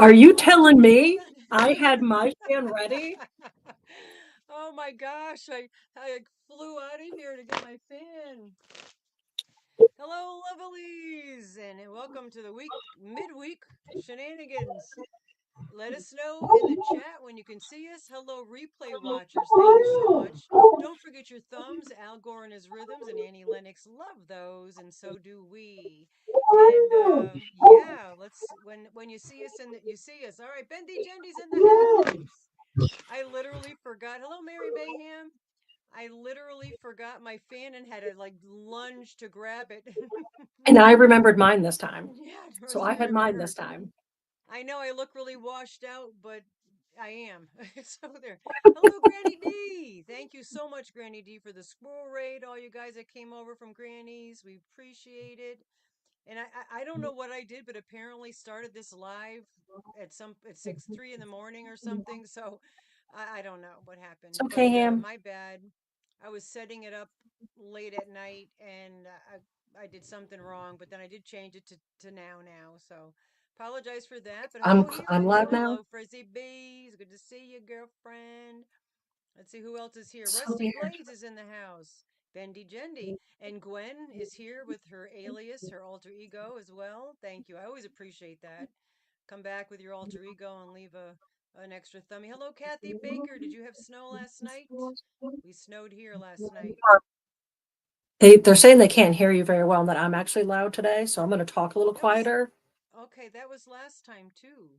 Are you Oh my telling me I had God. my fan ready? Oh my gosh, I flew out of here to get my fan. Hello, lovelies, and welcome to the midweek shenanigans. Let us know in the chat when you can see us. Hello, replay watchers. Thank you so much. Don't forget your thumbs. Al Gore and his rhythms and Annie Lennox love those, and so do we. And yeah, let's when you see us and you see us. All right, Bendy Jendy's in the house. I literally forgot. Hello, Mary Bayham. I literally forgot my fan and had to like lunge to grab it. And I remembered mine this time. Yeah, So trust I me, I had mine this remember. time. I know I look really washed out, but I am. So there. Hello, Granny D. Thank you so much, Granny D, for the squirrel raid. All you guys that came over from Granny's, we appreciate it. And I don't know what I did, but apparently started this live at 6:03 in the morning or something. So I don't know what It's happened, but okay, Ham. my bad. I was setting it up late at night, and I did something wrong. But then I did change it to now. So apologize for that. But hello, I'm healing you. loud now. Hello, Frizzy Bees. Good to see you, girlfriend. Let's see who else is here. So Rusty weird. Blades is in the house. Bendy Jendy. And Gwen is here with her alias, her alter ego as well. Thank you. I always appreciate that. Come back with your alter ego and leave an extra thumbie. Hello, Kathy Baker. Did you have snow last night? We snowed here last night. They're saying they can't hear you very well and that I'm actually loud today, so I'm going to talk a little That was quieter. okay. That was last time too.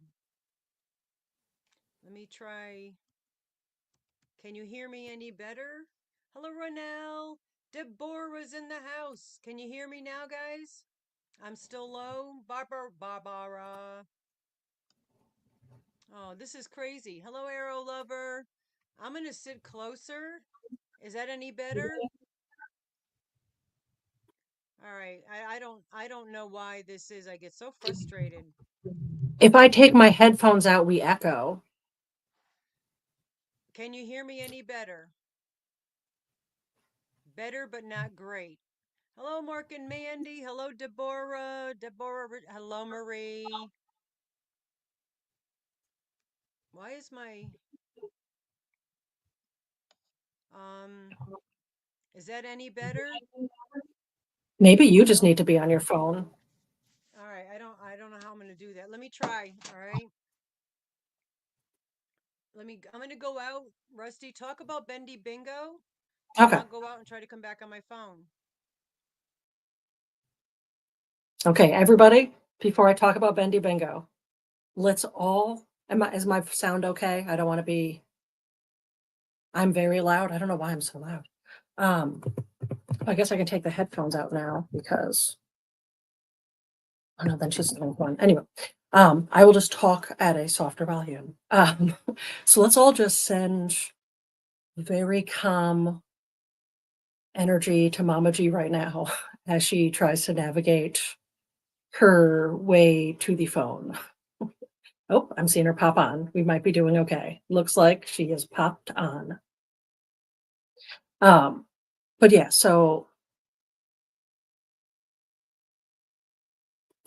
Let me try. Can you hear me any better? Hello, Ronell. Deborah's in the house. Can you hear me now, guys? I'm still low. Barbara. Oh, this is crazy. Hello, Arrow Lover. I'm going to sit closer. Is that any better? All right. I don't know why this is. I get so frustrated. If I take my headphones out, we echo. Can you hear me any better? Better, but not great. Hello, Mark and Mandy. Hello, Deborah. Hello, Marie. Why is my um is that any better? Maybe you I just don't need to be on your phone. All right, I don't know how I'm going to do that. Let me try. All right. I'm going to go out. Rusty, talk about Bendy Bingo and Okay. I'll go out and try to come back on my phone. Okay, everybody, before I talk about Bendy Bingo, let's all, is my sound okay? I don't want to be, I'm very loud. I don't know why I'm so loud. Um, I guess I can take the headphones out now because, oh no, then she's doing one. Anyway, I will just talk at a softer volume. So let's all just send very calm energy to Mama G right now as she tries to navigate her way to the phone. Oh, I'm seeing her pop on. We might be doing okay. Looks like she has popped on. Um, but yeah, so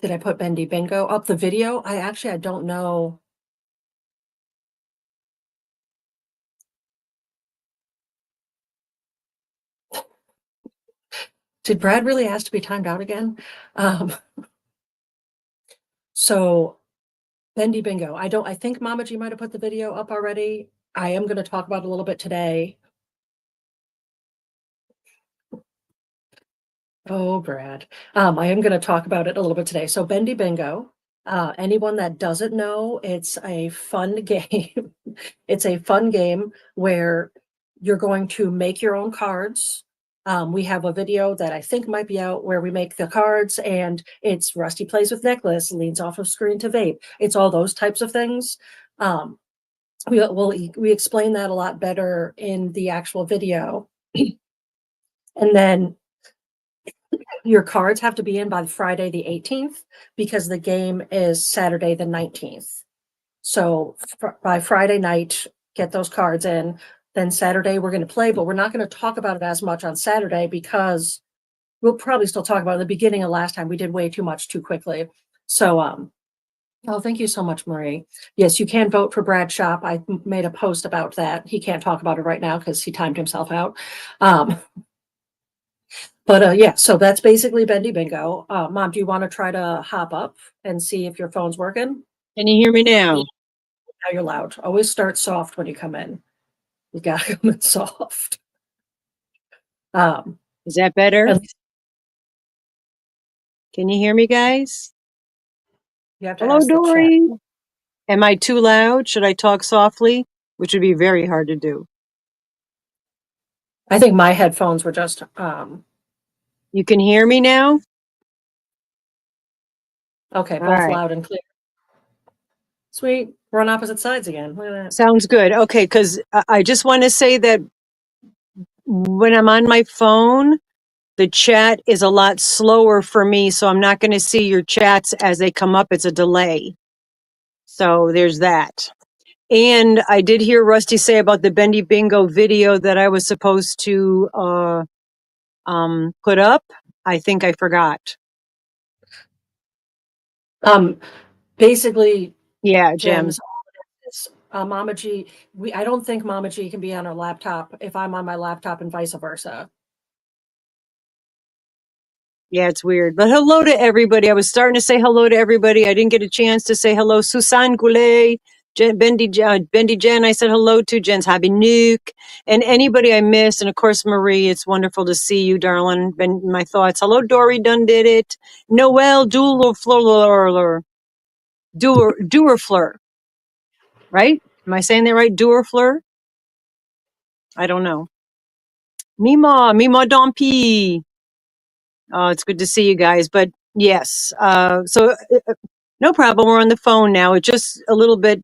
did I put Bendy Bingo up the video? I don't know. Did Brad really ask to be timed out again? Um, so Bendy Bingo. I think Mama G might have put the video up already. I am going to talk about it a little bit today. Oh, Brad. I am going to talk about it a little bit today. So Bendy Bingo, anyone that doesn't know, it's a fun game. It's a fun game where you're going to make your own cards. We have a video that I think might be out where we make the cards and it's Rusty plays with necklace, leans off of screen to vape. It's all those types of things. We explain that a lot better in the actual video. And then your cards have to be in by Friday the 18th because the game is Saturday the 19th. So by Friday night, get those cards in. Then Saturday we're going to play, but we're not going to talk about it as much on Saturday because we'll probably still talk about it. The beginning of last time we did way too much too quickly. So Oh, thank you so much, Marie. Yes, you can vote for Brad Shop. Made a post about that. He can't talk about it right now because he timed himself out. Um, but yeah, so that's basically Bendy Bingo. Mom, do you want to try to hop up and see if your phone's working? Can you hear me Yeah, now? now you're loud. Always start soft when you come in. You gotta come in soft. Um, Is that better? at least Can you hear me, guys? you have to Hello, ask the chat. Dory. Am I too loud? Should I talk softly? Which would be very hard to do. I think my headphones were just You can hear me now? okay, All both right. loud and clear. Sweet. We're on opposite sides again. Look at that. Sounds good. Okay, because I just want to say that when I'm on my phone, the chat is a lot slower for me, so I'm not going to see your chats as they come up. It's a delay. So there's that. And I did hear Rusty say about the Bendy Bingo video that I was supposed to put up. I think I forgot. Um, basically, Yeah, Jim. Jen's Mama G. I don't think Mama G can be on her laptop if I'm on my laptop and vice versa. Yeah, it's weird. But hello to everybody. I was starting to say hello to everybody. I didn't get a chance to say hello. Susan Goulet, Bendy Jen, I said hello to. Jen's Hobby Nuke, and anybody I missed. And of course, Marie, it's wonderful to see you, darling. Been my thoughts. Hello, Dory, done did it. Noel, Doerfleur, right? Am I saying that right? Doerfleur? I don't know. Mima Dompi. Oh, it's good to see you guys. But yes, no problem. We're on the phone now. It's just a little bit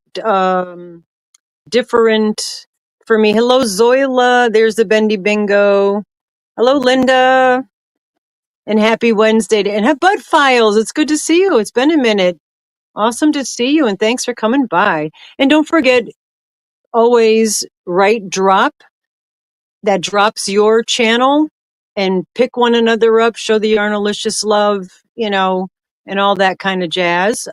different for me. Hello, Zoila. There's the Bendy Bingo. Hello, Linda. And happy Wednesday. And have Bud Files. It's good to see you. It's been a minute. Awesome to see you. And thanks for coming by. And don't forget, always write drop. That drops your channel and pick one another up, show the Yarnalicious love, and all that kind of jazz.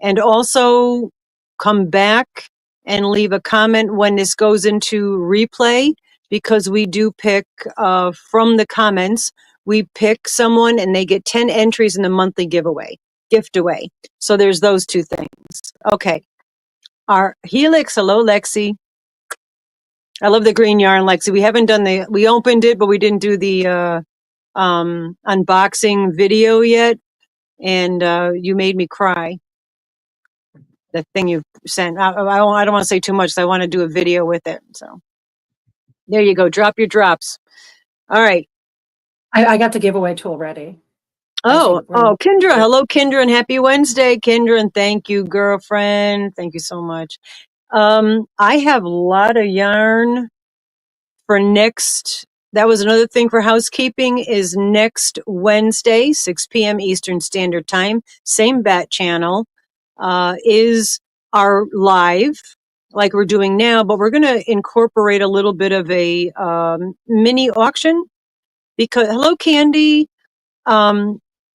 And also come back and leave a comment when this goes into replay, because we do pick from the comments. We pick someone and they get 10 entries in the monthly gift away. So there's those two things. Okay. Our Helix. Hello, Lexi. I love the green yarn, Lexi. We opened it, but we didn't do the unboxing video yet. And you made me cry. The thing you sent. I don't want to say too much, so I want to do a video with it. So there you go. Drop your drops. All right. I got the giveaway tool ready. Oh, Kendra. Hello, Kendra, and happy Wednesday, Kendra. And thank you, girlfriend. Thank you so much. I have a lot of yarn for next. That was another thing for housekeeping is next Wednesday, 6 p.m. Eastern Standard Time, same bat channel, is our live like we're doing now, but we're going to incorporate a little bit of a mini auction because, hello, Candy.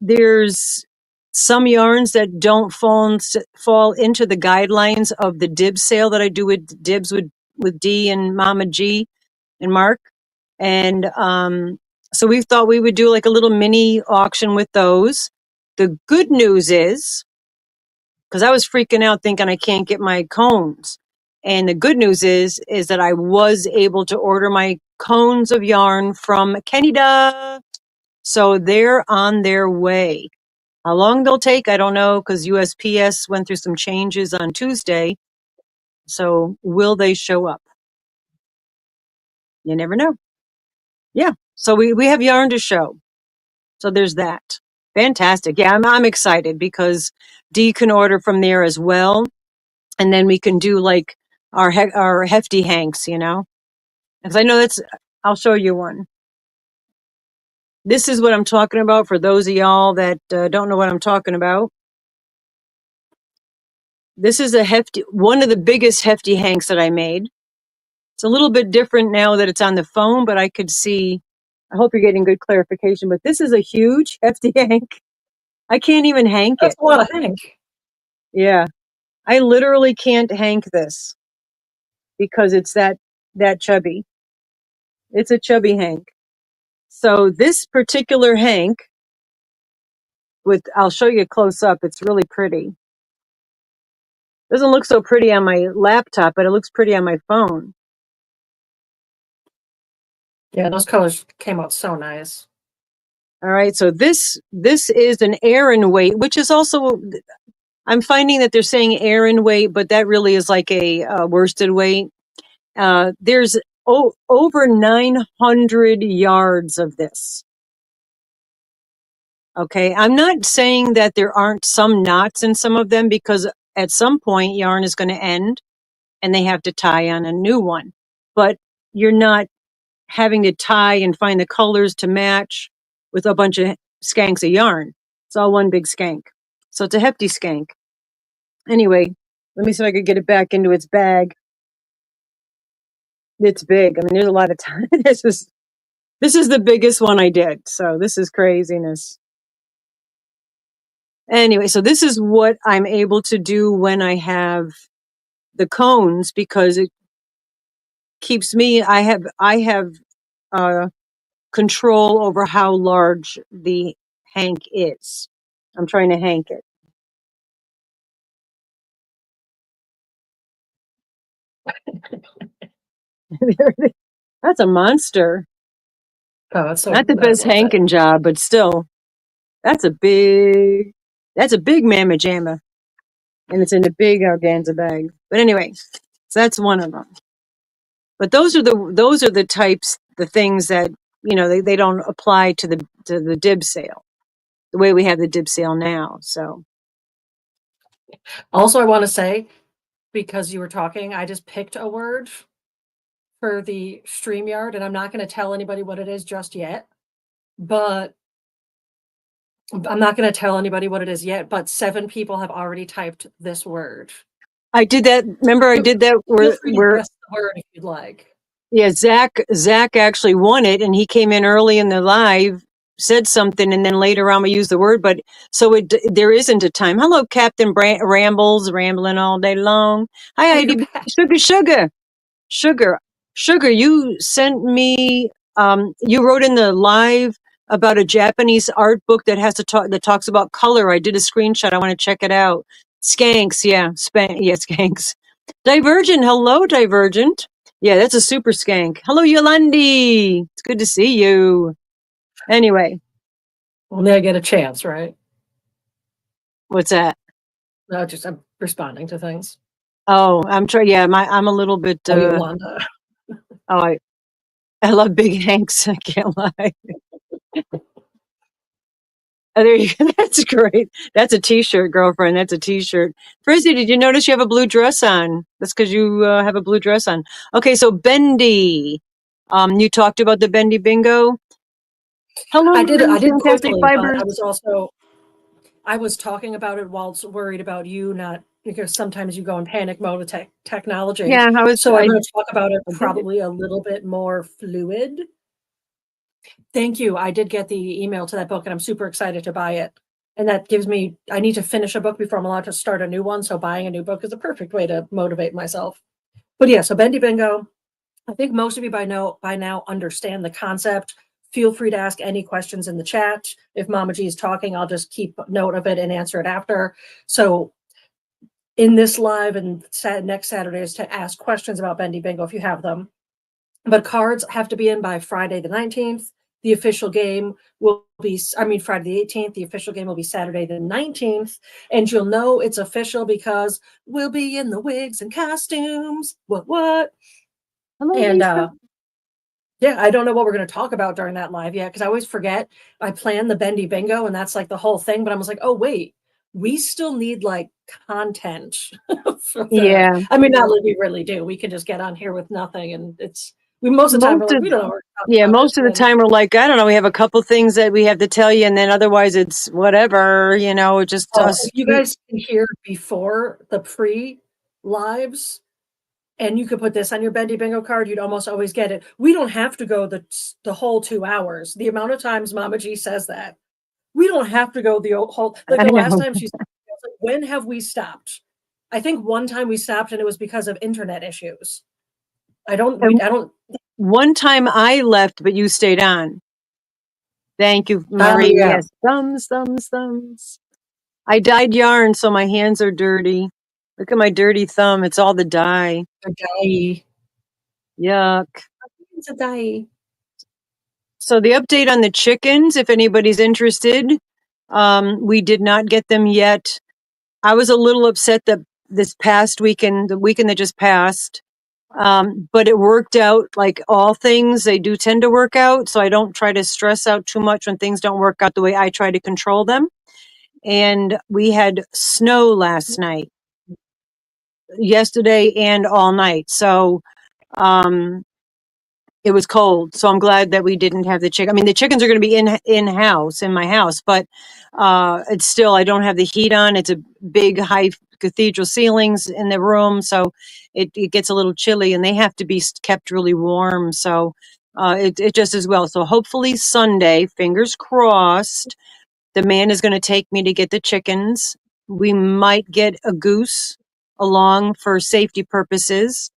There's some yarns that don't fall into the guidelines of the Dibs sale that I do with Dibs with D and Mama G and Mark. And so we thought we would do like a little mini auction with those. The good news is, because I was freaking out thinking I can't get my cones. And the good news is that I was able to order my cones of yarn from Canada. So they're on their way. How long they'll take, I don't know, because USPS went through some changes on Tuesday. So will they show up? You never know. Yeah. So we have yarn to show. So there's that. Fantastic. Yeah, I'm excited because Dee can order from there as well. And then we can do like our hefty hanks, because I know I'll show you one. This is what I'm talking about for those of y'all that don't know what I'm talking about. This is one of the biggest hefty hanks that I made. It's a little bit different now that it's on the phone, but I could see, I hope you're getting good clarification, but this is a huge hefty hank. I can't even hank That's it. a lot of Hank. Yeah. I literally can't hank this because it's that chubby. It's a chubby hank. So this particular hank I'll show you close up. It's really pretty. Doesn't look so pretty on my laptop, but it looks pretty on my phone. Yeah, those colors came out so nice. All right. So this is an Aran weight, which is also, I'm finding that they're saying Aran weight, but that really is like a worsted weight. There's over 900 yards of this. Okay. I'm not saying that there aren't some knots in some of them, because at some point yarn is going to end and they have to tie on a new one, but you're not having to tie and find the colors to match with a bunch of skanks of yarn. It's all one big skank. So it's a hefty skank. Anyway, let me see if I could get it back into its bag. It's big. I mean, there's a lot of time. This is the biggest one I did. So this is craziness. Anyway, so this is what I'm able to do when I have the cones, because it keeps me, I have control over how large the hank is. I'm trying to hank it. That's a monster. Oh, that's so Not the I best love it. hanking job, but still, that's a big mamma jamma, and it's in a big organza bag. But anyway, so that's one of them. But those are the types, the things that they don't apply to the dib sale, the way we have the dib sale now. So Also, I want to say, because you were talking, I just picked a word for the StreamYard, and I'm not going to tell anybody what it is just yet. But I'm not going to tell anybody what it is yet. But 7 people have already typed this word. I did that. Remember, I did that Feel free to where guess the word if you'd like. yeah, Zach actually won it, and he came in early in the live, said something, and then later on we used the word. But so there isn't a time. Hello, Captain Rambles, rambling all day long. Hi, Oh, Heidi. you're back. Sugar. You sent me. You wrote in the live about a Japanese art book that talks about color. I did a screenshot. I want to check it out. Skanks, yeah, skanks. Divergent. Hello, Divergent. Yeah, that's a super skank. Hello, Yolandi. It's good to see you. Anyway, Well, now I get a chance, right? what's that? No, just I'm responding to things. Oh, I'm trying. Yeah, I'm a little bit. Oh, Yolanda. Oh, I love big Hanks. I can't lie. Oh, there you go. That's great. That's a T-shirt, girlfriend. That's a T-shirt. Frizzy, did you notice you have a blue dress on? That's because you have a blue dress on. Okay, so Bendy. You talked about the Bendy Bingo. Hello, I did Fantastic quickly, but Fibers. I was talking about it while worried about you, not because sometimes you go in panic mode with technology. Yeah, So I'm going to talk about it I did it. probably a little bit more fluid. Thank you. I did get the email to that book, and I'm super excited to buy it. And that gives me, I need to finish a book before I'm allowed to start a new one. So buying a new book is a perfect way to motivate myself. But yeah, so Bendy Bingo, I think most of you by now understand the concept. Feel free to ask any questions in the chat. If Mama G is talking, I'll just keep note of it and answer it after. So in this live and next Saturday is to ask questions about Bendy Bingo if you have them. But cards have to be in by Friday the 19th. The official game will be, Friday the 18th. The official game will be Saturday the 19th. And you'll know it's official because we'll be in the wigs and costumes. What? Hello, And Lisa. yeah, I don't know what we're going to talk about during that live yet, because I always forget. I plan the Bendy Bingo, and that's like the whole thing. But I was like, oh, wait, we still need like content. Yeah, Not like we really do. We can just get on here with nothing. And most of the time we're most like, of we don't know what we're talking yeah, about. most of the time we're like, I don't know, we have a couple things that we have to tell you, and then otherwise it's whatever, just us. If you guys can hear before the pre-lives, and you could put this on your Bendy Bingo card, you'd almost always get it. We don't have to go the whole 2 hours. The amount of times Mama G says that, we don't have to go the whole. Like I the last know. time she said, when have we stopped? I think one time we stopped and it was because of internet issues. I don't. One time I left, but you stayed on. Thank you, Marie. Yeah. Yes, thumbs. I dyed yarn, so my hands are dirty. Look at my dirty thumb. It's all the dye. A dye. Yuck. It's a dye. So the update on the chickens, if anybody's interested, we did not get them yet. I was a little upset that this past weekend, the weekend that just passed, but it worked out. Like all things, they do tend to work out. So I don't try to stress out too much when things don't work out the way I try to control them. And we had snow last night, yesterday and all night. So, it was cold. So I'm glad that we didn't have the chicken. I mean, the chickens are going to be in my house, but, it's still, I don't have the heat on. It's a big high cathedral ceilings in the room. So it gets a little chilly and they have to be kept really warm. So, it just as well. So hopefully Sunday, fingers crossed, the man is going to take me to get the chickens. We might get a goose along for safety purposes.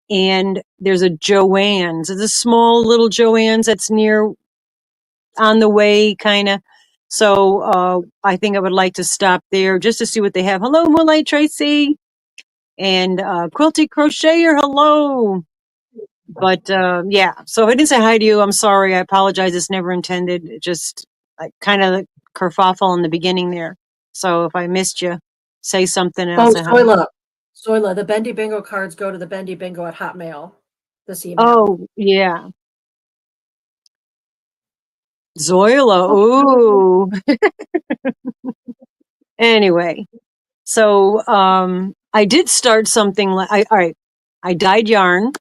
And there's a Joann's. It's a small little Joann's that's near on the way, kind of. So I think I would like to stop there just to see what they have. Hello, Moonlight Tracy. And Quilty Crocheter, hello. But yeah, so if I didn't say hi to you, I'm sorry. I apologize. It's never intended. It just kind of kerfuffle in the beginning there. So if I missed you, say something and I'll say hi. Soila, the Bendy Bingo cards go to the Bendy Bingo at Hotmail. This email. Oh, yeah. Zoila, ooh. Anyway, so I did start something all right. I dyed yarn.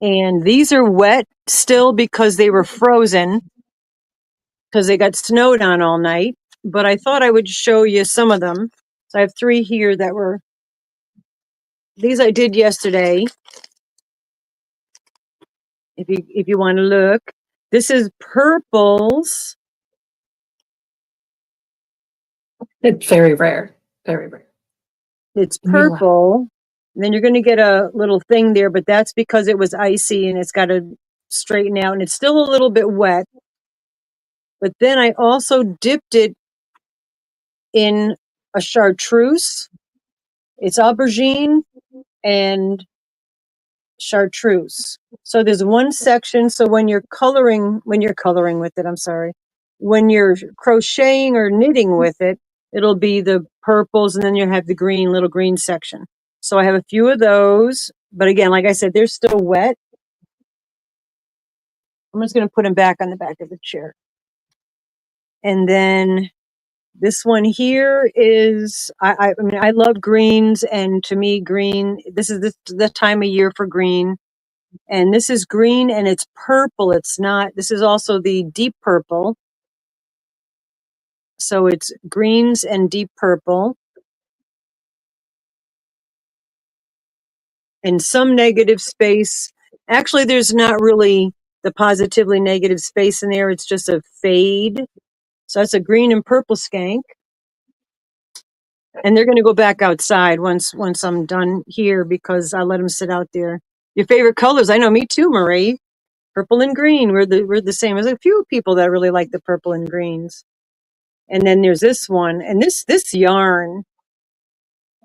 And these are wet still because they were frozen because they got snowed on all night. But I thought I would show you some of them. So I have 3 here that were, these I did yesterday. If you want to look, this is purples. It's very rare. Very rare. It's purple. And then you're going to get a little thing there, but that's because it was icy and it's got to straighten out and it's still a little bit wet. But then I also dipped it in a chartreuse. It's aubergine and chartreuse. So there's one section. So when you're coloring with it, I'm sorry, when you're crocheting or knitting with it, it'll be the purples and then you have the little green section. So I have a few of those, but again, like I said, they're still wet. I'm just going to put them back on the back of the chair. And then this one here is, I mean, I love greens, and to me, green, this is the time of year for green. And this is green and it's purple. It's not, this is also the deep purple. So it's greens and deep purple. And some negative space. Actually, there's not really the positively negative space in there. It's just a fade. So that's a green and purple skank. And they're going to go back outside once I'm done here because I let them sit out there. Your favorite colors? I know, me too, Marie. Purple and green. We're the same. There's a few people that really like the purple and greens. And then there's this one, and this yarn.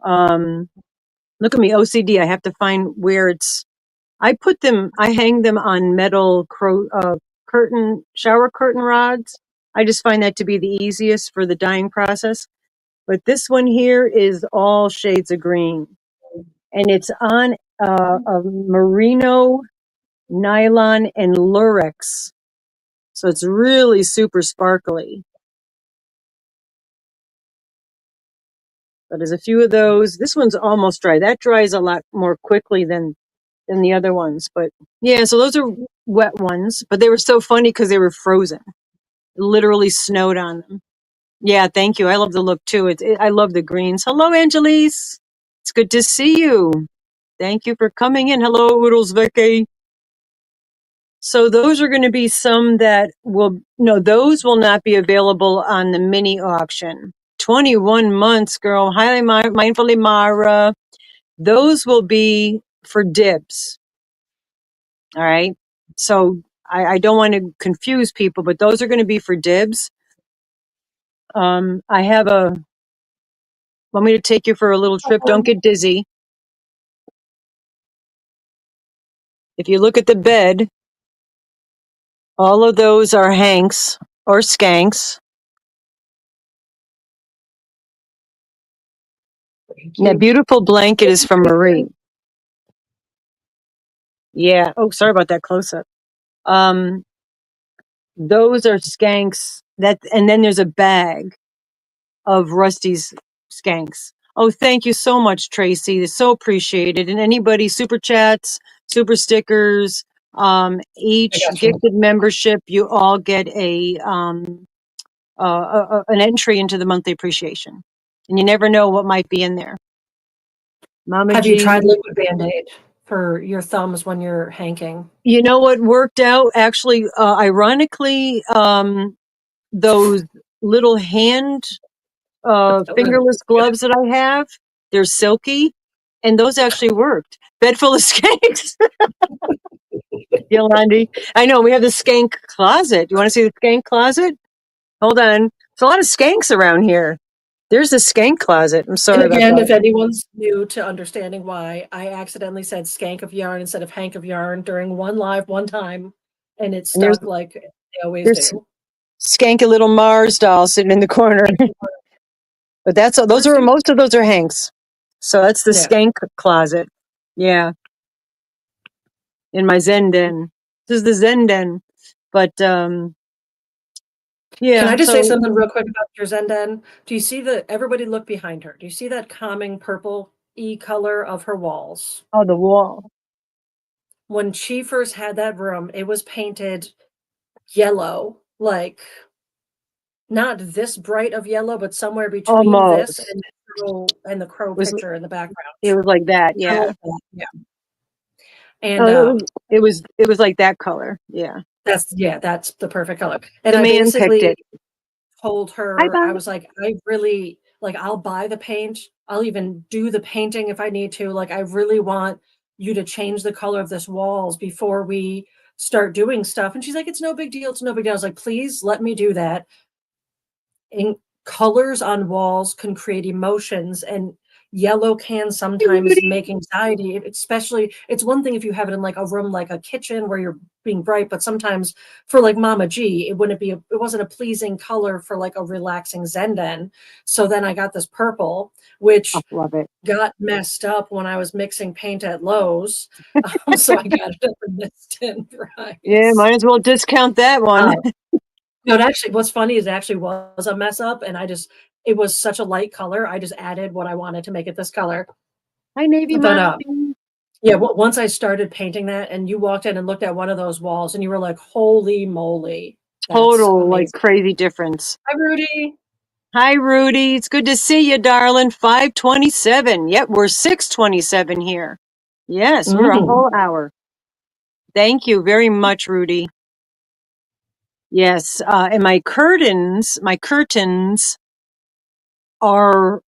Look at me, OCD. I have to find where it's. I hang them on metal shower curtain rods. I just find that to be the easiest for the dyeing process. But this one here is all shades of green, and it's on a merino, nylon, and lurex. So it's really super sparkly. But there's a few of those. This one's almost dry. That dries a lot more quickly than the other ones. But yeah, so those are wet ones. But they were so funny because they were frozen. It literally snowed on them. Yeah, thank you. I love the look too. I love the greens. Hello, Angelise. It's good to see you. Thank you for coming in. Hello, Oodles Vicky. So those are going to be some that will, no, those will not be available on the mini auction. 21 months, girl. Highly mindfully, Mara. Those will be for dibs. All right. So I don't want to confuse people, but those are going to be for dibs. I have want me to take you for a little trip. Don't get dizzy. If you look at the bed, all of those are Hanks or Skanks. And that beautiful blanket is from Marie. Yeah. Oh, sorry about that close up. Those are Skanks. And then there's a bag of Rusty's Skanks. Oh, thank you so much, Tracy. It's so appreciated. And anybody, super chats, super stickers, each gifted membership, you all get an entry into the monthly appreciation. And you never know what might be in there. Mama Have G, you tried liquid Band-Aid for your thumbs when you're hanking? you know what worked out? Actually, ironically, those little hand fingerless gloves that I have, they're silky, and those actually worked. Bed full of skanks. Yolandi. I know we have the skank closet. You want to see the skank closet? Hold on. There's a lot of skanks around here. There's the skank closet. I'm sorry And again, about if that. anyone's new to understanding why I accidentally said skank of yarn instead of hank of yarn during one live one time, and it stuck like they always There's do. skanky little Mars doll sitting in the corner. But those are most of those are Hanks. So that's the skank closet. Yeah. In my Zen den. This is the Zen den. But yeah. Can I just say something real quick about your Zenden? Do you see everybody look behind her? Do you see that calming purple color of her walls? Oh, the wall. When she first had that room, it was painted yellow, like not this bright of yellow, but somewhere between this and the crow picture in the background. It was like that, yeah. Yeah. And it was like that color. Yeah. That's the perfect color. And the I man basically picked it. told her, I was like, I really like, I'll buy the paint. I'll even do the painting if I need to. Like, I really want you to change the color of this walls before we start doing stuff. And she's like, it's no big deal. It's no big deal. I was like, please let me do that. And colors on walls can create emotions, and yellow can sometimes make anxiety, especially it's one thing if you have it in like a room like a kitchen where you're being bright, but sometimes for like Mama G, it wasn't a pleasing color for like a relaxing Zenden. So then I got this purple, which love it. Got messed up when I was mixing paint at Lowe's. So I got it at the mixed in price. Yeah, might as well discount that one. No, what's funny is it actually was a mess up, and it was such a light color. I just added what I wanted to make it this color. Hi, Navy Mom. Yeah, once I started painting that, and you walked in and looked at one of those walls, and you were like, "Holy moly!" Total like crazy difference. Hi, Rudy. Hi, Rudy. It's good to see you, darling. 5:27. Yep, we're 6:27 here. Yes, we're a whole hour. Thank you very much, Rudy. Yes, and my curtains are,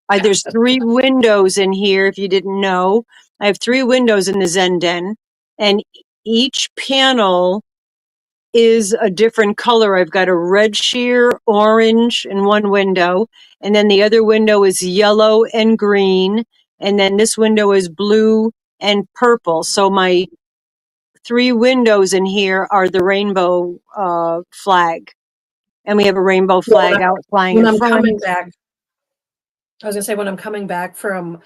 there's 3 windows in here, if you didn't know. I have 3 windows in the Zenden, and each panel is a different color. I've got a red sheer orange in one window, and then the other window is yellow and green, and then this window is blue and purple. So my 3 windows in here are the rainbow flag, and we have a rainbow flag out flying in front. Coming back, I was gonna say when I'm coming back from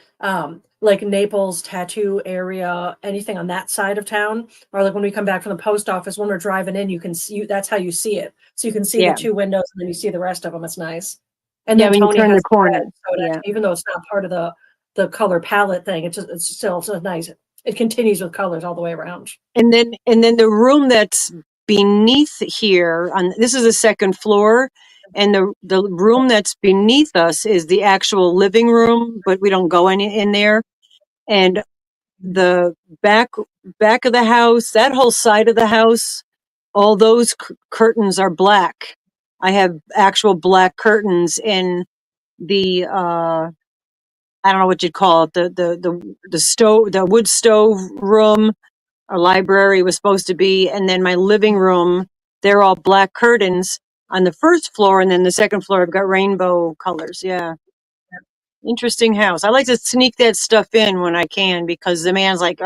like Naples tattoo area, anything on that side of town, or like when we come back from the post office, when we're driving in, you can see that's how you see it. So you can see the 2 windows, and then you see the rest of them. It's nice. And then Tony has the corner, so even though it's not part of the color palette thing, it's still nice. It continues with colors all the way around. And then the room that's beneath here, this is the second floor, and the room that's beneath us is the actual living room, but we don't go in there. And the back back of the house, that whole side of the house, all those curtains are black. I have actual black curtains in the I don't know what you'd call it, the stove, the wood stove room or library was supposed to be, and then my living room, they're all black curtains on the first floor, and then the second floor I've got rainbow colors. Yeah. Interesting house. I like to sneak that stuff in when I can because the man's like,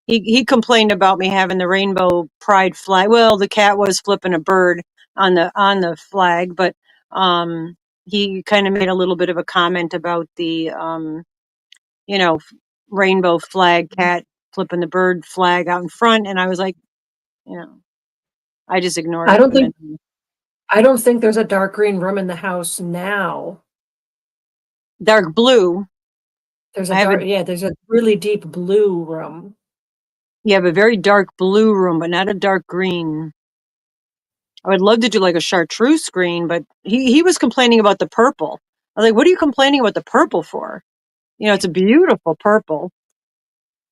he complained about me having the rainbow pride flag. Well, the cat was flipping a bird on the flag, but he kind of made a little bit of a comment about the you know, rainbow flag cat flipping the bird flag out in front, and I was like, you know, I just ignored I it. don't think I don't think there's a dark green room in the house now. Dark blue. There's I a have a dark, there's a really deep blue room. You have a very dark blue room, but not a dark green. I would love to do like a chartreuse screen, but he was complaining about the purple. I was like, what are you complaining about the purple for? You know, it's a beautiful purple.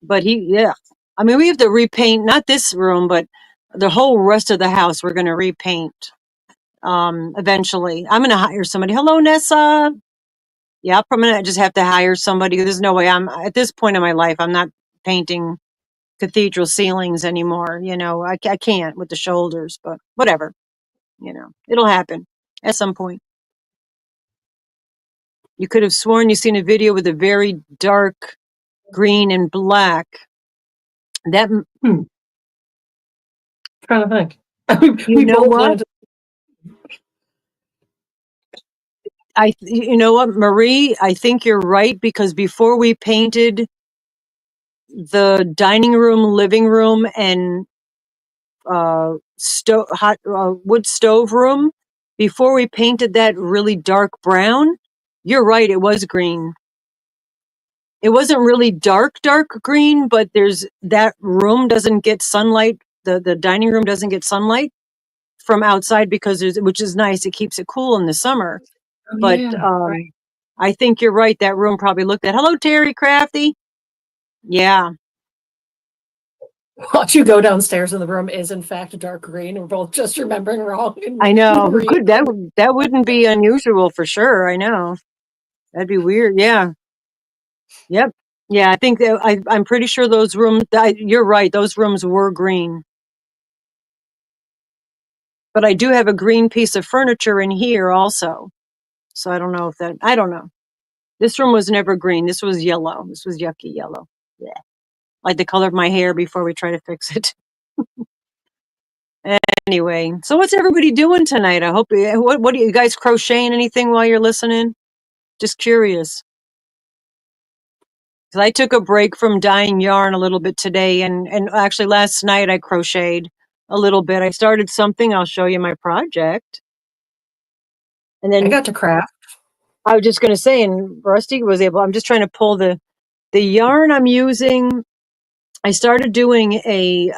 But yeah. I mean, we have to repaint, not this room, but the whole rest of the house we're going to repaint eventually. I'm going to hire somebody. Hello, Nessa. Yep, I'm going to just have to hire somebody. There's no way at this point in my life, I'm not painting cathedral ceilings anymore. You know, I can't with the shoulders, but whatever. You know, it'll happen at some point. You could have sworn you seen a video with a very dark green and black. That Trying to think. you We know both what? wanted to. You know what, Marie? I think you're right because before we painted the dining room, living room, and wood stove room, before we painted that really dark brown, you're right, it was green. It wasn't really dark green, but that room doesn't get sunlight. The dining room doesn't get sunlight from outside which is nice. It keeps it cool in the summer. Oh, But yeah, right. I think you're right. That room probably looked at. Hello, Terry Crafty. Yeah. Watch you go downstairs and the room is in fact dark green. We're both just remembering wrong. I know. Marie. That wouldn't be unusual for sure. I know. That'd be weird. Yeah. Yep. Yeah, I think I'm pretty sure those rooms. You're right. Those rooms were green. But I do have a green piece of furniture in here also. So I don't know I don't know. This room was never green. This was yellow. This was yucky yellow. Yeah. Like the color of my hair before we try to fix it. Anyway, so what's everybody doing tonight? I hope, what are you guys crocheting anything while you're listening? Just curious. Because I took a break from dyeing yarn a little bit today, and actually last night I crocheted a little bit. I started something. I'll show you my project. And I then got to craft. I was just going to say, and Rusty was able, I'm just trying to pull the yarn I'm using. I started doing a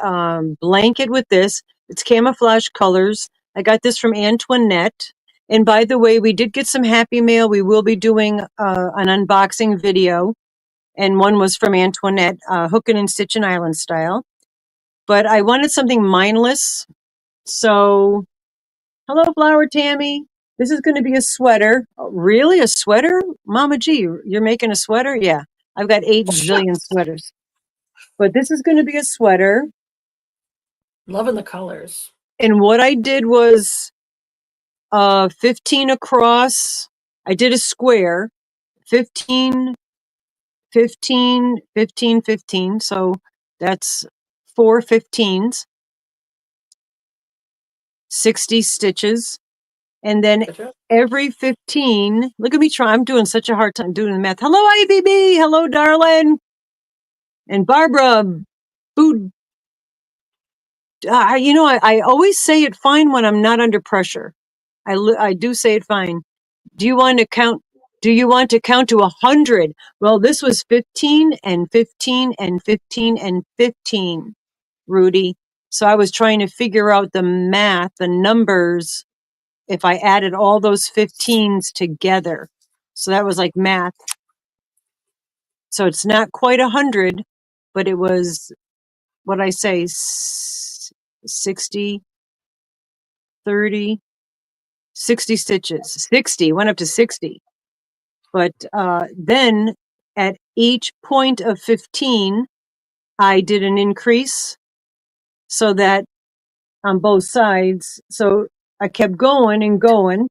blanket with this. It's camouflage colors. I got this from Antoinette. And by the way, we did get some happy mail. We will be doing an unboxing video. And one was from Antoinette, hooking and stitching island style. But I wanted something mindless. So, hello, Flower Tammy. This is going to be a sweater. Oh, really? A sweater? Mama G, you're making a sweater? Yeah. I've got 8 zillion sweaters. But this is going to be a sweater. Loving the colors. And what I did was 15 across. I did a square, 15, 15, 15, 15. So that's 4 15s, 60 stitches. And then every 15, look at me try. I'm doing such a hard time doing the math. Hello, IBB. Hello, darling. And Barbara, food. You know, I always say it fine when I'm not under pressure. I do say it fine. Do you want to count to 100? Well, this was 15 and 15 and 15 and 15, Rudy. So I was trying to figure out the math, the numbers, if I added all those 15s together. So that was like math. So it's not quite 100, but it was what I say, 60, 30, 60 stitches. 60, went up to 60. But then at each point of 15, I did an increase so that on both sides. So I kept going and going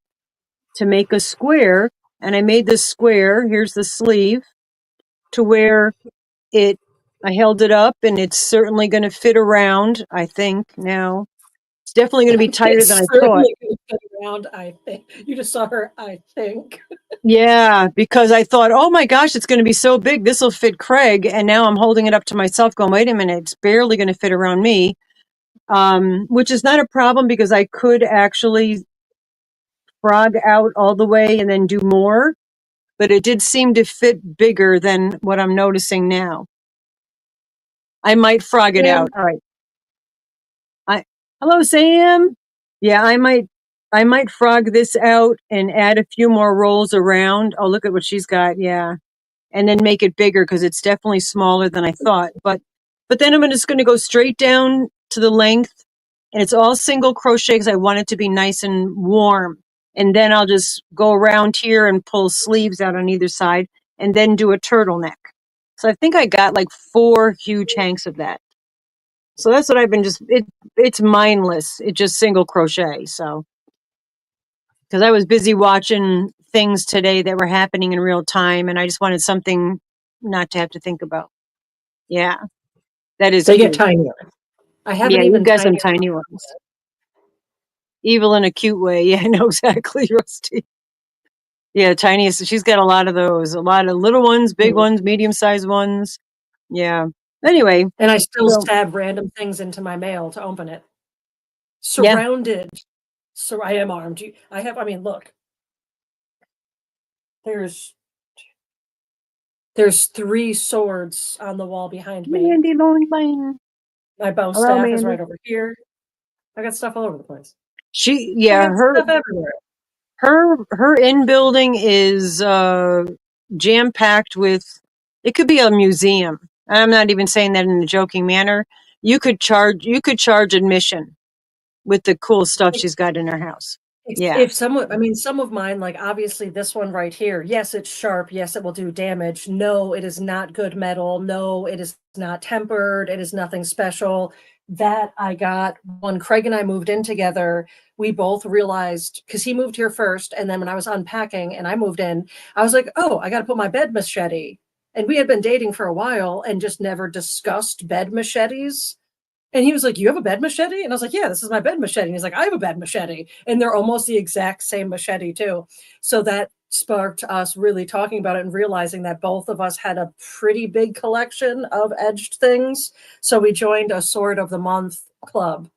to make a square. And I made this square. Here's the sleeve to where I held it up, and it's certainly going to fit around, I think now. It's definitely going to be tighter It's than I thought. certainly gonna fit around, I think. You just saw her, I think. Yeah, because I thought, oh my gosh, it's going to be so big. This will fit Craig. And now I'm holding it up to myself going, wait a minute, it's barely going to fit around me. Which is not a problem because I could actually frog out all the way and then do more. But it did seem to fit bigger than what I'm noticing now. I might frog it Sam. out. All right. Hello, Sam. Yeah, I might frog this out and add a few more rolls around. Oh, look at what she's got. Yeah. And then make it bigger because it's definitely smaller than I thought. But then I'm just going to go straight down to the length, and it's all single crochet because I want it to be nice and warm. And then I'll just go around here and pull sleeves out on either side and then do a turtleneck. So I think I got like 4 huge hanks of that. So that's what I've been it's mindless. It's just single crochet. So, because I was busy watching things today that were happening in real time, and I just wanted something not to have to think about. Yeah, that is They get cute. tinier. I haven't Yeah, you even got some tinier. tiny ones. Evil in a cute way. Yeah, I know exactly, Rusty. Yeah, tiniest. She's got a lot of those. A lot of little ones, big ones, medium-sized ones. Yeah. Anyway. And I still So, stab random things into my mail to open it. yeah. Surrounded. So I am armed. I mean, look. There's 3 swords on the wall behind me. Mandy Lone. My bow Hello, staff is Mandy. right over here. I got stuff all over the place. Yeah, Stuff everywhere. her in building is jam packed with. It could be a museum. I'm not even saying that in a joking manner. You could charge admission with the cool stuff she's got in her house. Yeah. If someone, I mean, some of mine, like obviously this one right here, yes, it's sharp. Yes, it will do damage. No, it is not good metal. No, it is not tempered. It is nothing special. That I got when Craig and I moved in together. We both realized because he moved here first. And then when I was unpacking and I moved in, I was like, oh, I got to put my bed machete. And we had been dating for a while and just never discussed bed machetes. And he was like, you have a bed machete? And I was like, yeah, this is my bed machete. And he's like, I have a bed machete. And they're almost the exact same machete too. So that sparked us really talking about it and realizing that both of us had a pretty big collection of edged things. So we joined a Sword of the Month club.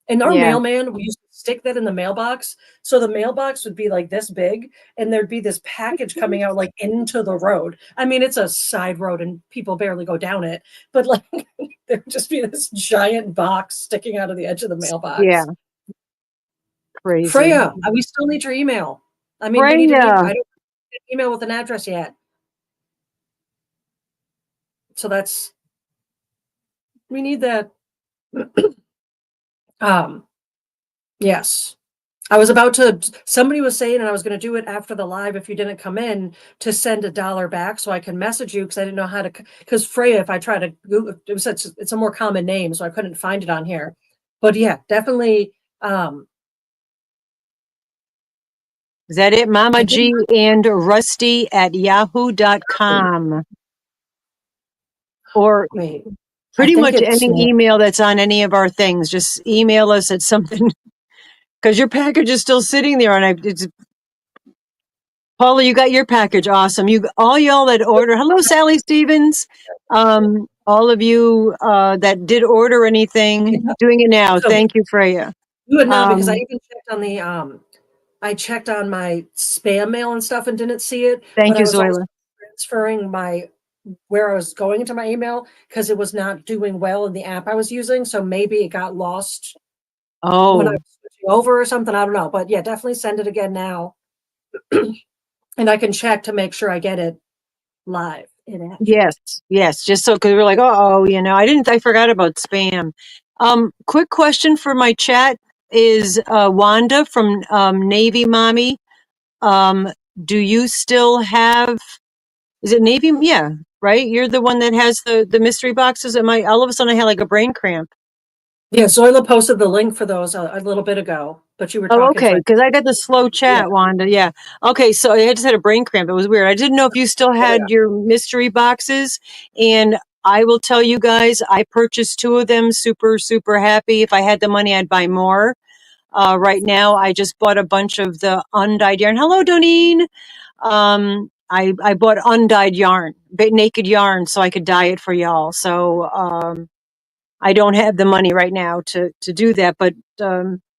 And our mailman, we used to stick that in the mailbox. So the mailbox would be like this big, and there'd be this package coming out like into the road. I mean, it's a side road and people barely go down it, but like there'd just be this giant box sticking out of the edge of the mailbox. Yeah. Crazy. Freya, we still need your email. I mean, we need I don't get an email with an address yet. So we need that. Yes. Somebody was saying, and I was going to do it after the live if you didn't come in, to send $1 back so I can message you because I didn't know how to, because Freya, if I try to Google, it's a more common name, so I couldn't find it on here. But yeah, definitely. Is that it? Mama G and Rusty at yahoo.com. Or pretty much any email that's on any of our things. Just email us at something because your package is still sitting there. And Paula, you got your package. Awesome. All y'all that order. Hello, Sally Stevens. All of you that did order anything, doing it now. So, thank you, Freya. Do it now because I even checked on the I checked on my spam mail and stuff and didn't see it. Thank you, I was Zoila. transferring where I was going into my email because it was not doing well in the app I was using. So maybe it got lost when I was switching over or something. I don't know. But yeah, definitely send it again now. And I can check to make sure I get it live. it at you. Yes, yes. Just so, because we're like, I forgot about spam. Quick question for my chat is Wanda from Navy Mommy. Um, do you still have, is it Navy? Yeah, right? You're the one that has the mystery boxes. All of a sudden I had like a brain cramp. Yeah, Zoila posted the link for those a little bit ago, but you were Oh, talking, so okay. Because I got the slow yeah. chat, Wanda. Yeah. Okay. So I just had a brain cramp. It was weird. I didn't know if you still Oh, had yeah. your mystery boxes. And I will tell you guys, I purchased 2 of them. Super, super happy. If I had the money, I'd buy more. Right now, I just bought a bunch of the undyed yarn. Hello, Doneen. I bought undyed yarn, naked yarn, so I could dye it for y'all. So, I don't have the money right now to do that, but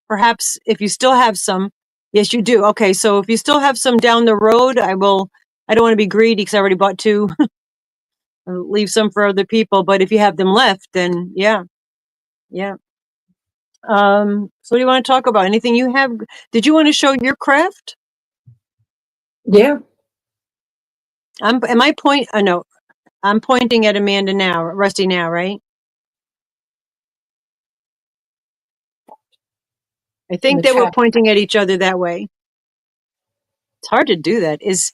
perhaps if you still have some, yes, you do. Okay, so if you still have some down the road, I will. I don't want to be greedy because I already bought 2. I'll leave some for other people, but if you have them left, then yeah, yeah. So what do you want to talk about? Anything you have? Did you want to show your craft? Yeah. Am I point? No, I'm pointing at Amanda now, Rusty now, right? I In think the that we're chat. pointing at each other that way. It's hard to do that. Is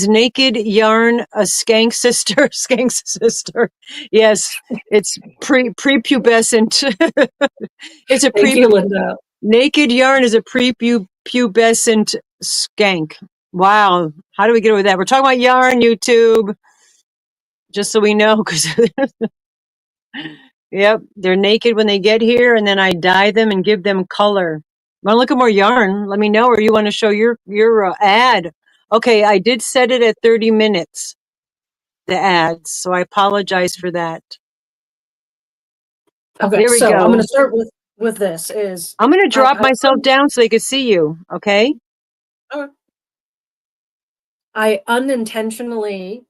naked yarn a skank sister? Skank sister. Yes, it's prepubescent. It's a Thank pre you, Linda. naked yarn is a prepubescent skank. Wow. How do we get over that? We're talking about yarn, YouTube. Just so we know, because yep, they're naked when they get here, and then I dye them and give them color. Want to look at more yarn? Let me know, or you want to show your ad? Okay, I did set it at 30 minutes. The ads, so I apologize for that. Okay, There we so I'm going go. to start with this. Is I'm going to drop I myself down so they can see you. Okay. I unintentionally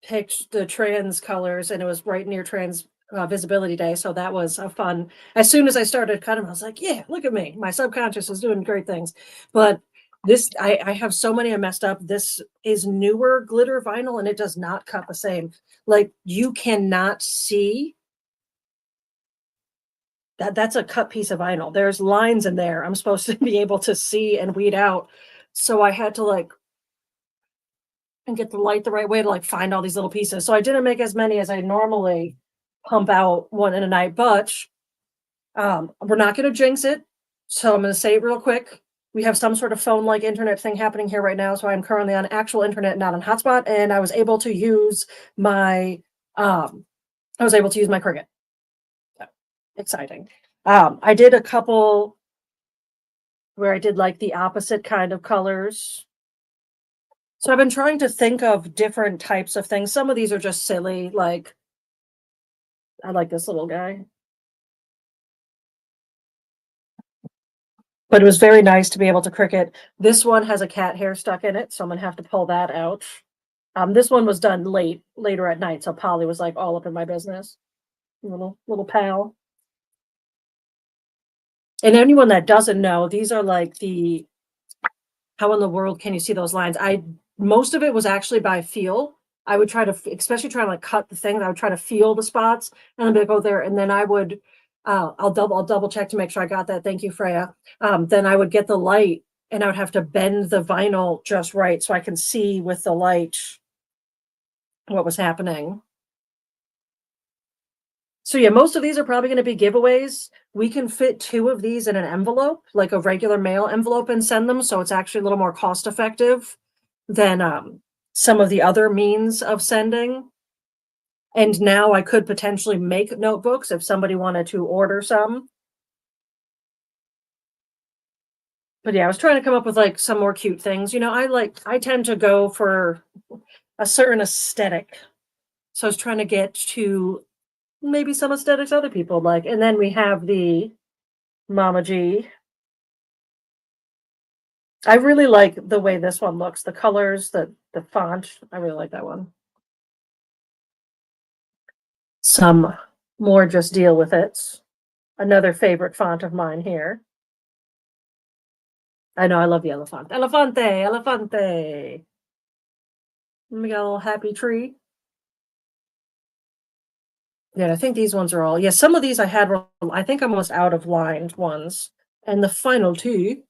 picked the trans colors, and it was right near trans visibility day, so that was a fun. As soon as I started cutting, I was like, yeah, look at me, my subconscious is doing great things. But this, I have so many I messed up. This is newer glitter vinyl, and it does not cut the same. Like, you cannot see that's a cut piece of vinyl. There's lines in there I'm supposed to be able to see and weed out, so I had to like and get the light the right way to like find all these little pieces. So I didn't make as many as I normally pump out one in a night, but we're not going to jinx it. So I'm going to say it real quick. We have some sort of phone like internet thing happening here right now. So I'm currently on actual internet, not on hotspot. And I was able to use my, Cricket. So, exciting. I did a couple where I did like the opposite kind of colors. So I've been trying to think of different types of things. Some of these are just silly, like I like this little guy. But it was very nice to be able to Cricut. This one has a cat hair stuck in it, so I'm gonna have to pull that out. This one was done later at night, so Polly was like all up in my business. Little pal. And anyone that doesn't know, these are like the how in the world can you see those lines? Most of it was actually by feel. I would try to, especially trying to like cut the things, I would try to feel the spots and then go there, and then I would I'll double check to make sure I got that. Thank you, Freya. Then I would get the light and I would have to bend the vinyl just right so I can see with the light what was happening. So yeah, most of these are probably going to be giveaways. We can fit 2 of these in an envelope, like a regular mail envelope, and send them. So it's actually a little more cost effective than some of the other means of sending. And now I could potentially make notebooks if somebody wanted to order some. But yeah, I was trying to come up with like some more cute things. I tend to go for a certain aesthetic. So I was trying to get to maybe some aesthetics other people like. And then we have the Mama G. I really like the way this one looks. The colors, the font. I really like that one. Some more just deal with it. Another favorite font of mine here. I know I love the elephant. Elefante, elefante. We got a little happy tree. Yeah, I think these ones are all. Yeah, some of these I had. I think I'm almost out of lined ones, and the final two.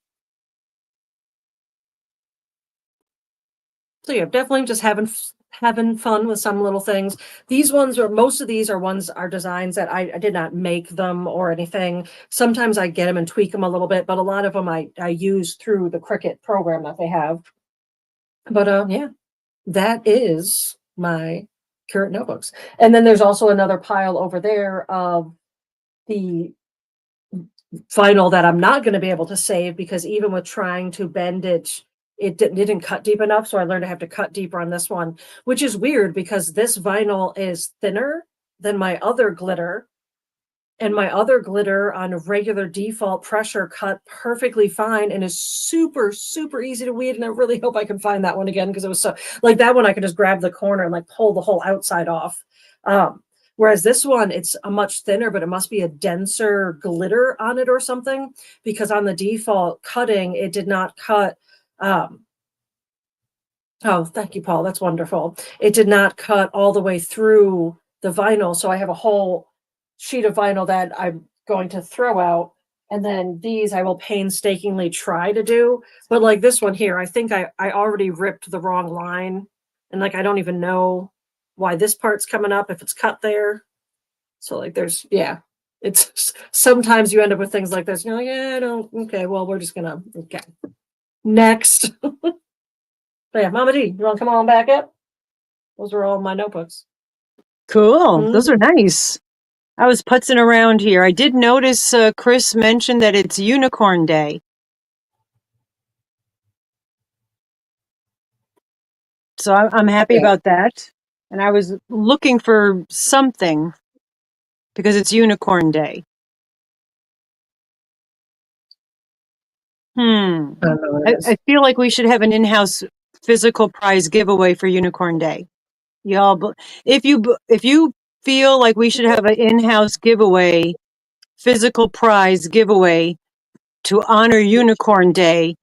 So yeah, definitely just having fun with some little things. These ones are most of these are designs that I did not make them or anything. Sometimes I get them and tweak them a little bit, but a lot of them I use through the Cricut program that they have. But yeah, that is my current notebooks. And then there's also another pile over there of the vinyl that I'm not going to be able to save because even with trying to bend it, it didn't cut deep enough. So I learned to have to cut deeper on this one, which is weird because this vinyl is thinner than my other glitter. And my other glitter on regular default pressure cut perfectly fine and is super, super easy to weed. And I really hope I can find that one again because it was so like that one I could just grab the corner and like pull the whole outside off. Whereas this one, it's a much thinner, but it must be a denser glitter on it or something because on the default cutting, it did not cut. Oh, thank you, Paul. That's wonderful. It did not cut all the way through the vinyl. So I have a whole sheet of vinyl that I'm going to throw out. And then these I will painstakingly try to do. But like this one here, I think I already ripped the wrong line. And like I don't even know why this part's coming up if it's cut there. So like yeah. It's sometimes you end up with things like this. You're like, yeah, I don't okay, well, we're just gonna okay. Next. But yeah, Mama D, you want to come on back up? Those are all my notebooks. Cool. Those are nice. I was putzing around here. I did notice Chris mentioned that it's Unicorn Day. So I'm happy about that. And I was looking for something because it's Unicorn Day. I feel like we should have an in-house physical prize giveaway for Unicorn Day. Y'all, if you feel like we should have an in-house giveaway, physical prize giveaway to honor Unicorn Day,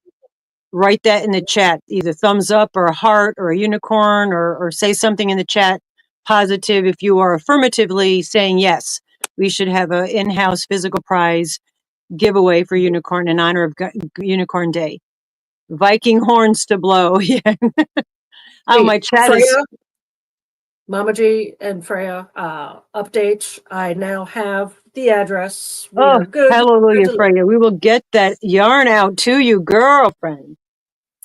write that in the chat, either thumbs up or a heart or a unicorn or say something in the chat positive if you are affirmatively saying yes, we should have an in-house physical prize giveaway for Unicorn in honor of Unicorn Day. Viking horns to blow. Yeah. Oh, my chat Freya, is. Mama G and Freya, updates. I now have the address. We Oh, are good. hallelujah, Freya. We will get that yarn out to you, girlfriend.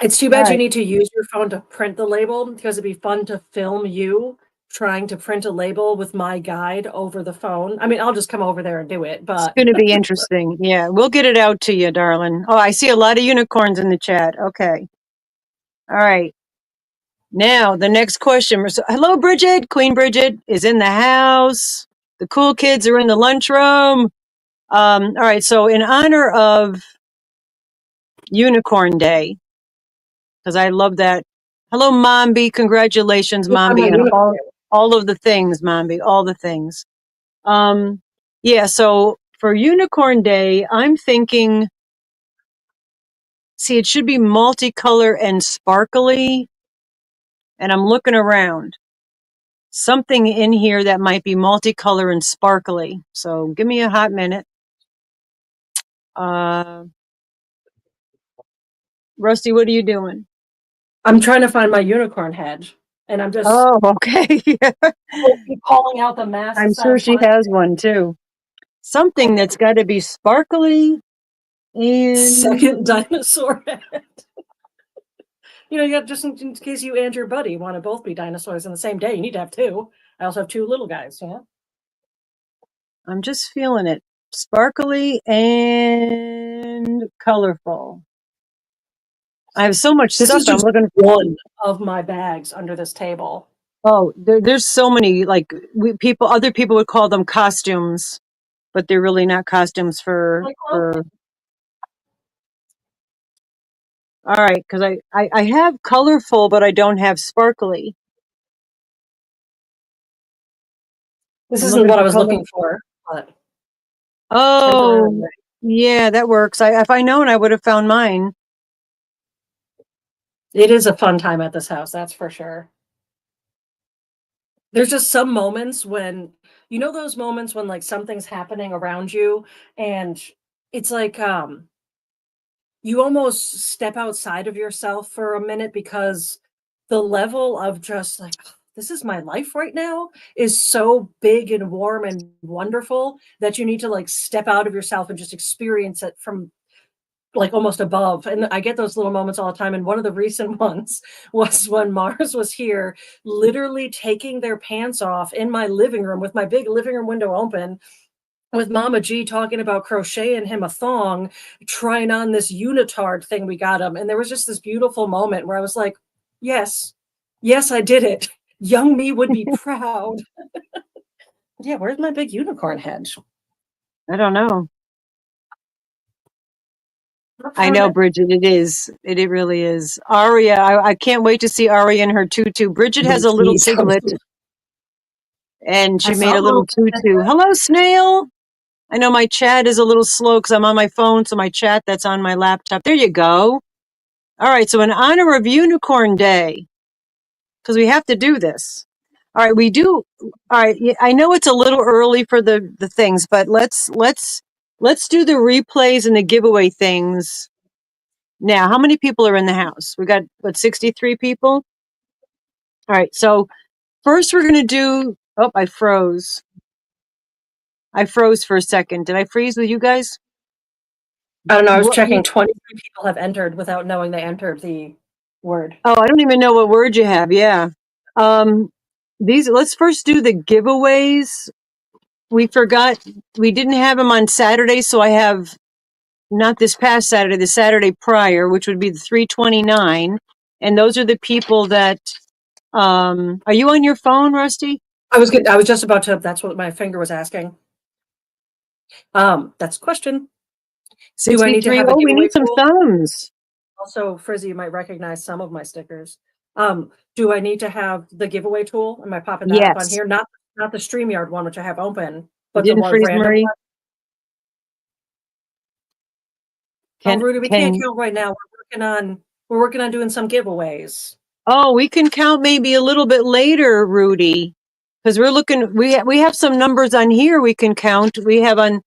It's too bad you need to use your phone to print the label because it'd be fun to film you trying to print a label with my guide over the phone. I mean, I'll just come over there and do it, but it's going to be interesting. Yeah, we'll get it out to you, darling. Oh, I see a lot of unicorns in the chat. Okay. All right. Now, the next question. Hello, Bridget. Queen Bridget is in the house. The cool kids are in the lunchroom. All right. So, in honor of Unicorn Day, because I love that. Hello, Mombi. Congratulations, Mombi, on all of the things, Mombi, all the things. Yeah, so for Unicorn Day, I'm thinking, see, it should be multicolor and sparkly. And I'm looking around. Something in here that might be multicolor and sparkly. So give me a hot minute. Rusty, what are you doing? I'm trying to find my unicorn head. And I'm just okay. calling out the mask. I'm sure she has one too. Something that's got to be sparkly and second dinosaur head. You got just in case you and your buddy want to both be dinosaurs in the same day. You need to have two. I also have two little guys. Yeah. I'm just feeling it. Sparkly and colorful. I have so much stuff. I'm looking for one of my bags under this table. Oh, there's so many. Like other people would call them costumes, but they're really not costumes for. All right, because I have colorful, but I don't have sparkly. This isn't what I was looking for. But oh, yeah, that works. If I known, I would have found mine. It is a fun time at this house, that's for sure. There's just some moments when, those moments when like something's happening around you and it's like, you almost step outside of yourself for a minute because the level of just like, "Ugh, this is my life right now," is so big and warm and wonderful that you need to like step out of yourself and just experience it from like almost above. And I get those little moments all the time. And one of the recent ones was when Mars was here, literally taking their pants off in my living room with my big living room window open, with Mama G talking about crocheting him a thong, trying on this unitard thing we got him. And there was just this beautiful moment where I was like, yes, yes, I did it. Young me would be proud. Yeah, where's my big unicorn head? I don't know. I know, Bridget, it is. It really is. Aria, I can't wait to see Aria in her tutu. Bridget has a little piglet, and she made a little tutu. Hello, Snail. I know my chat is a little slow because I'm on my phone, so my chat that's on my laptop. There you go. All right, so in honor of Unicorn Day, because we have to do this. All right, we do. All right, I know it's a little early for the things, but let's do the replays and the giveaway things now. How many people are in the house? We got 63 people. All right, so first we're gonna do. Oh, I froze. I froze for a second. Did I freeze with you guys? I don't know. I was checking. 23 people have entered without knowing they entered the word. Oh, I don't even know what word you have. Yeah. Let's first do the giveaways. We forgot we didn't have them on Saturday, so I have not this past Saturday, the Saturday prior, which would be the 329. And those are the people that are you on your phone, Rusty? I was just about to, that's what my finger was asking. That's a question. Do I need to 63. have a Oh, we giveaway need some tool? thumbs. Also, Frizzy, you might recognize some of my stickers. Do I need to have the giveaway tool? Am I popping that up on Yes. here? Not the StreamYard one, which I have open, You but the didn't one freeze, random Marie? one. Oh, Rudy, we can't count right now. We're working on doing some giveaways. Oh, we can count maybe a little bit later, Rudy, because we're looking. We have some numbers on here we can count. We have on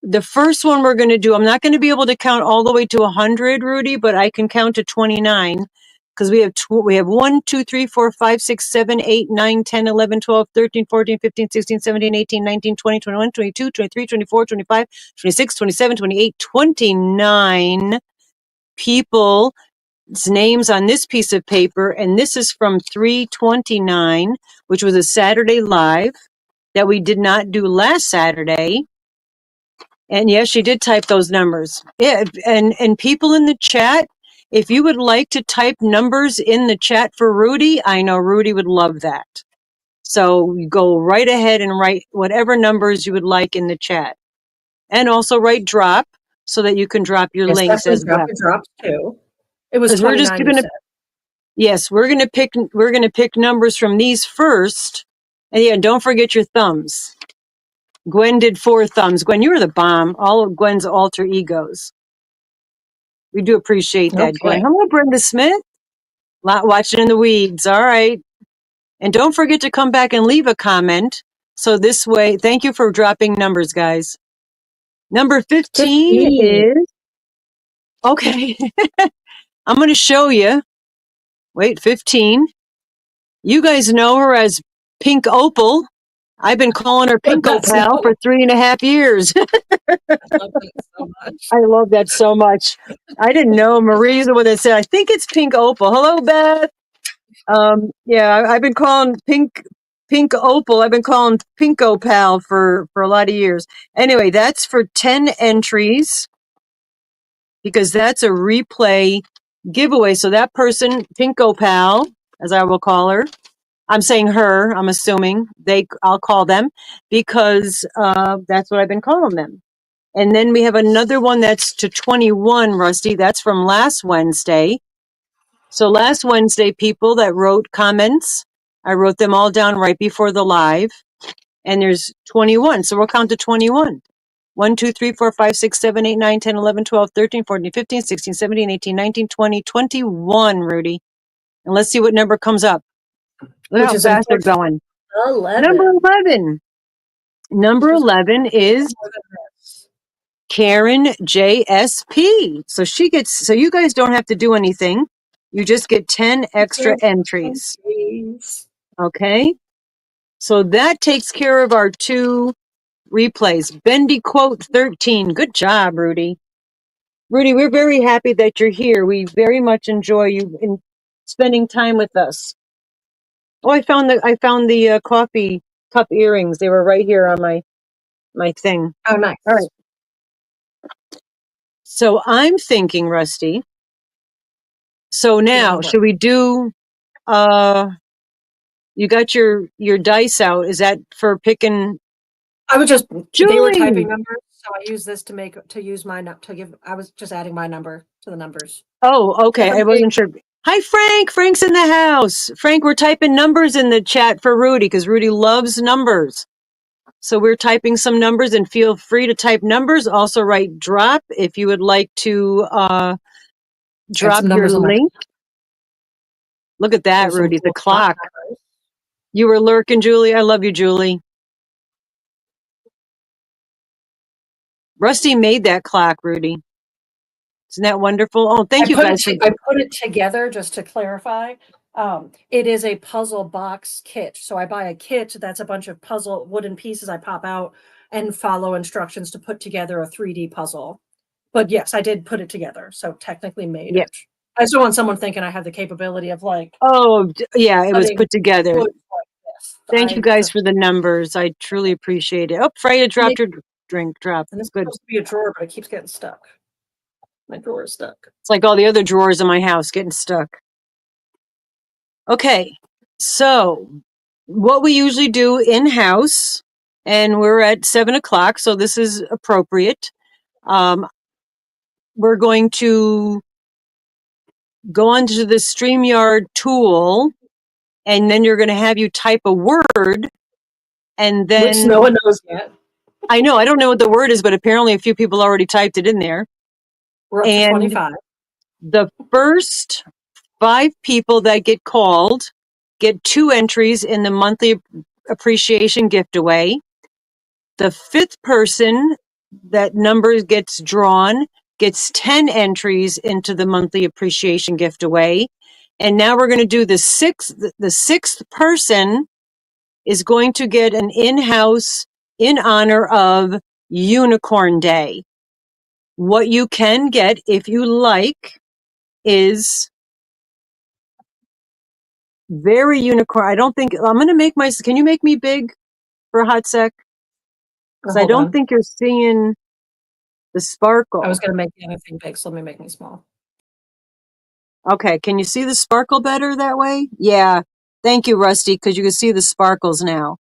the first one we're going to do. I'm not going to be able to count all the way to 100, Rudy, but I can count to 29 because we have 1, 2, 3, 4, 5, 6, 7, 8, 9, 10, 11, 12, 13, 14, 15, 16, 17, 18, 19, 20, 21, 22, 23, 24, 25, 26, 27, 28, 29 people names on this piece of paper, and this is from 329, which was a Saturday live that we did not do last Saturday. And yes, she did type those numbers. Yeah, and people in the chat, if you would like to type numbers in the chat for Rudy, I know Rudy would love that. So you go right ahead and write whatever numbers you would like in the chat, and also write drop so that you can drop your links as well. Drops too. It was 'Cause we're just 29. Yes, we're gonna pick numbers from these first. And yeah, don't forget your thumbs. Gwen did 4 thumbs. Gwen, you were the bomb. All of Gwen's alter egos. We do appreciate that, Okay. Gwen. Hello, Brenda Smith. Watching in the weeds. All right. And don't forget to come back and leave a comment. So this way, thank you for dropping numbers, guys. Number 15 is, okay. I'm going to show you. Wait, 15. You guys know her as Pink Opal. I've been calling her Pink Opal for 3.5 years. I love that so much. I didn't know Marie's the one that said, I think it's Pink Opal. Hello, Beth. Yeah, I've been calling Pink Opal. I've been calling Pink Opal for a lot of years. Anyway, that's for 10 entries because that's a replay giveaway. So that person, Pink Opal, as I will call her, I'm saying her, I'm assuming I'll call them because that's what I've been calling them. And then we have another one that's to 21, Rusty. That's from last Wednesday. So last Wednesday, people that wrote comments, I wrote them all down right before the live. And there's 21. So we'll count to 21. 1, 2, 3, 4, 5, 6, 7, 8, 9, 10, 11, 12, 13, 14, 15, 16, 17, 18, 19, 20, 21, Rudy. And let's see what number comes up. Look how fast they're going. Number 11. 11. Number She's 11 is more than this. Karen JSP. So you guys don't have to do anything. You just get 10 extra entries. Please. Okay. So that takes care of our 2 replays. Bendy quote 13. Good job, Rudy. Rudy, we're very happy that you're here. We very much enjoy you in spending time with us. Oh, I found the coffee cup earrings. They were right here on my thing. Oh, nice. All right. So I'm thinking, Rusty. So now, should we do? You got your dice out. Is that for picking? I was just they were typing Julie. numbers, so I use this to use my to give. I was just adding my number to the numbers. Oh, okay. I wasn't sure. Hi, Frank. Frank's in the house. Frank, we're typing numbers in the chat for Rudy because Rudy loves numbers. So we're typing some numbers, and feel free to type numbers. Also write drop if you would like to drop some your numbers on my link. Look at that, There's some Rudy. The cool clock. numbers. You were lurking, Julie. I love you, Julie. Rusty made that clock, Rudy. Isn't that wonderful? Oh, thank you guys. I put it together just to clarify. It is a puzzle box kit. So I buy a kit that's a bunch of puzzle wooden pieces I pop out and follow instructions to put together a 3D puzzle. But yes, I did put it together. So technically made it. I just don't want someone thinking I have the capability of like. Oh, yeah, it was put together. Like Thank you guys for the numbers. I truly appreciate it. Oh, Freya dropped her drink. Drop. And this is Good. supposed to be a drawer, but it keeps getting stuck. My drawer is stuck. It's like all the other drawers in my house getting stuck. Okay, so what we usually do in-house, and we're at 7:00, so this is appropriate. We're going to go onto the StreamYard tool, and then you're going to have you type a word, and then... Which no one knows yet. I know, I don't know what the word is, but apparently a few people already typed it in there. We're up to 25. The first 5 people that get called get 2 entries in the monthly appreciation gift away. The 5th person that number gets drawn gets 10 entries into the monthly appreciation gift away. And now we're going to do the 6th person is going to get an in-house in honor of Unicorn Day. What you can get, if you like, is very unicorn. I don't think I'm going to make can you make me big for a hot sec? Because I don't think you're seeing the sparkle. I was going to make the other thing big, so let me make me small. Okay, can you see the sparkle better that way? Yeah. Thank you, Rusty, because you can see the sparkles now.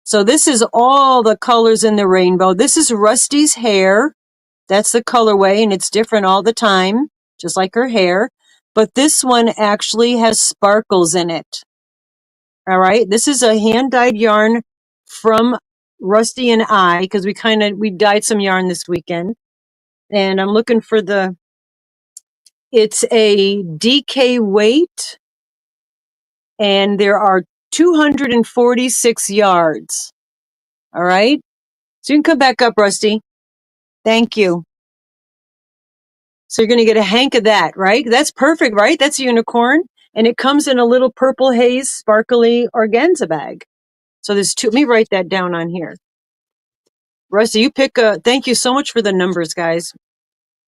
So this is all the colors in the rainbow. This is Rusty's hair. That's the colorway, and it's different all the time, just like her hair. But this one actually has sparkles in it. All right. This is a hand-dyed yarn from Rusty and I, because we dyed some yarn this weekend. And I'm looking for it's a DK weight, and there are 246 yards. All right. So you can come back up, Rusty. Thank you. So you're going to get a hank of that, right? That's perfect, right? That's a unicorn. And it comes in a little purple haze, sparkly organza bag. So there's 2. Let me write that down on here. Rusty, you pick thank you so much for the numbers, guys.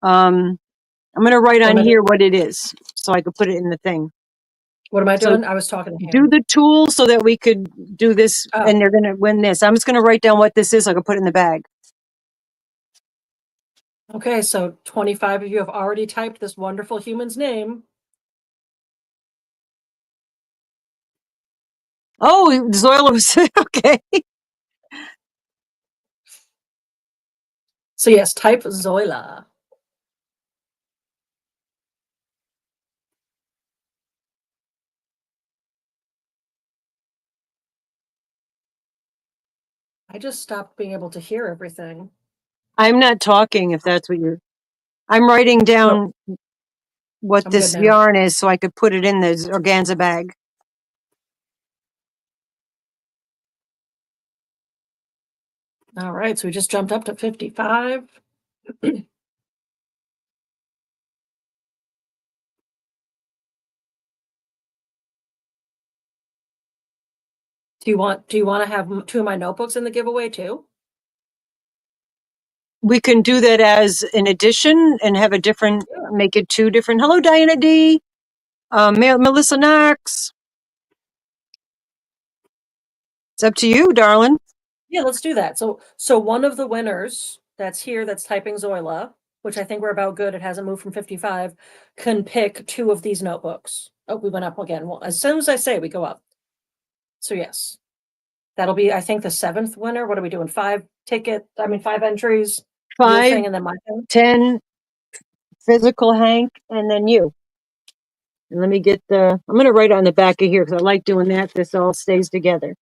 I'm going to write on here what it is so I could put it in the thing. What am I doing? I was talking to him. Do the tool so that we could do this, and they're going to win this. I'm just going to write down what this is so I can put it in the bag. Okay, so 25 of you have already typed this wonderful human's name. Oh, Zoila was okay. So yes, type Zoila. I just stopped being able to hear everything. I'm not talking if that's what you're... I'm writing down what this yarn is so I could put it in the organza bag. All right, so we just jumped up to 55. Do you want to have two of my notebooks in the giveaway too? We can do that as an addition and have a different, make it two different. Hello, Diana D. Melissa Knox. It's up to you, darling. Yeah, let's do that. So one of the winners that's here, that's typing Zoila, which I think we're about good. It hasn't moved from 55, can pick two of these notebooks. Oh, we went up again. Well, as soon as I say, we go up. So yes, that'll be, I think, the 7th winner. What are we doing? 5 entries. Your 5, thing and then my thing. 10, physical Hank, and then you. And let me get I'm going to write it on the back of here because I like doing that. This all stays together.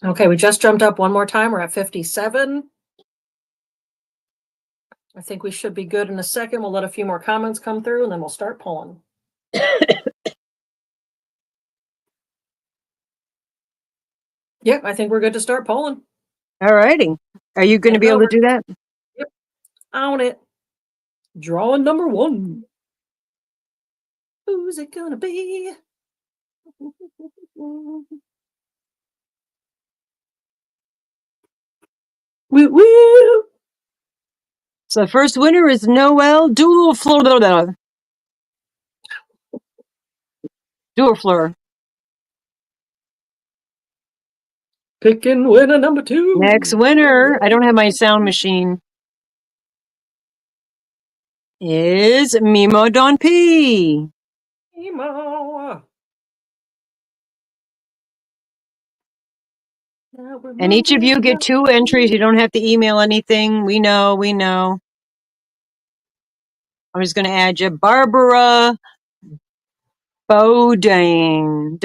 Okay, we just jumped up one more time. We're at 57. I think we should be good in a second. We'll let a few more comments come through and then we'll start pulling. Yep, I think we're good to start pulling. All righty. Are you going to be able to do that? Yep, on it. Drawing number 1. Who's it gonna be? Woo woo! So the first winner is Noel Doulfleur. Picking winner number 2. Next winner, I don't have my sound machine, is Mimo Don P. Mimo. And each of you get 2 entries. You don't have to email anything. We know. I'm just going to add you. Barbara Bodang.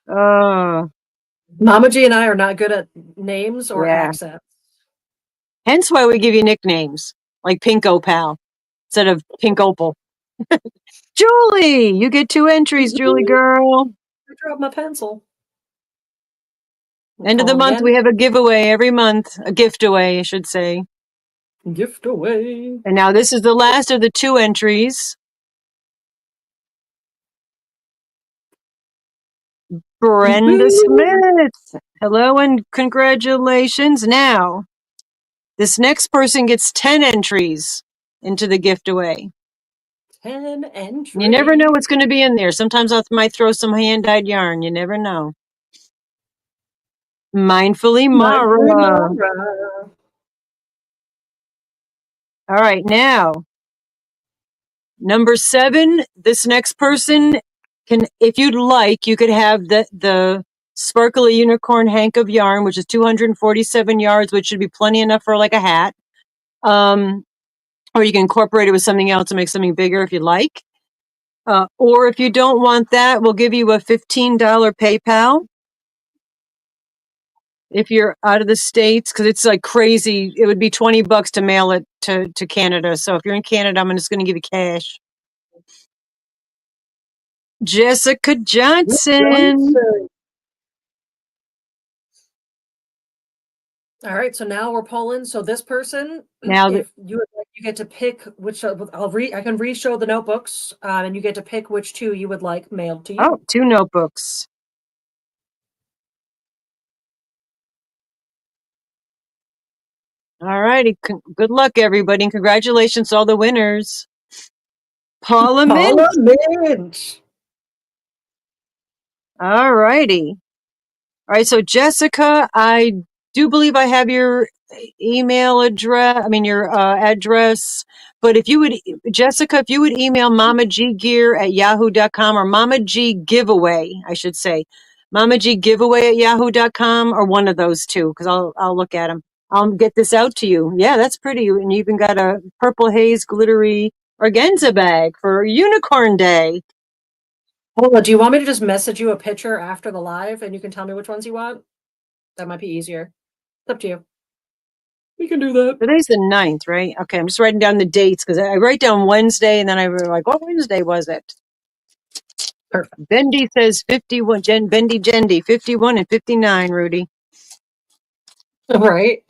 Mama G and I are not good at names or accents. Hence why we give you nicknames, like Pink Opal instead of Pink Opal. Julie, you get 2 entries, Julie girl. I dropped my pencil. End of the month, we have a giveaway every month. A gift away, I should say. Gift away. And now this is the last of the 2 entries. Brenda Smith. Hello and congratulations. Now, this next person gets 10 entries into the gift away. 10 entries. You never know what's going to be in there. Sometimes I might throw some hand-dyed yarn. You never know. Mindfully Mara. All right, now, number 7, this next person can, if you'd like, you could have the Sparkly Unicorn Hank of Yarn, which is 247 yards, which should be plenty enough for like a hat. Or you can incorporate it with something else to make something bigger if you'd like. Or if you don't want that, we'll give you a $15 PayPal. If you're out of the States, because it's like crazy, it would be $20 to mail it to Canada. So if you're in Canada, I'm just going to give you cash. Jessica Johnson. All right, so now we're pulling. So this person, now if you would like, you get to pick which. I can re-show the notebooks, and you get to pick which 2 you would like mailed to you. Oh, 2 notebooks. All righty. Good luck, everybody, and congratulations to all the winners. Paula Mint. All righty. All right, so Jessica, I do believe I have your email address, your address, but if you would, Jessica, if you would email mamaggear@yahoo.com or Mama G Giveaway, I should say, mamaggiveaway@yahoo.com or one of those 2, because I'll look at them. I'll get this out to you. Yeah, that's pretty. And you even got a purple haze glittery organza bag for Unicorn Day. Paula, do you want me to just message you a picture after the live and you can tell me which ones you want? That might be easier. It's up to you. We can do that. Today's the 9th, right? Okay, I'm just writing down the dates because I write down Wednesday and then I was like, what Wednesday was it? Perfect. Bendy says 51, Bendy Jendy, 51 and 59, Rudy. Right.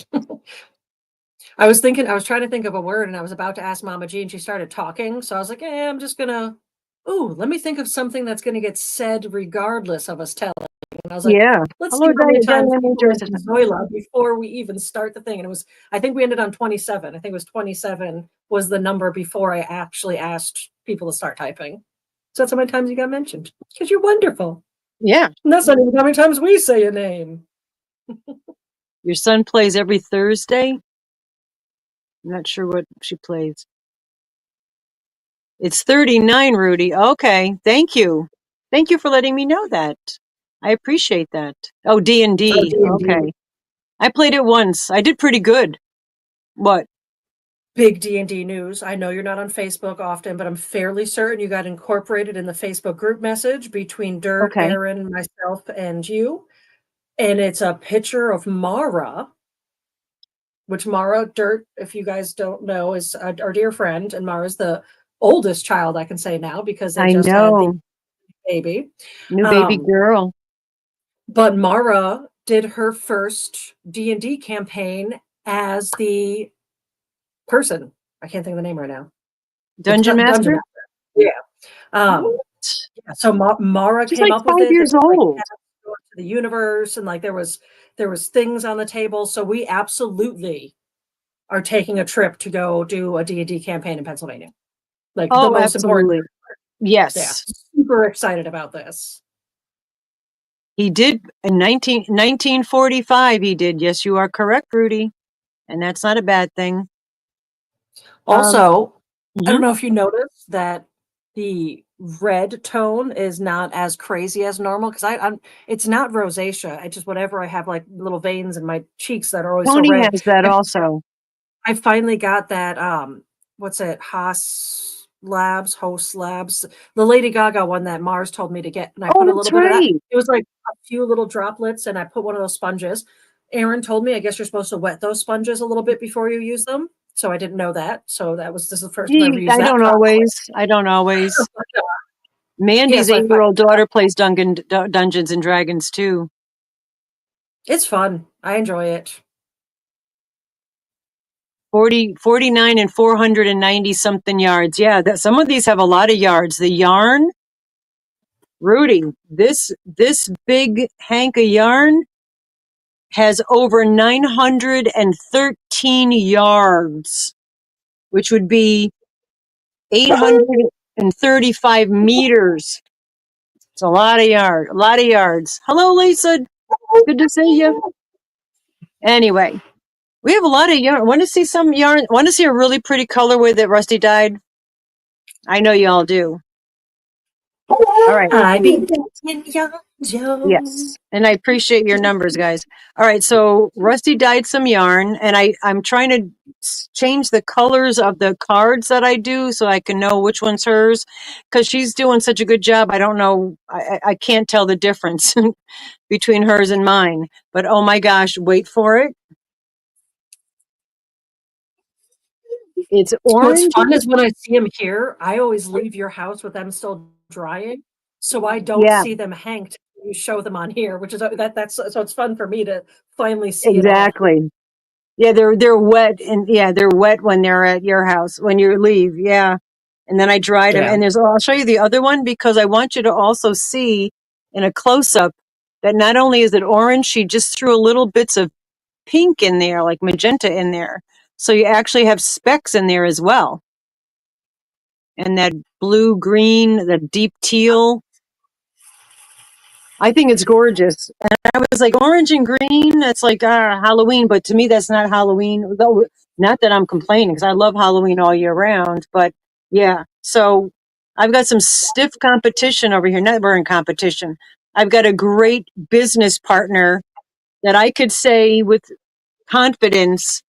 I was trying to think of a word and I was about to ask Mama G and she started talking. So I was like, I'm just gonna, let me think of something that's gonna get said regardless of us telling. And I was like, Yeah. let's see Hello, how many times Diane people Majors. mention Zoila before we even start the thing. And I think we ended on 27. I think it was 27 was the number before I actually asked people to start typing. So that's how many times you got mentioned. Because you're wonderful. Yeah. And that's not even how many times we say a name. Your son plays every Thursday. I'm not sure what she plays. It's 39, Rudy. Okay. Thank you. Thank you for letting me know that. I appreciate that. Oh, Oh, D&D. D&D. Okay. I played it once. I did pretty good. What? Big D&D news. I know you're not on Facebook often, but I'm fairly certain you got incorporated in the Facebook group message between Dirt, Okay. Aaron, myself, and you. And it's a picture of Mara, which Mara, Dirt, if you guys don't know, is our dear friend. And Mara's the oldest child, I can say now, because they I just had the know. baby. New baby Um, girl. but Mara did her first D&D campaign as the person. I can't think of the name right now. The Dungeon dungeon Master? master. Yeah. What? So Mara She's came like up with 5 it. There years was like old. paths going to the universe, and like there was things on the table. So we absolutely are taking a trip to go do a D&D campaign in Pennsylvania. Like the Oh, most important. absolutely. Yeah, Yes. super excited about this. He did in 1945. He did. Yes, you are correct, Rudy. And that's not a bad thing. Also, I Mhm. don't know if you noticed that the red tone is not as crazy as normal because I'm it's not rosacea. I just whatever I have like little veins in my cheeks that are always so Tony red. has that also. I finally got that what's it, Host Labs, the Lady Gaga one that Mars told me to get, and I Oh, put a that's little bit of that. right. It was like a few little droplets, and I put one of those sponges. Aaron told me I guess you're supposed to wet those sponges a little bit before you use them. So I didn't know that. So this is the first time I ever used I that don't properly. always. I don't always. Yeah, Mandy's so 8-year-old daughter plays Dungeons and Dragons too. it's fun. I enjoy it. 49 and 490 something yards. Yeah, some of these have a lot of yards. The yarn, Rudy, this big hank of yarn has over 913 yards, which would be 835 meters. It's a lot of yards. Hello, Lisa. Good to see you. Anyway, we have a lot of yarn. Want to see some yarn? Want to see a really pretty colorway that Rusty dyed? I know you all do. All right. I be young Joe. Yes. And I appreciate your numbers, guys. All right. So Rusty dyed some yarn, and I'm trying to change the colors of the cards that I do so I can know which one's hers, because she's doing such a good job. I don't know. I can't tell the difference between hers and mine. But oh my gosh, wait for it. It's What's orange. fun is when I see them here, I always leave your house with them still drying, so I don't Yeah, see them hanged. You show them on here, which is that's so it's fun for me to finally see it all. exactly. Yeah, they're wet, and yeah, they're wet when they're at your house when you leave. Yeah, and then I dried them. Yeah. And I'll show you the other one because I want you to also see in a close up that not only is it orange, she just threw a little bits of pink in there, like magenta in there. So you actually have specks in there as well, and that blue, green, the deep teal. I think it's gorgeous. And I was like, orange and green, that's like Halloween. But to me, that's not Halloween. Though, not that I'm complaining because I love Halloween all year round. But yeah, so I've got some stiff competition over here. Not we're in competition. I've got a great business partner that I could say with confidence,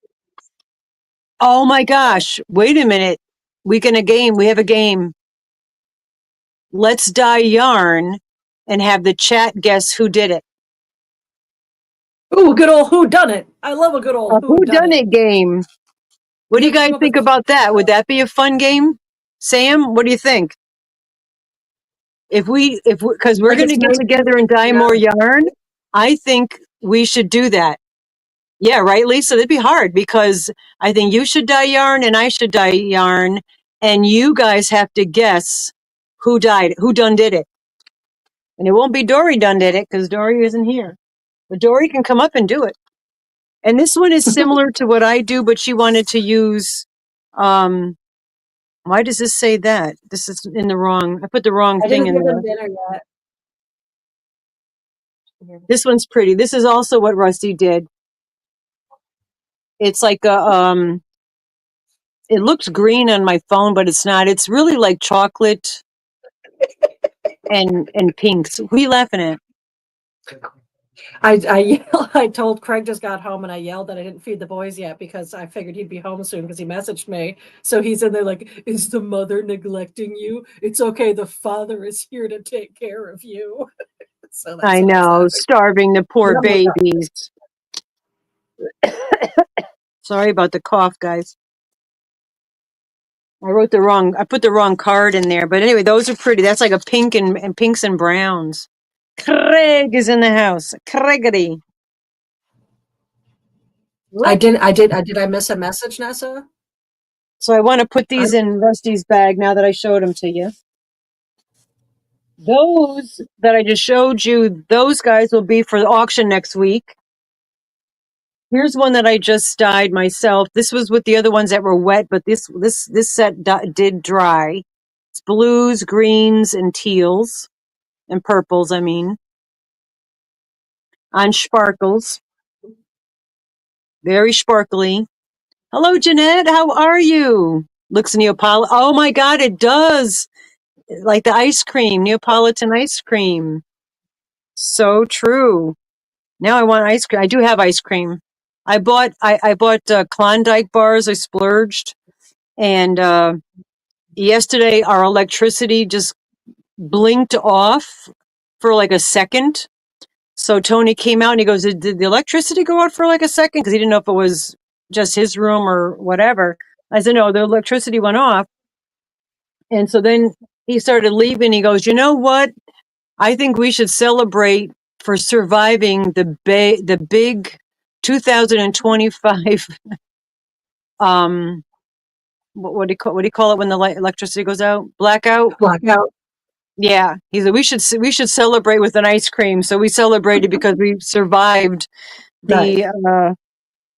oh my gosh, wait a minute. We have a game. Let's dye yarn and have the chat guess who did it. Ooh, good old who done it. I love a good A old who done it. whodunit game. What do You you have to guys come up think with about that? Would that be a fun game? Sam, what do you think? because we're Like going it's to get together and dye more yarn, I think we should do that. Yeah, right, Lisa? That'd be hard because I think you should dye yarn and I should dye yarn, and you guys have to guess who done did it. And it won't be Dory done did it because Dory isn't here. But Dory can come up and do it. And this one is similar to what I do, but she wanted to use, why does this say that? This is in the wrong, I put the wrong I thing didn't in give there. them dinner yet. This one's pretty. This is also what Rusty did. It's like a, it looks green on my phone, but it's not. It's really like chocolate and pinks. Who are you laughing at? I told Craig just got home and I yelled that I didn't feed the boys yet because I figured he'd be home soon because he messaged me. So he's in there like, is the mother neglecting you? It's okay. The father is here to take care of you. So that's I what I was know, laughing. starving the poor Yum, yum, yum. babies. Sorry about the cough, guys. I put the wrong card in there. But anyway, those are pretty. That's like a pink and pinks and browns. Craig is in the house. Craigity. Did I miss a message, Nessa? So I want to put these in Rusty's bag now that I showed them to you. Those that I just showed you, those guys will be for the auction next week. Here's one that I just dyed myself. This was with the other ones that were wet, but this set did dry. It's blues, greens, and teals, and purples, I mean, on sparkles. Very sparkly. Hello, Jeanette. How are you? Looks Neapolitan. Oh my God, it does. Like the ice cream, Neapolitan ice cream. So true. Now I want ice cream. I do have ice cream. I bought Klondike bars. I splurged, and yesterday our electricity just blinked off for like a second. So Tony came out and he goes, "Did the electricity go out for like a second?" Because he didn't know if it was just his room or whatever. I said, "No, the electricity went off." And so then he started leaving. He goes, "You know what? I think we should celebrate for surviving the big 2025 what do you call it when the electricity goes out? Blackout." Blackout. Yeah, he said we should celebrate with an ice cream. So we celebrated because we survived the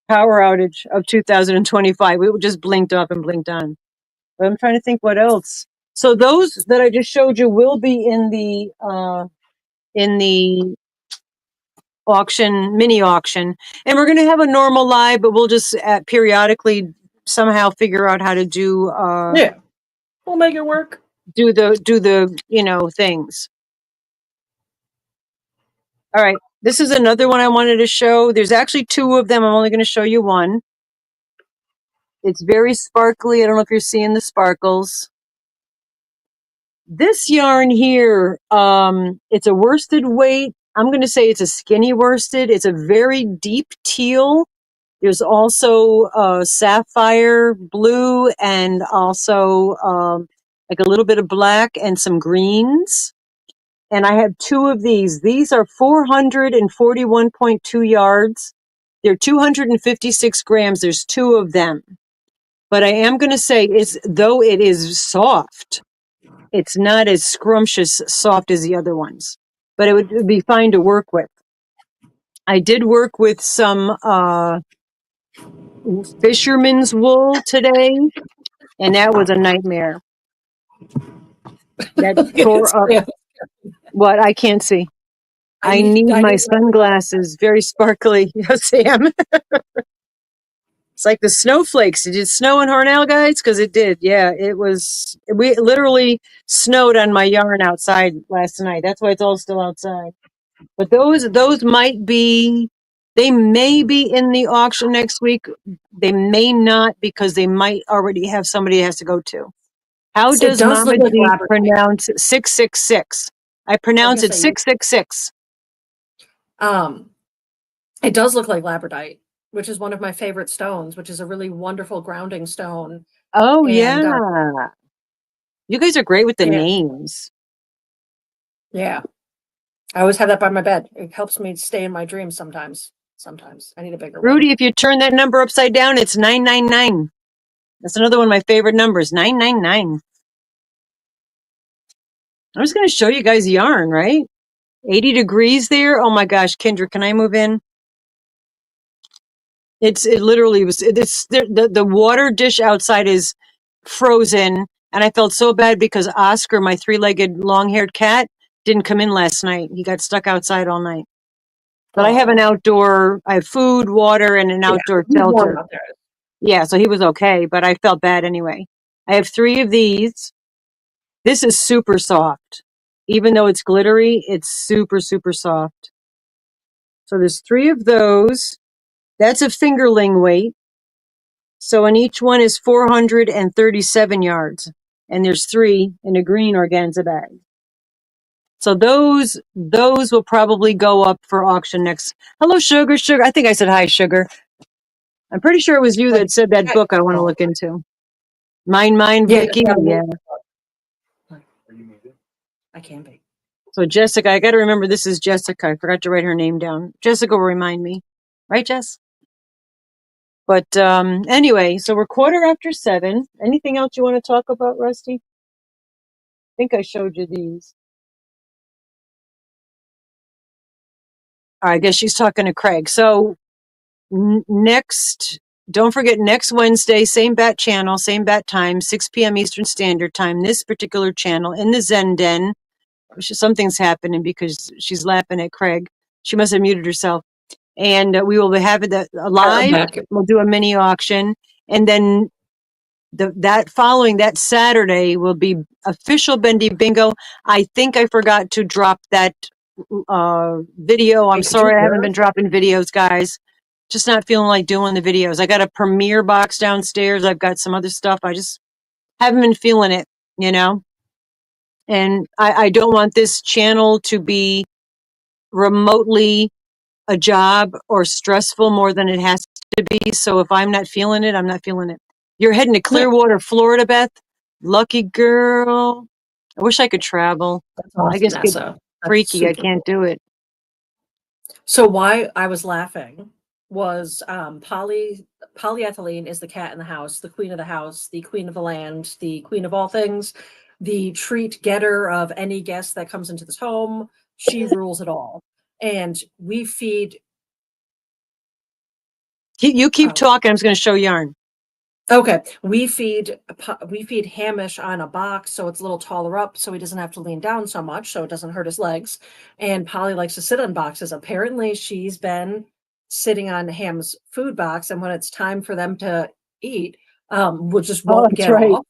power outage of 2025. We just blinked off and blinked on. But I'm trying to think what else. So those that I just showed you will be in the mini auction, and we're going to have a normal live, but we'll just periodically somehow figure out how to do Yeah, we'll make it work. Do the things. All right, this is another one I wanted to show. There's actually two of them. I'm only going to show you one. It's very sparkly. I don't know if you're seeing the sparkles. This yarn here, it's a worsted weight. I'm going to say it's a skinny worsted. It's a very deep teal. There's also sapphire blue and also like a little bit of black and some greens. And I have two of these. These are 441.2 yards. They're 256 grams. There's two of them. But I am going to say, though it is soft, it's not as scrumptious soft as the other ones. But it would be fine to work with. I did work with some fisherman's wool today, and that was a nightmare. That tore up. What? I can't see. I need my sunglasses, very sparkly. Sam. It's like the snowflakes. Did it snow in Hornell, guys? Because it did. Yeah, it was. We literally snowed on my yarn outside last night. That's why it's all still outside. But those might be. They may be in the auction next week. They may not because they might already have somebody has to go to. How does Mama G pronounce 666? I pronounce it 666. It does look like labradite, which is one of my favorite stones, which is a really wonderful grounding stone. Oh, and, yeah. You guys are great with the names. Yeah. I always have that by my bed. It helps me stay in my dreams sometimes. Sometimes I need a bigger one. Rudy, if you turn that number upside down, it's 999. That's another one of my favorite numbers, 999. I'm just going to show you guys yarn, right? 80 degrees there. Oh my gosh, Kendra, can I move in? It literally was, the water dish outside is frozen. And I felt so bad because Oscar, my 3-legged long-haired cat, didn't come in last night. He got stuck outside all night. But I have an outdoor, I have food, water, and an outdoor He's warm shelter. out there. Yeah, so he was okay, but I felt bad anyway. I have 3 of these. This is super soft. Even though it's glittery, it's super, super soft. So there's 3 of those. That's a fingerling weight. So in each one is 437 yards. And there's 3 in a green organza bag. So those will probably go up for auction next. Hello, Sugar. Sugar. I think I said hi, Sugar. I'm pretty sure it was you that said that book I want to look into. Mine, Yeah, Vicky. Yeah. I can be. So Jessica, I got to remember this is Jessica. I forgot to write her name down. Jessica will remind me. Right, Jess? But anyway, so we're 7:15. Anything else you want to talk about, Rusty? I think I showed you these. All right, I guess she's talking to Craig. So next, don't forget, next Wednesday, same bat channel, same bat time, 6 p.m. Eastern Standard Time, this particular channel in the Zen Den. Something's happening because she's laughing at Craig. She must have muted herself. And we will be having that live. We'll do a mini auction. And then that following that Saturday will be official Bendy Bingo. I think I forgot to drop that video. I'm sorry I haven't been dropping videos, guys. Just not feeling like doing the videos. I got a premiere box downstairs. I've got some other stuff. I just haven't been feeling it, you know? And I don't want this channel to be remotely a job or stressful more than it has to be. So if I'm not feeling it, I'm not feeling it. You're heading to Clearwater, Florida, Beth? Lucky girl. I wish I could travel. That's awesome, I just get freaky. I can't do it. So why I was laughing was polyethylene is the cat in the house, the queen of the house, the queen of the land, the queen of all things, the treat getter of any guest that comes into this home. She rules it all. And we feed. You keep talking. I'm just going to show yarn. Okay, we feed Hamish on a box, so it's a little taller up, so he doesn't have to lean down so much, so it doesn't hurt his legs. And Polly likes to sit on boxes. Apparently, she's been sitting on Ham's food box, and when it's time for them to eat, will just won't get off.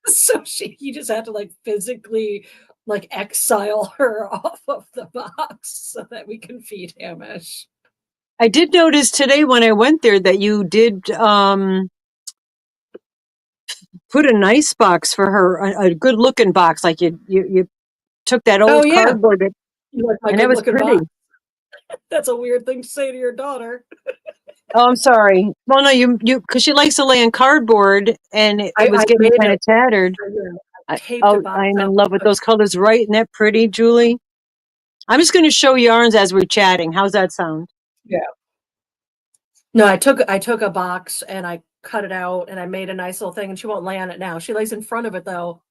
So he just had to like physically like exile her off of the box so that we can feed Hamish. I did notice today when I went there that you did put a nice box for her, a good looking box. Like you took that old cardboard and it was pretty. Box. That's a weird thing to say to your daughter. Oh, I'm sorry. Well, no, you because she likes to lay on cardboard and it was getting kind of tattered. I'm in love with those colors. Right? Isn't that pretty, Julie? I'm just going to show yarns as we're chatting. How's that sound? Yeah. No, I took a box and I cut it out and I made a nice little thing, and she won't lay on it now. She lays in front of it though,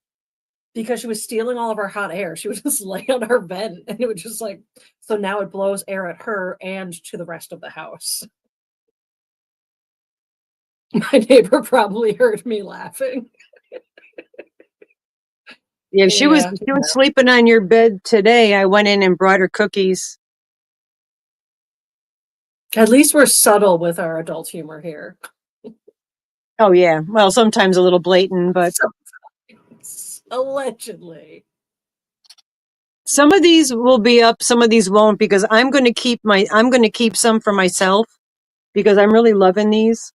because she was stealing all of our hot air. She would just lay on her vent and it would just like, so now it blows air at her and to the rest of the house. My neighbor probably heard me laughing. Yeah, she was sleeping on your bed today. I went in and brought her cookies. At least we're subtle with our adult humor here. Oh yeah. Well, sometimes a little blatant, but sometimes, allegedly. Some of these will be up, some of these won't, because I'm going to keep some for myself because I'm really loving these.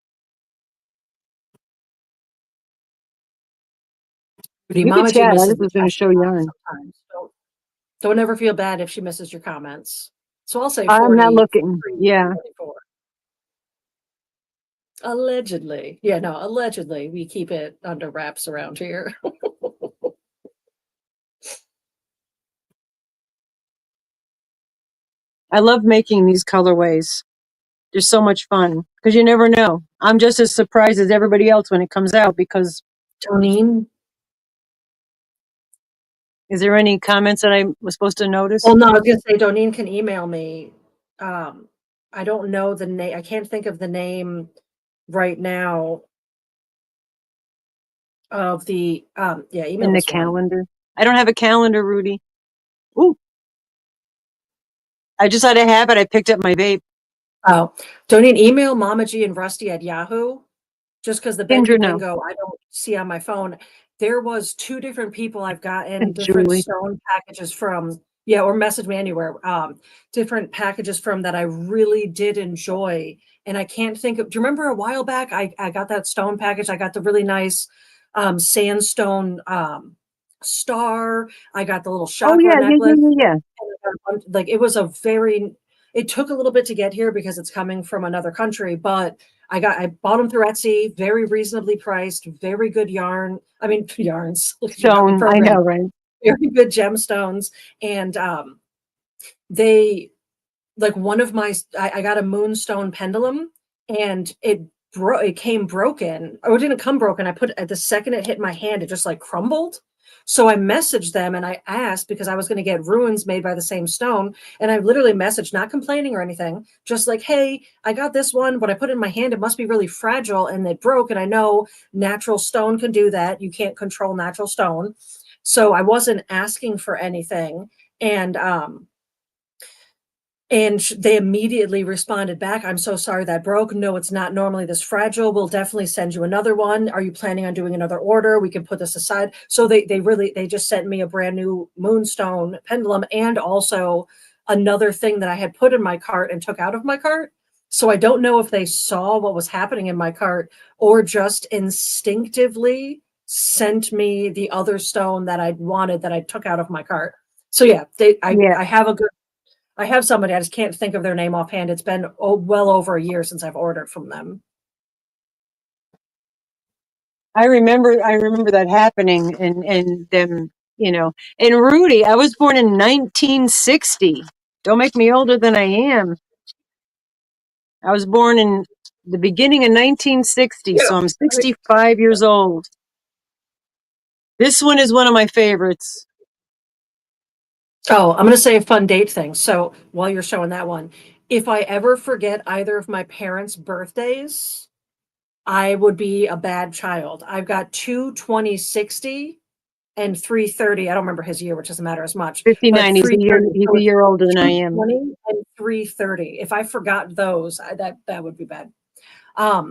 Mama G misses I was going to show yarn. Don't ever feel bad if she misses your comments. So I'll say 40. I'm not looking. Yeah. 44. Allegedly. Yeah, no, allegedly. We keep it under wraps around here. I love making these colorways. They're so much fun because you never know. I'm just as surprised as everybody else when it comes out because Tonine. is there any comments that I was supposed to notice? Well, no, I was gonna say Donine can email me. I don't know the name. I can't think of the name right now of the yeah, email In the is fine. calendar. I don't have a calendar, Rudy. Ooh. I just had a habit. I picked up my vape. Oh, Donine, email Mama G and Rusty at Yahoo. Just because the Bendy Kendra, no. Bingo I don't see on my phone. There was 2 different people I've gotten different Julie. stone packages from. Yeah, or message me anywhere. Different packages from that I really did enjoy. And I can't think of, do you remember a while back I got that stone package? I got the really nice sandstone star. I got the little Oh, chakra yeah, yeah, yeah, necklace. yeah, yeah. Like it was a very, it took a little bit to get here because it's coming from another country, but I bought them through Etsy, very reasonably priced, very good yarn. I mean, yarns. Look at you, got me Stone. I know, programmed. right? Very good gemstones. And they, like one of my, I got a moonstone pendulum and it came broken. Or it didn't come broken. I put at the second it hit my hand, it just like crumbled. So I messaged them and I asked because I was going to get runes made by the same stone. And I literally messaged, not complaining or anything, just like, hey, I got this one, but I put it in my hand. It must be really fragile and it broke. And I know natural stone can do that. You can't control natural stone. So I wasn't asking for anything. And they immediately responded back, I'm so sorry that broke. No, it's not normally this fragile. We'll definitely send you another one. Are you planning on doing another order? We can put this aside. So they just sent me a brand new moonstone pendulum and also another thing that I had put in my cart and took out of my cart. So I don't know if they saw what was happening in my cart or just instinctively sent me the other stone that I'd wanted that I took out of my cart. So yeah, Yeah. I have somebody, I just can't think of their name offhand. It's been well over a year since I've ordered from them. I remember that happening and them, you know. And Rudy, I was born in 1960. Don't make me older than I am. I was born in the beginning of 1960, so I'm 65 years old. This one is one of my favorites. Oh, I'm going to say a fun date thing. So while you're showing that one, if I ever forget either of my parents' birthdays, I would be a bad child. I've got 2 2060 and 330. I don't remember his year, which doesn't matter as much, but 59. He's 330. he's So a it's year older than I am. 220 and 330. If I forgot those, that would be bad. I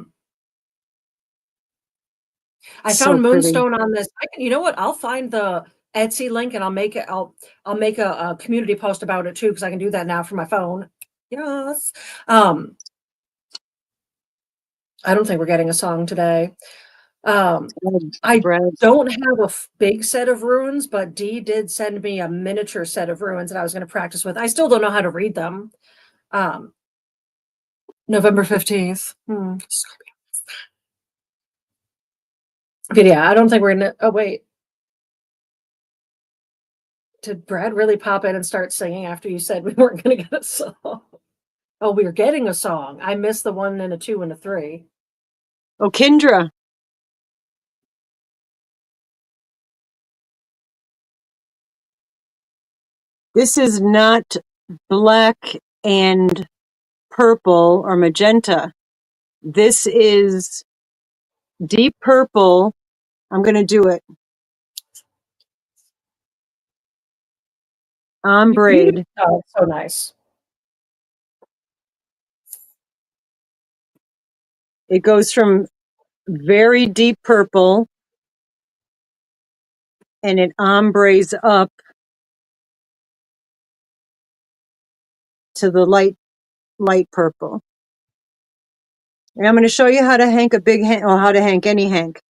So found pretty. Moonstone on this. You know what? I'll find the Etsy link and I'll make it. I'll make a community post about it too because I can do that now from my phone. Yes. I don't think we're getting a song today. I Brad. don't have a big set of runes, but Dee did send me a miniature set of runes that I was going to practice with. I still don't know how to read them. November 15th. But yeah, I don't think we're gonna. Oh wait, did Brad really pop in and start singing after you said we weren't going to get a song? Oh, we were getting a song. I missed the 1 and a 2 and a 3. Oh, Kendra. This is not black and purple or magenta. This is deep purple. I'm going to do it. Ombre. Oh, so nice. It goes from very deep purple and it ombres up to the light purple. And I'm going to show you how to hank a big hank, or how to hank any hank.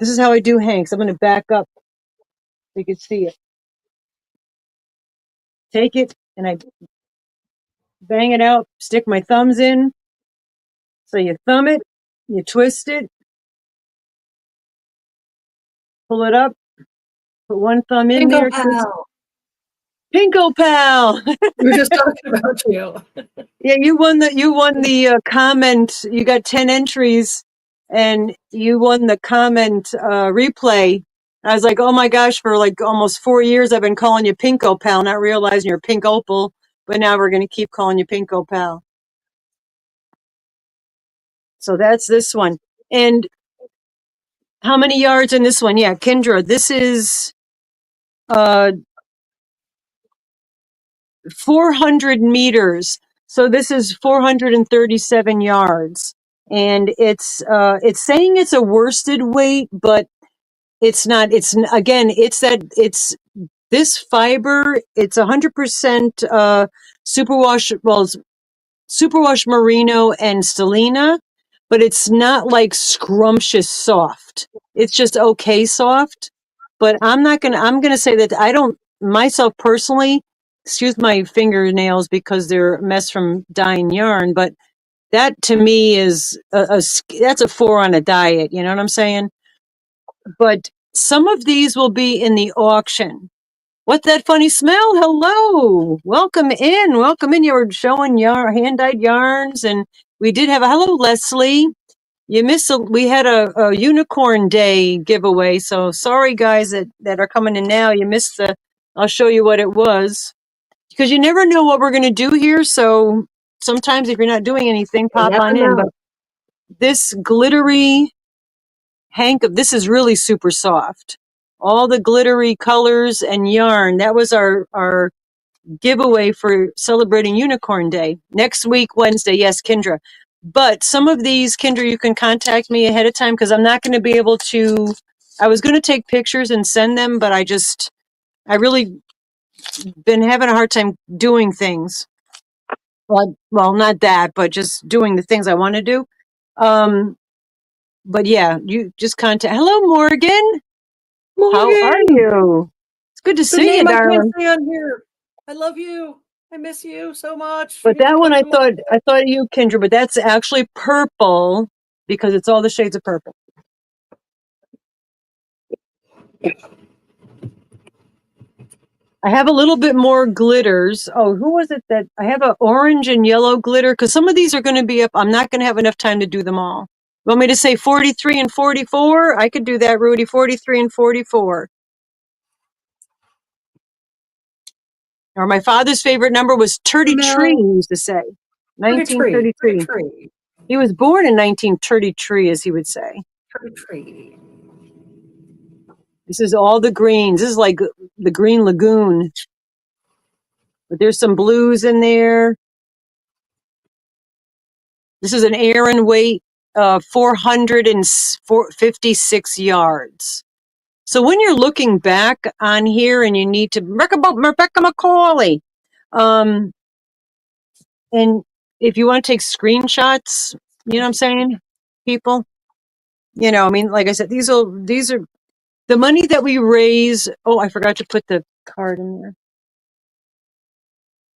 This is how I do hanks. I'm going to back up so you can see it. Take it and I bang it out, stick my thumbs in. So you thumb it, you twist it, pull it up, put one thumb in Bingo there, twist, pal. Pinko Pal. We were just talking about you. Yeah, you won the comment. You got 10 entries and you won the comment replay. I was like, oh my gosh, for like almost 4 years I've been calling you Pinko Pal, not realizing you're Pink Opal, but now we're gonna keep calling you Pinko Pal. So that's this one. And how many yards in this one? Yeah, Kendra, this is 400 meters. So this is 437 yards. And it's saying it's a worsted weight, but it's not. Again, it's this fiber. It's 100% superwash. Well, it's superwash merino and stellina, but it's not like scrumptious soft. It's just okay soft. But I'm gonna say that I don't myself personally, excuse my fingernails because they're a mess from dyeing yarn, but that to me is that's a 4 on a diet. You know what I'm saying? But some of these will be in the auction. What's that funny smell? Hello. Welcome in. Welcome in. You were showing hand-dyed yarns, and we did have a hello, Leslie. You missed we had a unicorn day giveaway, so sorry guys that are coming in now. You missed I'll show you what it was. Because you never know what we're gonna do here, so sometimes if you're not doing anything, You pop never on in. know. But this glittery this is really super soft. All the glittery colors and yarn. That was our giveaway for celebrating Unicorn Day. Next week, Wednesday. Yes, Kendra. But some of these, Kendra, you can contact me ahead of time because I'm not going to be able to. I was going to take pictures and send them, but I really been having a hard time doing things. Well, not that, but just doing the things I want to do. But yeah, you just contact. Hello, Morgan. How are Morgan, you? It's good to the see you, name I can't darling. say on here. I love you. I miss you so much. But You have to that one come to my I thought you, Kendra, but that's actually purple because it's all the shades of purple. I have a little bit more glitters. Oh, who was it that I have an orange and yellow glitter? Because some of these are going to be up. I'm not going to have enough time to do them all. You want me to say 43 and 44? I could do that, Rudy. 43 and 44. Or my father's favorite number was 33, he Mel. used to say. Pretty tree. Pretty 1933. tree. He was born in 1933, as he would say. Pretty tree. This is all the greens. This is like the Green Lagoon. But there's some blues in there. This is an Aran weight, 456 yards. So when you're looking back on here and you need to, Rebecca McCauley, and if you want to take screenshots, you know what I'm saying, people? You know, I mean, like I said, these are the money that we raise. Oh, I forgot to put the card in there.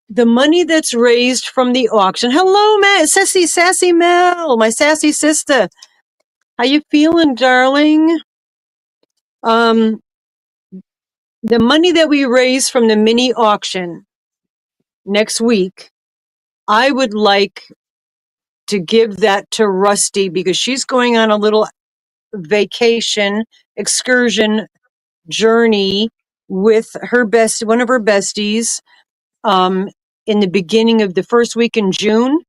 The money that's raised from the auction. Hello, sassy Mel, my sassy sister. How you feeling, darling? The money that we raise from the mini auction next week, I would like to give that to Rusty because she's going on a little vacation, excursion journey with one of her besties, in the beginning of the first week in June.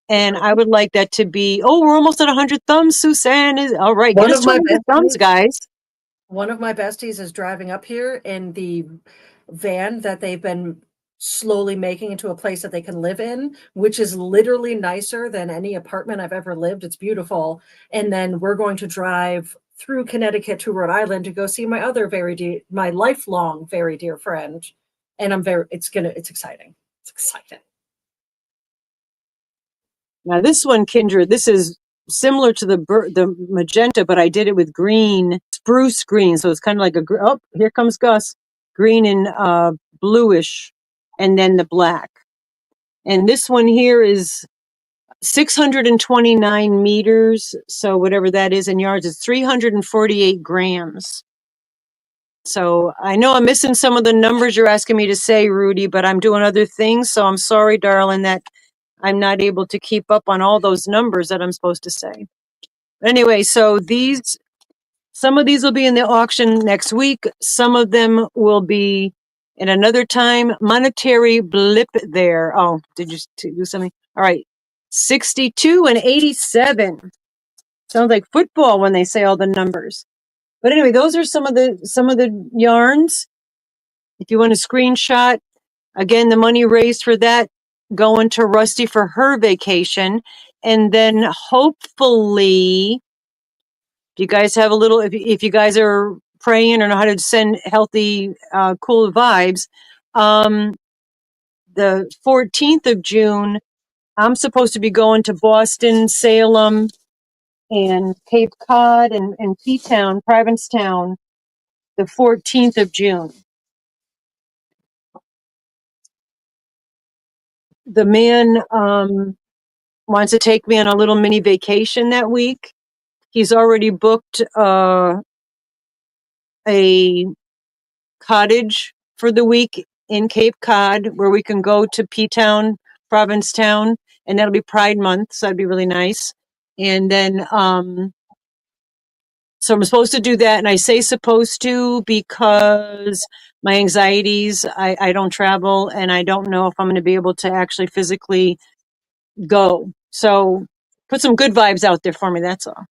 And I would like that to be, we're almost at 100 thumbs. Suzanne is all right. Get One us of to my 100 thumbs, besties. guys. One of my besties is driving up here in the van that they've been slowly making into a place that they can live in, which is literally nicer than any apartment I've ever lived. It's beautiful. And then we're going to drive through Connecticut to Rhode Island to go see my other my lifelong very dear friend. And it's exciting. It's exciting. Now this one, Kindred, this is similar to the magenta, but I did it with green, spruce green. So it's kind of like here comes Gus, green and bluish, and then the black. And this one here is 629 meters. So whatever that is in yards, it's 348 grams. So I know I'm missing some of the numbers you're asking me to say, Rudy, but I'm doing other things. So I'm sorry, darling, that I'm not able to keep up on all those numbers that I'm supposed to say. Anyway, so some of these will be in the auction next week. Some of them will be in another time. Monetary blip there. Oh, did you do something? All right. 62 and 87. Sounds like football when they say all the numbers. But anyway, those are some of the yarns. If you want a screenshot, again, the money raised for that going to Rusty for her vacation. And then hopefully, if you guys have a little, if you guys are praying or know how to send healthy, cool vibes, the 14th of June, I'm supposed to be going to Boston, Salem, and Cape Cod and P-Town, Provincetown, the 14th of June. The man wants to take me on a little mini vacation that week. He's already booked a cottage for the week in Cape Cod where we can go to P-Town, Provincetown, and that'll be Pride Month, so that'd be really nice. And then so I'm supposed to do that, and I say supposed to because my anxieties, I don't travel, and I don't know if I'm going to be able to actually physically go. So put some good vibes out there for me, that's all.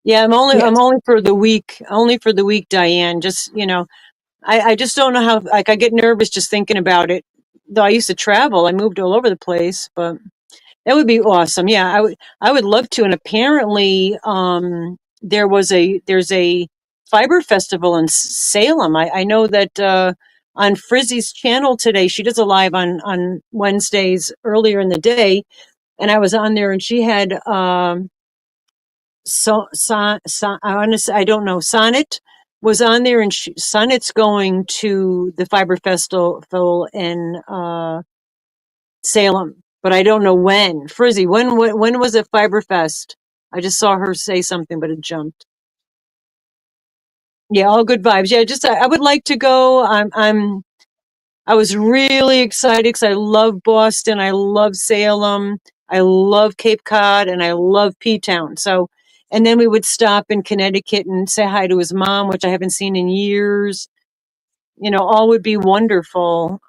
Yeah, I'm only for the week, Diane. Just, I just don't know how, like, I get nervous just thinking about it. Though I used to travel, I moved all over the place, but that would be awesome. Yeah, I would love to. And apparently, there's a fiber festival in Salem. I know that on Frizzy's channel today, she does a live on Wednesdays earlier in the day, and I was on there, and she had I don't know, Sonnet was on there, and Sonnet's going to the fiber festival in Salem, but I don't know when. Frizzy, when was it Fiberfest? I just saw her say something, but it jumped. Yeah, all good vibes. Yeah, just I would like to go. I was really excited because I love Boston, I love Salem, I love Cape Cod, and I love P-Town. So, and then we would stop in Connecticut and say hi to his mom, which I haven't seen in years. All would be wonderful.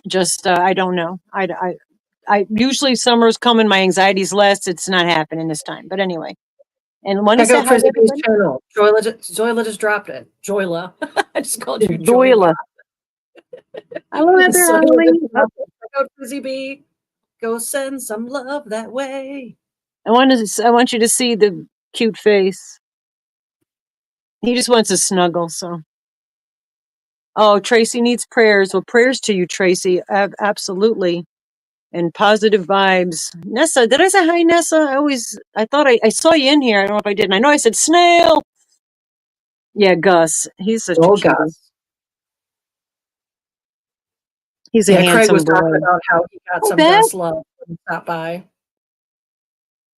Just I don't know. I usually summer's coming, my anxiety's less. It's not happening this time. But anyway, and want to Check say out hi to Frisbee's everybody. channel. Joyla just dropped it. Joyla. I just called you Joyla. Joyla. Hello, Heather. So Holly. check out Frizzy B. Go send some love that way. I want you to see the cute face. He just wants to snuggle. So, oh, Tracy needs prayers. Well, prayers to you, Tracy. Absolutely. And positive vibes. Nessa, did I say hi, Nessa? I thought I saw you in here. I don't know if I did. And I know I said snail. Yeah, Gus. He's such a cutie. Gus. He's a Craig handsome was boy. talking about how he got some Gus love when he stopped by.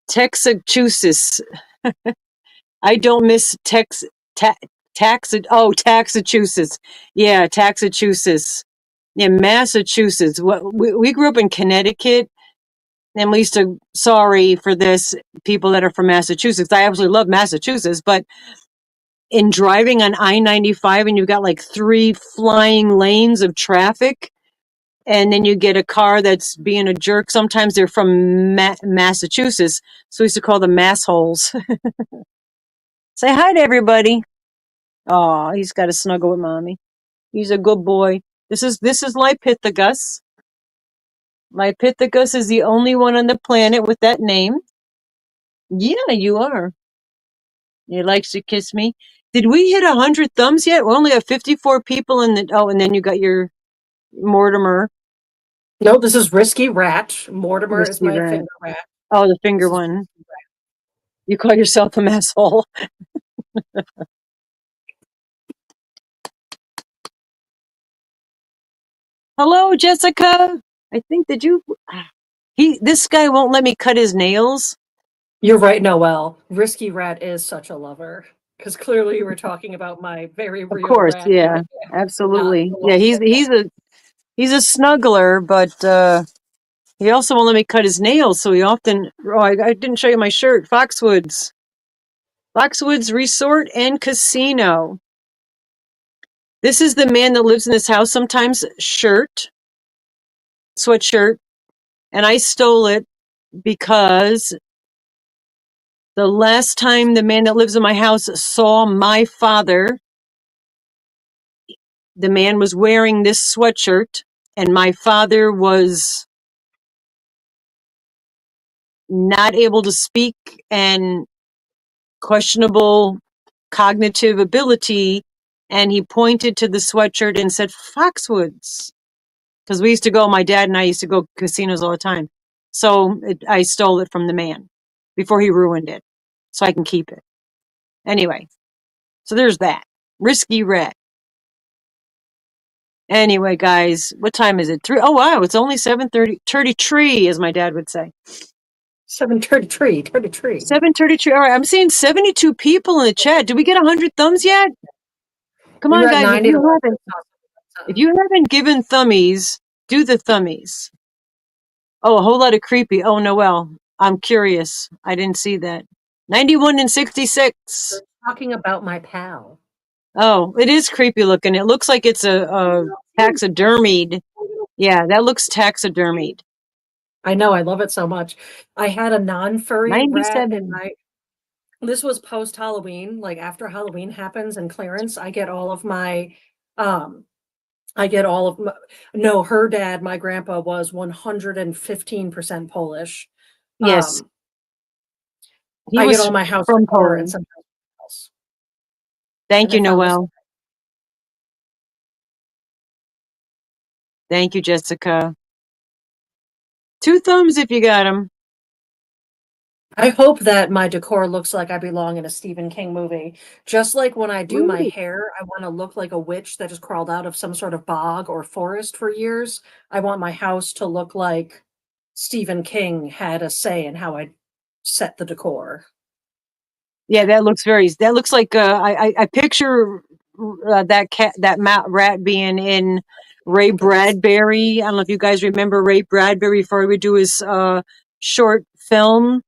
Texachusetts. I don't miss Taxachusetts. Yeah, Taxachusetts. Yeah, Massachusetts. We grew up in Connecticut, and we used to, sorry for this, people that are from Massachusetts. I absolutely love Massachusetts, but in driving on I-95 and you've got like 3 flying lanes of traffic, and then you get a car that's being a jerk. Sometimes they're from Massachusetts, so we used to call them massholes. Say hi to everybody. Oh, he's got to snuggle with mommy. He's a good boy. This is Lipithecus. Lipithecus is the only one on the planet with that name. Yeah, you are. He likes to kiss me. Did we hit 100 thumbs yet? We only have 54 people in the. Oh, and then you got your Mortimer. No, this is Risky Rat. Mortimer is my finger rat. Oh, the finger one. You call yourself a asshole. Hello, Jessica. I think this guy won't let me cut his nails. You're right, Noelle. Risky Rat is such a lover. because clearly you were talking about my very Of real course, rat. yeah, Not absolutely. the Yeah, he's a snuggler, but he also won't let me cut his nails, so he often. Oh, I didn't show you my shirt. Foxwoods Resort and Casino. This is the man that lives in this house. Sometimes sweatshirt, and I stole it because the last time the man that lives in my house saw my father, the man was wearing this sweatshirt, and my father was not able to speak and questionable cognitive ability. And he pointed to the sweatshirt and said, Foxwoods. Because we used to go, my dad and I used to go casinos all the time. So I stole it from the man before he ruined it, so I can keep it. Anyway, so there's that. Risky rat. Anyway, guys, what time is it? 3. Oh, wow, it's only 7:30. 33, as my dad would say. 7:33. 7:33. All right, I'm seeing 72 people in the chat. Did we get 100 thumbs yet? Come We on, got guys. 90 to 1. If you haven't given thummies, do the thummies. Oh, a whole lot of creepy. Oh, Noel, I'm curious. I didn't see that. 91 and 66. Talking about my pal. Oh, it is creepy looking. It looks like it's a taxidermied. Yeah, that looks taxidermied. I know, I love it so much. I had a non-furry rat in 97. my. This was post Halloween, like after Halloween happens and clearance. I get all of my. No, her dad, my grandpa, was 115% Polish. Yes, he I get was all my house from decor and Poland. sometimes else. Thank And I you, found this. Noel. Thank you, Jessica. 2 thumbs if you got them. I hope that my decor looks like I belong in a Stephen King movie. Just like when I do my Ooh. hair, I want to look like a witch that just crawled out of some sort of bog or forest for years. I want my house to look like Stephen King had a say in how I set the decor. Yeah, that looks like I picture that rat being in Ray Bradbury. I don't know if you guys remember Ray Bradbury before he would do his short film.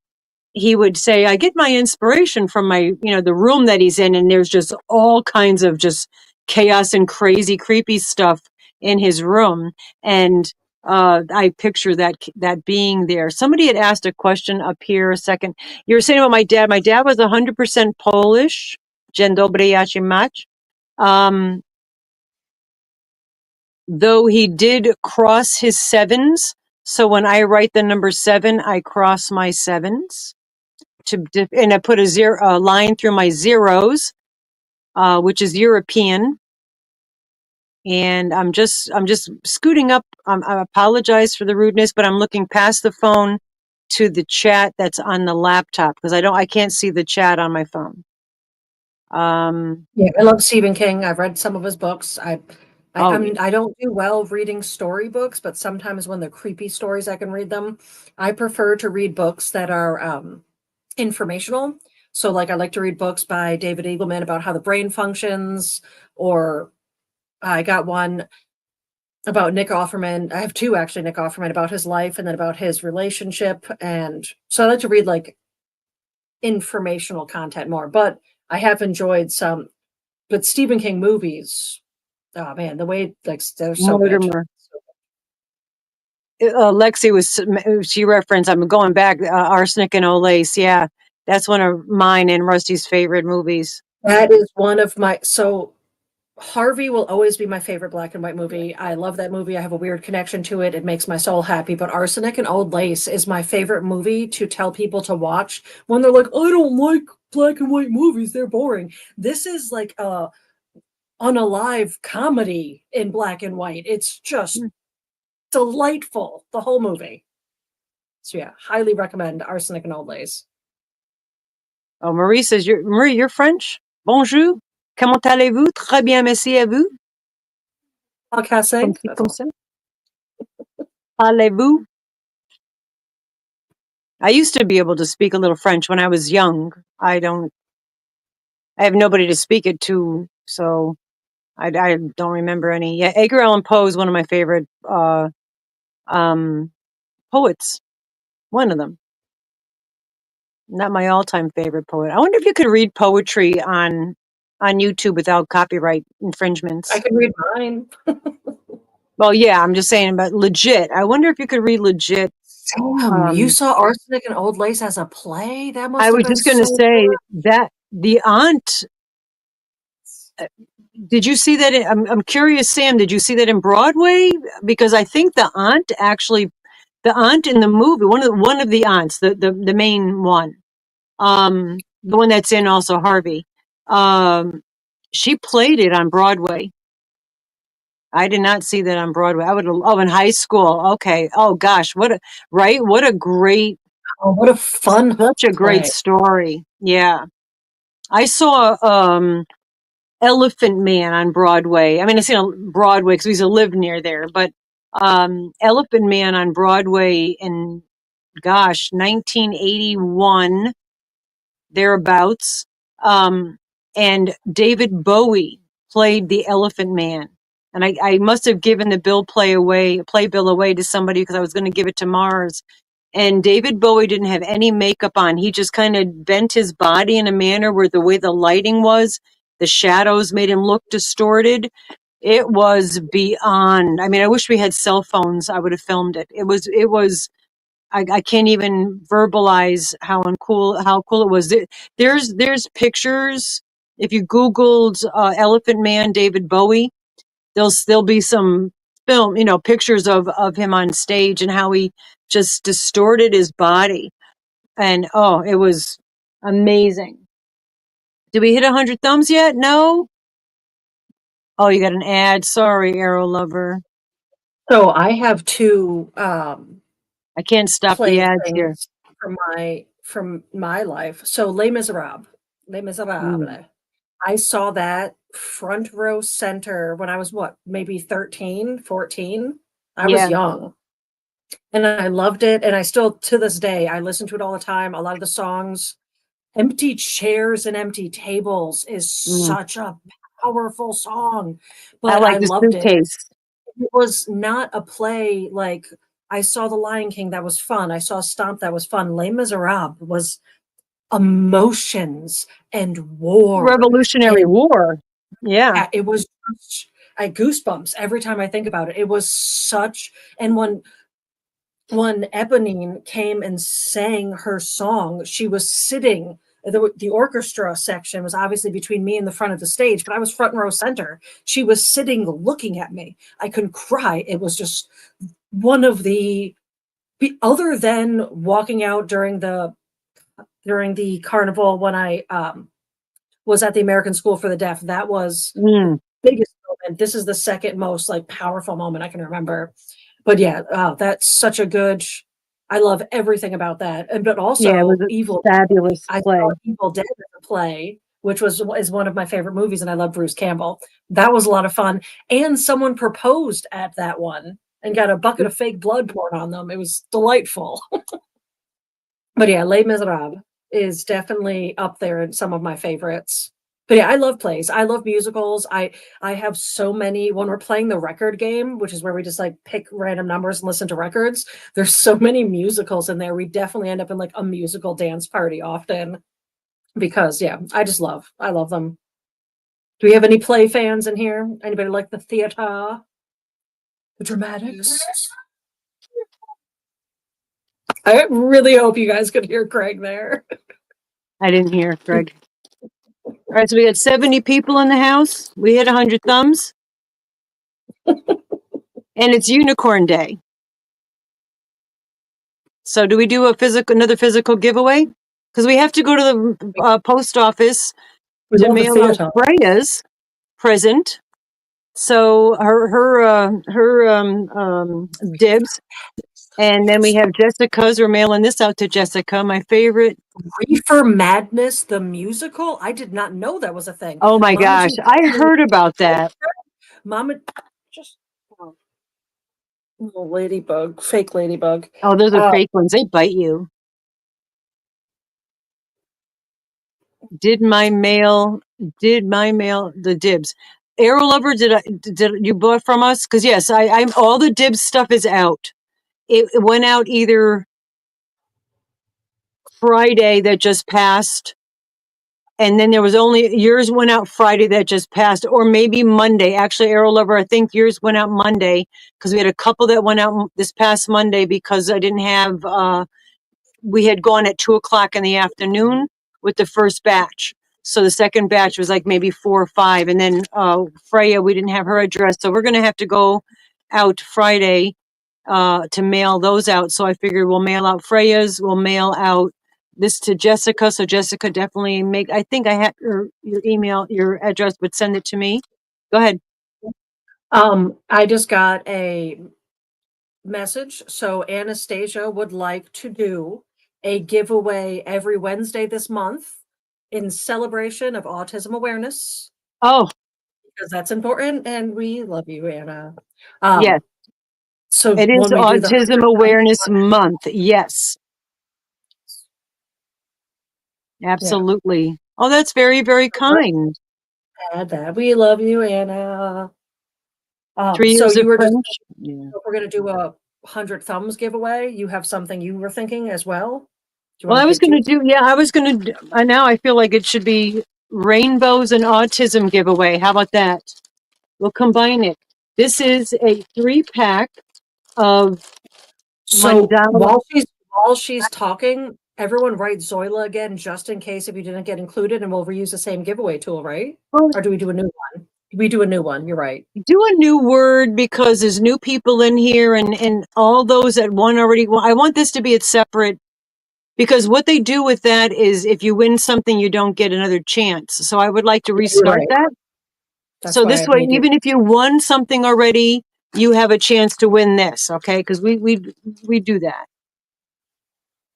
He would say, I get my inspiration from the room that he's in, and there's just all kinds of just chaos and crazy, creepy stuff in his room. And I picture that being there. Somebody had asked a question up here a second. You were saying about my dad. My dad was 100% Polish. Dzień dobry, mać. Though he did cross his sevens. So when I write the number 7, I cross my sevens. And I put a line through my zeros, which is European. And I'm just scooting up. I apologize for the rudeness, but I'm looking past the phone to the chat that's on the laptop because I can't see the chat on my phone. Yeah, I love Stephen King. I've read some of his books. I Yeah. I don't do well reading storybooks, but sometimes when they're creepy stories, I can read them. I prefer to read books that are informational. So like I like to read books by David Eagleman about how the brain functions, or I got one about Nick Offerman. I have 2 actually, Nick Offerman, about his life and then about his relationship. And so I like to read like informational content more, but I have enjoyed some, but Stephen King movies, oh man, the way like they're so good. Mortimer. Lexi she referenced, I'm going back, Arsenic and Olace. Yeah, that's one of mine and Rusty's favorite movies. That is one of my, so Harvey will always be my favorite black and white movie. I love that movie. I have a weird connection to it. It makes my soul happy. But Arsenic and Old Lace is my favorite movie to tell people to watch when they're like, I don't like black and white movies. They're boring. This is like a unalive comedy in black and white. It's just delightful, the whole movie. So yeah, highly recommend Arsenic and Old Lace. Oh, Marie says, Marie, you're French? Bonjour. Comment allez-vous? Très bien, merci à vous. Comme ça. Allez-vous? I used to be able to speak a little French when I was young. I don't I have nobody to speak it to, so I don't remember any. Yeah, Edgar Allan Poe is one of my favorite poets. One of them. Not my all-time favorite poet. I wonder if you could read poetry on YouTube without copyright infringements. I can read mine. Well, yeah, I'm just saying, but legit. I wonder if you could read legit. Sam, you saw Arsenic and Old Lace as a play? That must I have was been just going to so say that the aunt. Did you see that? I'm curious, Sam. Did you see that in Broadway? Because I think the aunt actually, the aunt in the movie, one of the aunts, the main one, the one that's in also Harvey, she played it on Broadway. I did not see that on Broadway. I would. Oh, in high school. Okay. Oh gosh, what a right. What a great, Oh, what a fun such a great play. story. Yeah, I saw Elephant Man on Broadway. I mean, I seen a Broadway because we used to live near there, but Elephant Man on Broadway in, gosh, 1981, thereabouts. And David Bowie played the Elephant Man. And I must have given the playbill away to somebody because I was going to give it to Mars. And David Bowie didn't have any makeup on. He just kind of bent his body in a manner where the way the lighting was, the shadows made him look distorted. It was beyond. I mean, I wish we had cell phones. I would have filmed it. It was, I can't even verbalize how cool it was. There's pictures. If you Googled Elephant Man David Bowie, there'll be some film, pictures of him on stage and how he just distorted his body. And oh, it was amazing. Did we hit 100 thumbs yet? No? Oh, you got an ad. Sorry, Arrow Lover. So I have two I can't stop the play ads here. things from my life. So Les Miserables. Les Miserables. I saw that front row center when I was what, maybe 13, 14. I was Yeah. young. And I loved it. And I still, to this day, I listen to it all the time. A lot of the songs, Empty Chairs and Empty Tables is such a powerful song, I but like I the loved it. suitcase. It was not a play like I saw The Lion King that was fun. I saw Stomp that was fun. Les Miserables was emotions and war. Revolutionary And War. Yeah. it was I goosebumps every time I think about it. It was such, and when Eponine came and sang her song, she was sitting. The orchestra section was obviously between me and the front of the stage, but I was front row center. She was sitting looking at me. I couldn't cry. It was just one of the, other than walking out during the carnival when I was at the American School for the Deaf. That was the biggest moment. This is the second most like powerful moment I can remember. But yeah, that's such a good. I love everything about that, and but also Yeah, it was a Evil. fabulous I play. saw Evil Dead as a play, which is one of my favorite movies, and I love Bruce Campbell. That was a lot of fun, and someone proposed at that one and got a bucket of fake blood poured on them. It was delightful. But yeah, Les Miserables is definitely up there in some of my favorites. But yeah, I love plays. I love musicals. I have so many when we're playing the record game, which is where we just like pick random numbers and listen to records. There's so many musicals in there. We definitely end up in like a musical dance party often because yeah, I love them. Do we have any play fans in here? Anybody like the theater? The dramatics? I really hope you guys could hear Craig there. I didn't hear, Greg. All right, so we got 70 people in the house. We hit 100 thumbs. And it's Unicorn Day. So do we do another physical giveaway? Because we have to go to the post office to mail out Freya's present. So her dibs. And then we have Jessica's. We're mailing this out to Jessica, my favorite. Reefer Madness, the musical? I did not know that was a thing. Oh my gosh, I heard about that. Mama, just little ladybug, fake ladybug. Oh, those are fake ones. They bite you. Did my mail did my mail the dibs? Arrow Lover, did you bought from us? Because yes, I'm all the dibs stuff is out. It went out either Friday that just passed, and then there was only yours went out Friday that just passed, or maybe Monday. Actually, Arrow Lover, I think yours went out Monday because we had a couple that went out this past Monday because I didn't have. We had gone at 2:00 in the afternoon with the first batch. So the second batch was like maybe 4 or 5. And then Freya, we didn't have her address. So we're going to have to go out Friday to mail those out. So I figured we'll mail out Freya's, we'll mail out this to Jessica. So Jessica definitely I think I have your email, your address, but send it to me. Go ahead. I just got a message. So Anastasia would like to do a giveaway every Wednesday this month in celebration of autism awareness, Oh, because that's important and we love you, Anna. yes. So It is when we do the Autism Awareness Month. Yes, absolutely. Oh, that's very, very kind. add that. We love you, Anna. 3 So years of you were just, French. Yeah. if we're going to do a 100 thumbs giveaway, you have something you were thinking as well? Do you Well, want I to was pick going to two? do, yeah, I was going to, now I feel like it should be rainbows and autism giveaway. How about that? We'll combine it. This is a 3-pack of So mandala. while she's talking, everyone write Zoila again, just in case if you didn't get included, and we'll reuse the same giveaway tool, right? Well, Or do we do a new one? We do a new one. You're right. do a new word because there's new people in here and all those that won already. I want this to be a separate, because what they do with that is if you win something, you don't get another chance. So I would like to You're restart right. that. That's So why this I way, made you. even if you won something already, you have a chance to win this. Okay, because we do that.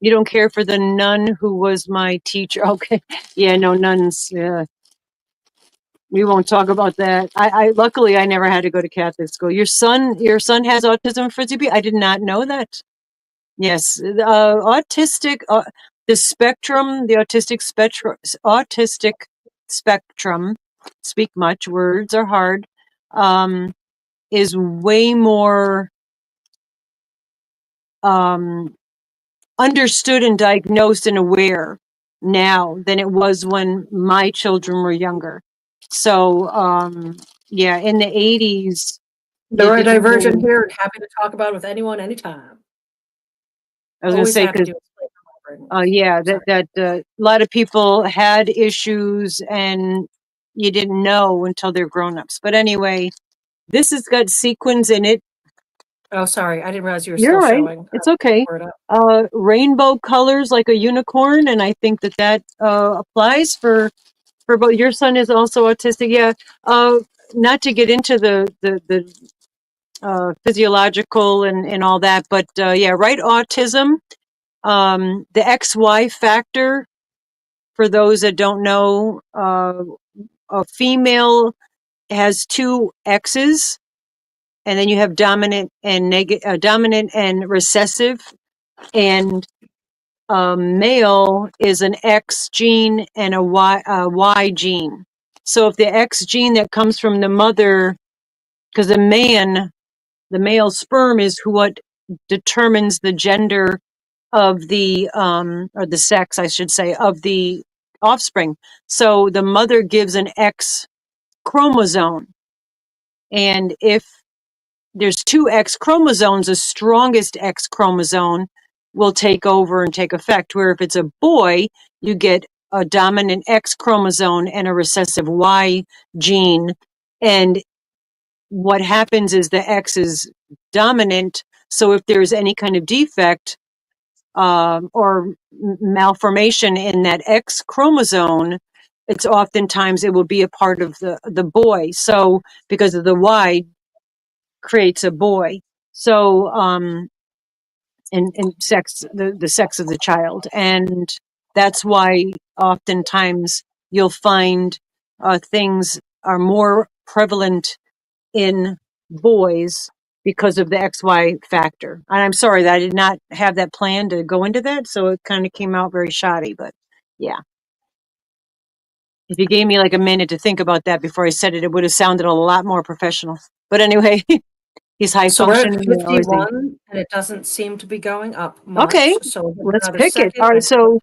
You don't care for the nun who was my teacher. Okay, yeah, no nuns. Yeah, we won't talk about that. I luckily I never had to go to Catholic school. Your son has autism, Frisbee. I did not know that. Yes, autistic. The autistic spectrum. Speak much. Words are hard. Is way more um, understood and diagnosed and aware now than it was when my children were younger. So, yeah, in the 80s, you didn't Neurodivergent really, here and happy to talk about it with anyone anytime. I was going to Always say, happy because, to explain my yeah, Sorry. a lot of people had issues and you didn't know until they're grown-ups. But anyway, this has got sequins in it. Oh, sorry. I didn't realize you were You're still right. showing. It's okay. Word up. Rainbow colors like a unicorn, and I think that applies for both. Your son is also autistic. Yeah. Not to get into the physiological and all that, but yeah, right. Autism. The XY factor. For those that don't know, a female has 2 X's, and then you have dominant and dominant and recessive, and male is an X gene and a Y gene. So if the X gene that comes from the mother, because the male sperm is what determines the gender of the or the sex, I should say, of the offspring. So the mother gives an X chromosome, and if there's 2 X chromosomes, the strongest X chromosome will take over and take effect. Where if it's a boy, you get a dominant X chromosome and a recessive Y gene. And what happens is the X is dominant. So if there's any kind of defect or malformation in that X chromosome, it's oftentimes it will be a part of the boy. So because of the Y creates a boy. So, and sex, the sex of the child. And that's why oftentimes you'll find things are more prevalent in boys because of the XY factor. And I'm sorry that I did not have that plan to go into that. So it kind of came out very shoddy, but yeah. If you gave me like a minute to think about that before I said it, it would have sounded a lot more professional. But anyway, he's high So we're at functioning. You know, is he? 51 and it doesn't seem to be going up Okay, much. So we'll give it let's another pick it. second. All right, so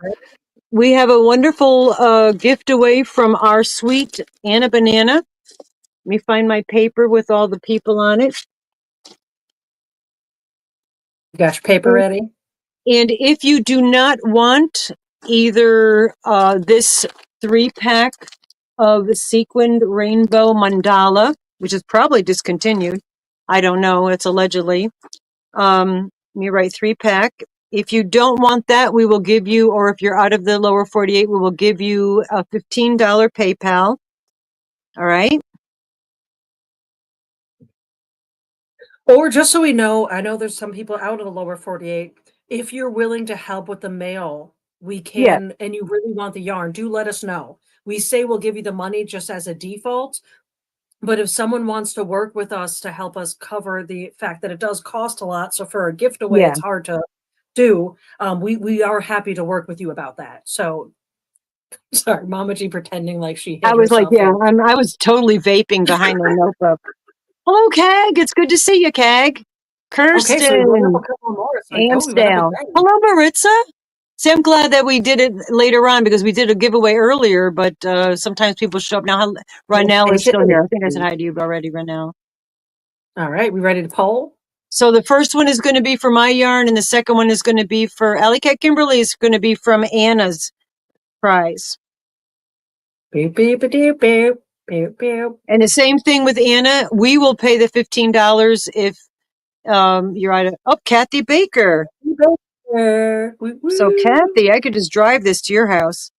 we have a wonderful gift away from our sweet Anna Banana. Let me find my paper with all the people on it. You got your paper ready? And if you do not want either this 3-pack of sequined rainbow mandala, which is probably discontinued, I don't know, it's allegedly. Let me write 3-pack. If you don't want that, we will give you, or if you're out of the lower 48, we will give you a $15 PayPal. All right. Or just so we know, I know there's some people out of the lower 48. If you're willing to help with the mail, we Yeah. can, and you really want the yarn, do let us know. We say we'll give you the money just as a default. But if someone wants to work with us to help us cover the fact that it does cost a lot, so for a gift away, Yeah. it's hard to do. We are happy to work with you about that. So sorry, Mama G pretending like she I hit was like, herself. yeah, I was totally vaping behind the notebook. Hello, Kag. It's good to see you, Kag. Okay, so we went up a Kirsten, couple more. So we went up Amsdale. again. Hello, Maritza. See, I'm glad that we did it later on because we did a giveaway earlier, but sometimes people show up now. Ronell is still here. I think I said hi to you already, Ronell. All right, we ready to poll? So the first one is going to be for my yarn, and the second one is going to be for Alley Cat Kimberly. Is going to be from Anna's prize. Beep, beep, beep, beep, beep, beep. And the same thing with Anna. We will pay the $15 if you're out of. Oh, Kathy Baker. So Kathy, I could just drive this to your house.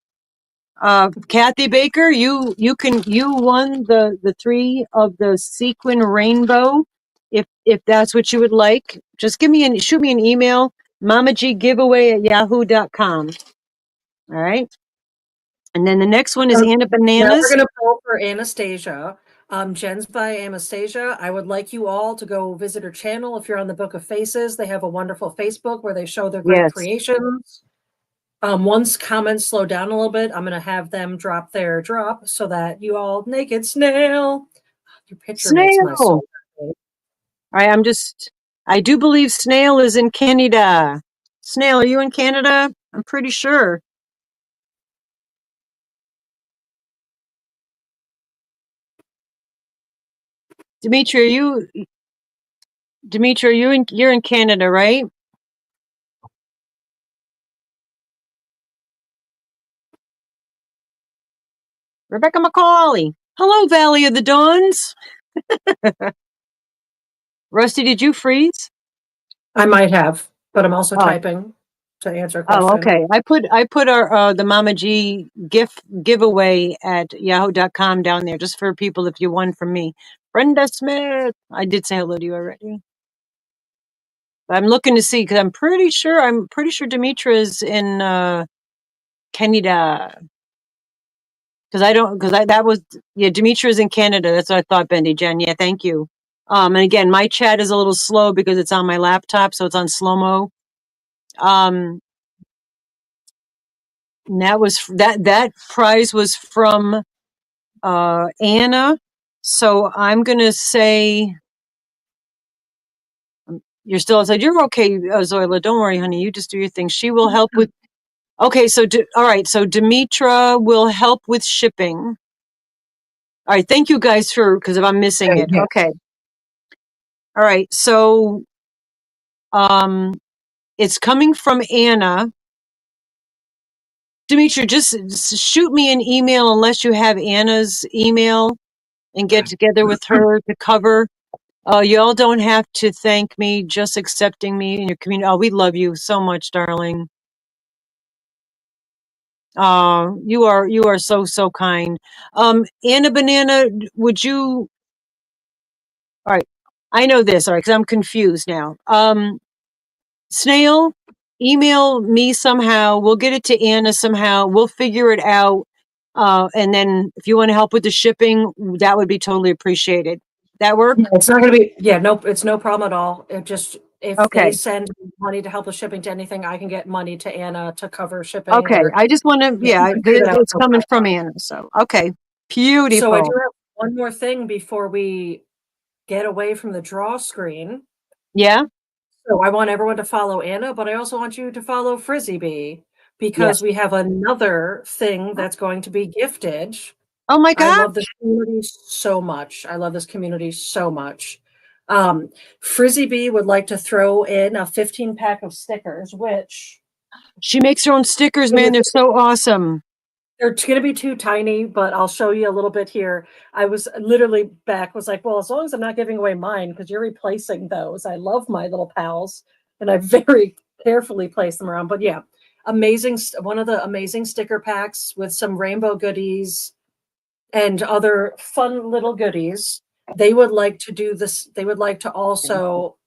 Kathy Baker, you won the 3 of the sequin rainbow. If that's what you would like, just shoot me an email, mamaggiveaway@yahoo.com. All right. And then the next one is Anna Now Bananas. we're gonna poll for Anastasia. Jen's by Anastasia. I would like you all to go visit her channel if you're on the Book of Faces. They have a wonderful Facebook where they show their great Yes. creations. Once comments slow down a little bit, I'm gonna have them drop their drop so that you all naked snail. Your picture makes my Snail. soul. All right, I do believe Snail is in Canada. Snail, are you in Canada? I'm pretty sure. Dimitri, you're in Canada, right? Rebecca McCauley. Hello, Valley of the Dawns. Rusty, did you freeze? I might have, but I'm also Oh. typing to answer a question. Oh, okay. I put our the Mama G giveaway at yahoo.com down there just for people if you won from me. Brenda Smith. I did say hello to you already. I'm looking to see because I'm pretty sure Demetra's in Canada. That was Demetra's in Canada. That's what I thought, Bendy Jen. Yeah, thank you. And again, my chat is a little slow because it's on my laptop, so it's on slow-mo. And that prize was from Anna. So I'm gonna say you're still outside. You're okay, Zoila. Don't worry, honey. You just do your thing. She will help with. Okay, so all right. So Demetra will help with shipping. All right. Thank you guys because if I'm missing it. Yeah. Okay. All right. So it's coming from Anna. Demetra, just shoot me an email unless you have Anna's email and get together with her to cover. Y'all don't have to thank me, just accepting me in your community. Oh, we love you so much, darling. You are so kind. Anna Banana, would you? All right, I know this. All right, because I'm confused now. Snail, email me somehow. We'll get it to Anna somehow. We'll figure it out. And then if you want to help with the shipping, that would be totally appreciated. That work? It's not gonna be, nope, it's no problem at all. It just, If they Okay. send money to help with shipping to anything, I can get money to Anna to cover shipping. Okay. Or I just want to, you yeah, can figure that out it's for coming from Wi-Fi. Anna. So, okay. So I do Beautiful. have one more thing before we get away from the draw screen. Yeah. So I want everyone to follow Anna, but I also want you to follow Frizzy Bee because Yes. we have another thing that's going to be gifted. Oh my I God. love this community so much. I love this community so much. Frizzy Bee would like to throw in a 15 pack of stickers, which She makes her own stickers, man. They're so awesome. they're going to be too tiny, but I'll show you a little bit here. I was literally was like, well, as long as I'm not giving away mine, because you're replacing those. I love my little pals, and I very carefully place them around. But yeah, amazing. One of the amazing sticker packs with some rainbow goodies and other fun little goodies. They would like to do this. They would like to also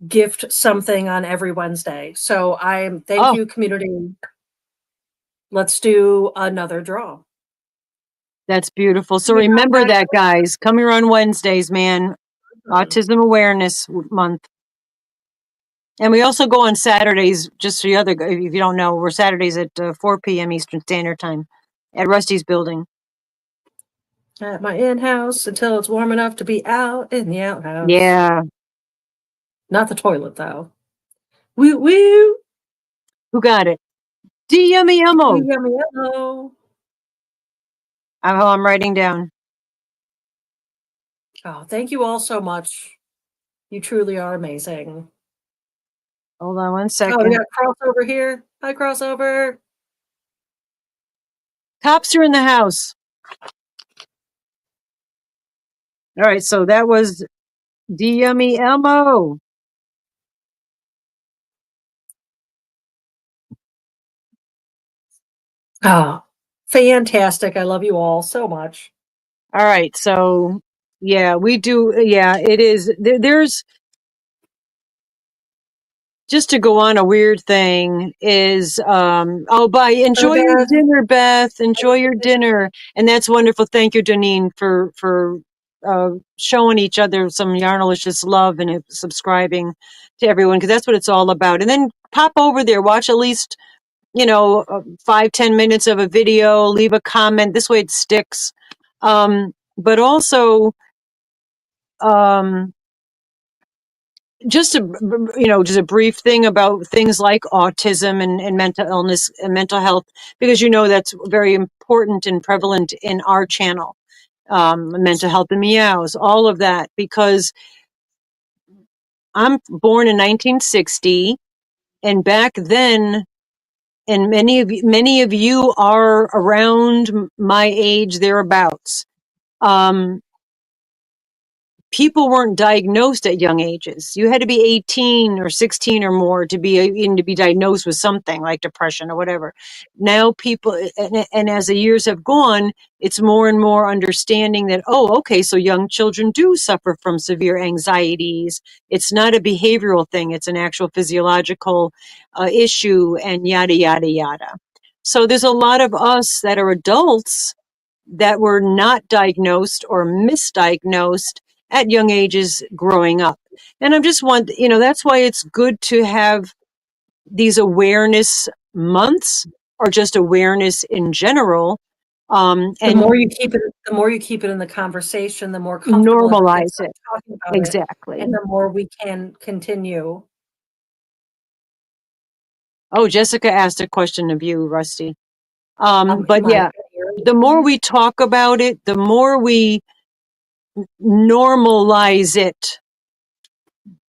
gift something on every Wednesday. So thank Oh, you, community. Let's do another draw. that's beautiful. So We got remember that. that, guys. Come here on Wednesdays, man. Autism Awareness Month. And we also go on Saturdays, just so if you don't know, we're Saturdays at 4 p.m. Eastern Standard Time at Rusty's building. At my in-house until it's warm enough to be out in the outhouse. Yeah. Not the toilet, though. Woo woo! Who got it? Yummy Yummo. Yummy yellow. I'm writing down. Oh, thank you all so much. You truly are amazing. Hold on one Oh, we second. got crossover here. Hi, crossover. Cops are in the house. All right, so that was Yummy Elmo. Oh, fantastic. I love you all so much. All right, so yeah, we do. Yeah, it is. There's just to go on a weird thing is enjoy your Beth. dinner, Beth. Enjoy your dinner, and that's wonderful. Thank you, Janine, for showing each other some Yarnalicious love and subscribing to everyone, because that's what it's all about. And then pop over there, watch at least 5-10 minutes of a video, leave a comment. This way it sticks. But also just a brief thing about things like autism and mental illness and mental health, because that's very important and prevalent in our channel. Mental health and meows, all of that, because I'm born in 1960, and back then, and many of you are around my age, thereabouts. People weren't diagnosed at young ages. You had to be 18 or 16 or more to be diagnosed with something like depression or whatever. Now people, and as the years have gone, it's more and more understanding that, oh, okay, so young children do suffer from severe anxieties. It's not a behavioral thing. It's an actual physiological issue, and yada, yada, yada. So there's a lot of us that are adults that were not diagnosed or misdiagnosed at young ages growing up. And I'm just that's why it's good to have these awareness months, or just awareness in general. The And more you keep it in the conversation, the more comfortable everyone gets normalize it. talking about Exactly. it, and the more we can continue. Oh, Jessica asked a question of you, Rusty. Am But I yeah, hearing the more you? we talk about it, the more we normalize it.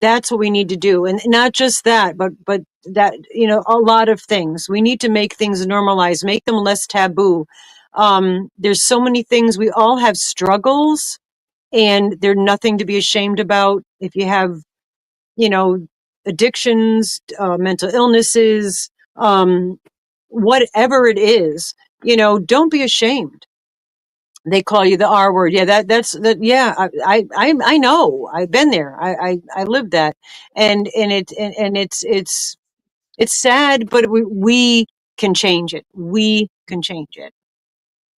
That's what we need to do. And not just that, but that, a lot of things. We need to make things normalized, make them less taboo. There's so many things. We all have struggles, and they're nothing to be ashamed about. If you have, addictions, mental illnesses, whatever it is, don't be ashamed. They call you the R word. Yeah, that's that. Yeah, I know. I've been there. I lived that, and it's sad, but we can change it. We can change it.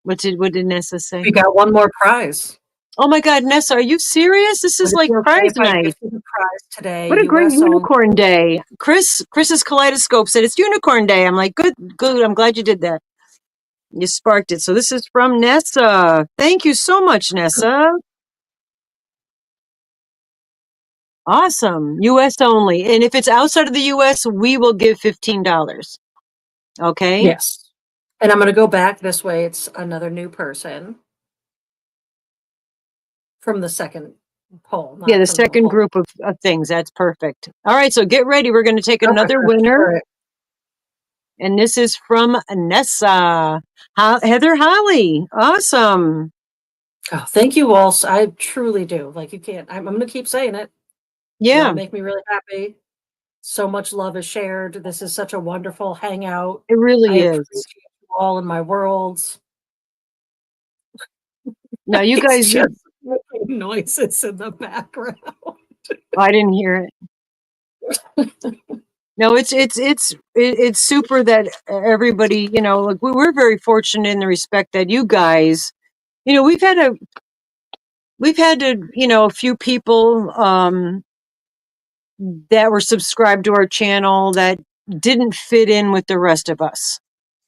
What did Nessa say? We got one more prize. Oh my God, Nessa, are you serious? This is Would it like be okay prize if I night. gifted a prize today? What a great US only. unicorn day. Chris's kaleidoscope said it's unicorn day. I'm like, good. I'm glad you did that. You sparked it. So this is from Nessa. Thank you so much, Nessa. Awesome. US only. And if it's outside of the US, we will give $15. Okay? Yes. And I'm going to go back this way. It's another new person from the second poll, Yeah, not the from the second whole. group of things. That's perfect. All right, so get ready. We're going to take Okay, another good. winner. All right. And this is from Nessa. Heather Holly. Awesome. Oh, thank you, Walsh. I truly do. Like, you can't, I'm going to keep saying it. Yeah, Y'all make me really happy. So much love is shared. This is such a wonderful hangout. it I really is. appreciate you all in my worlds. Now, you It's guys, just making noises in the background. I didn't hear it. No, it's super that everybody, like we're very fortunate in the respect that you guys, we've had a few people that were subscribed to our channel that didn't fit in with the rest of us.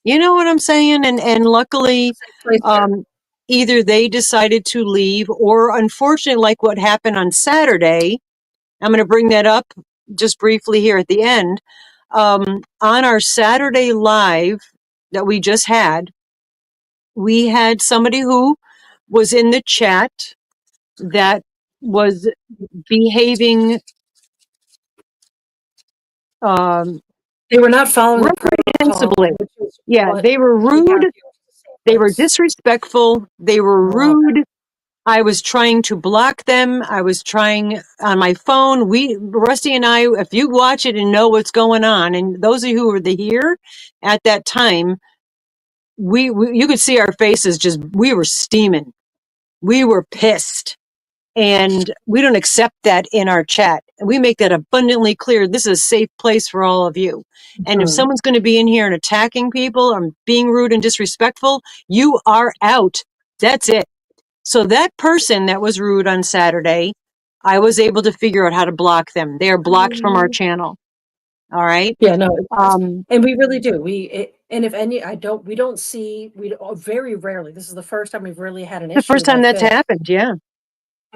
You know what I'm saying? And luckily, Place here. either they decided to leave, or unfortunately, like what happened on Saturday. I'm going to bring that up just briefly here at the end. On our Saturday live that we just had, we had somebody who was in the chat that was behaving They were not following the protocol, reprehensibly. which is Yeah, what they were we have rude. here at the same They were place. disrespectful. They were Oh, rude. I was trying to block them. I was trying on my phone. Rusty and I, if you watch it and know what's going on, and those of you who were here at that time, you could see our faces we were steaming. We were pissed. And we don't accept that in our chat. We make that abundantly clear. This is a safe place for all of you. And if someone's going to be in here and attacking people or being rude and disrespectful, you are out. That's it. So that person that was rude on Saturday, I was able to figure out how to block them. They are blocked from our channel. All right. yeah, no, Um, and we really do. And if any, we don't see, very rarely, this is the first time we've really had an the issue first time like that's this. happened. Yeah.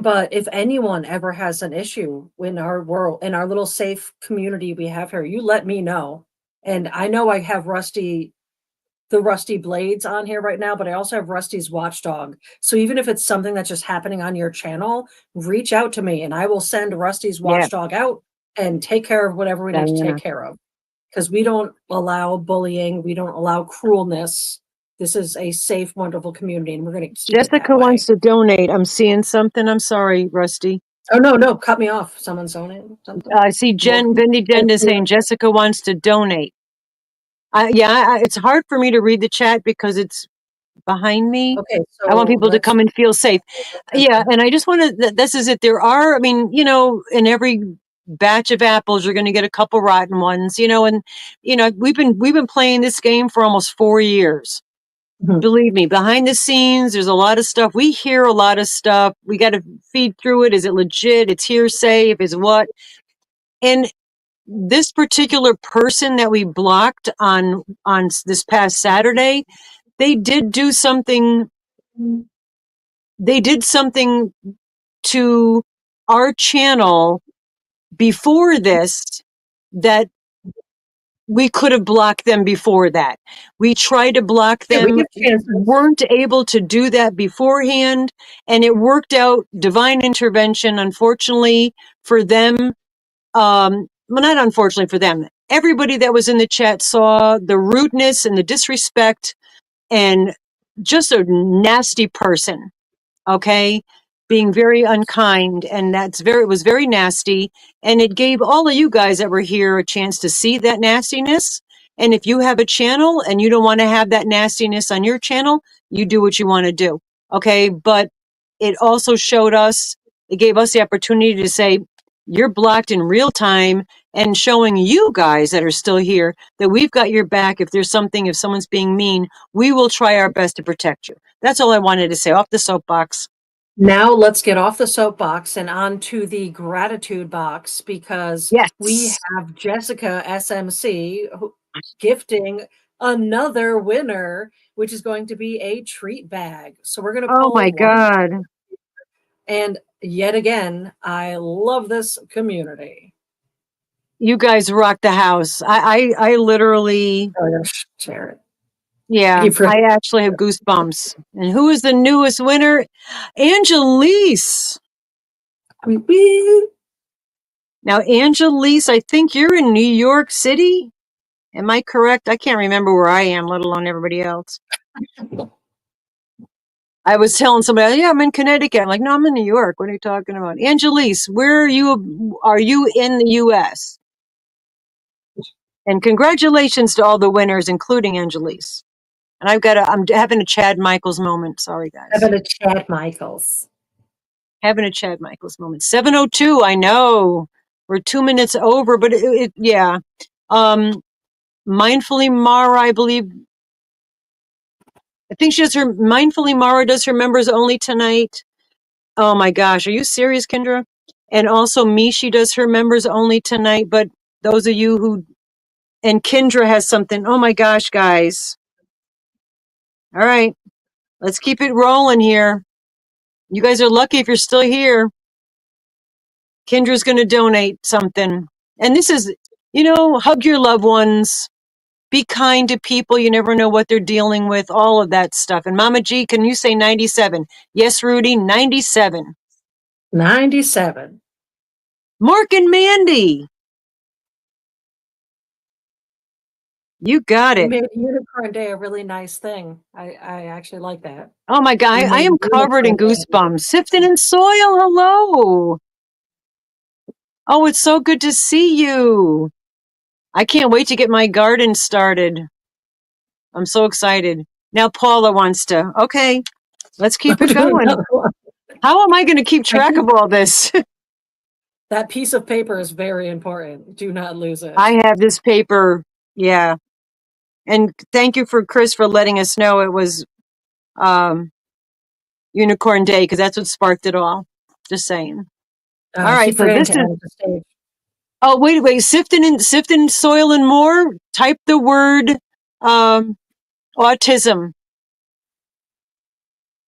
But if anyone ever has an issue in our world, in our little safe community we have here, you let me know. And I know I have the Rusty Blades on here right now, but I also have Rusty's Watchdog. So even if it's something that's just happening on your channel, reach out to me and I will send Rusty's Yeah. Watchdog out and take care of whatever we need to take care of. Because we don't allow bullying, we don't allow cruelness. This is a safe, wonderful community, and we're going to keep it that Jessica way. wants to donate. I'm seeing something. I'm sorry, Rusty. Oh, no, cut me off. Someone's donating something. I see Bendy Jen is saying Jessica wants to donate. It's hard for me to read the chat because it's behind me. Okay, so I want people to come and feel safe. Yeah, and I just want to, this is it. There are, I mean, in every batch of apples, you're going to get a couple rotten ones, and, we've been playing this game for almost 4 years. Mhm. Believe me, behind the scenes, there's a lot of stuff. We hear a lot of stuff. We got to feed through it. Is it legit? It's hearsay. If it's what? And this particular person that we blocked on this past Saturday, they did something to our channel before this that we could have blocked them before that. We tried to block them, weren't able to do that beforehand, and it worked out. Divine intervention, unfortunately for them. Well, not unfortunately for them. Everybody that was in the chat saw the rudeness and the disrespect and just a nasty person. Okay. Being very unkind. And it was very nasty. And it gave all of you guys that were here a chance to see that nastiness. And if you have a channel and you don't want to have that nastiness on your channel, you do what you want to do. Okay. But it also it gave us the opportunity to say, you're blocked in real time, and showing you guys that are still here that we've got your back. If someone's being mean, we will try our best to protect you. That's all I wanted to say off the soapbox. Now let's get off the soapbox and onto the gratitude box because we Yes. have Jessica SMC gifting another winner, which is going to be a treat bag. So we're going to Oh my pull one. God. And yet again, I love this community. You guys rock the house. I literally, Oh, yeah, share it. yeah, I actually have goosebumps. And who is the newest winner? Angelise. Now, Angelise, I think you're in New York City. Am I correct? I can't remember where I am, let alone everybody else. I was telling somebody, yeah, I'm in Connecticut. I'm like, no, I'm in New York. What are you talking about? Angelise, where are you? Are you in the U.S.? And congratulations to all the winners, including Angelise. And I'm having a Chad Michaels moment. Sorry, guys. Having a Chad Michaels. Having a Chad Michaels moment. 7:02. I know we're 2 minutes over, but yeah. Mindfully Mara, I believe. I think she does her Mindfully Mara does her members only tonight. Oh my gosh, are you serious, Kendra? And also Mishi does her members only tonight. But those of you who and Kendra has something. Oh my gosh, guys. All right, let's keep it rolling here. You guys are lucky if you're still here. Kendra's going to donate something. And this is, hug your loved ones. Be kind to people. You never know what they're dealing with. All of that stuff. And Mama G, can you say 97? Yes, Rudy, 97. 97. Mark and Mandy. You got You it. made Unicorn Day a really nice thing. I actually like that. Oh my God, I am covered in goosebumps. Sifting in soil, hello. Oh, it's so good to see you. I can't wait to get my garden started. I'm so excited. Now Paula wants to. Okay, let's keep it going. How am I going to keep track of all this? That piece of paper is very important. Do not lose it. I have this paper. Yeah. And thank you for Chris for letting us know it was Unicorn Day, because that's what sparked it all. Just saying. All right. So this is. The stage. Oh, wait. Sifting soil and more. Type the word autism.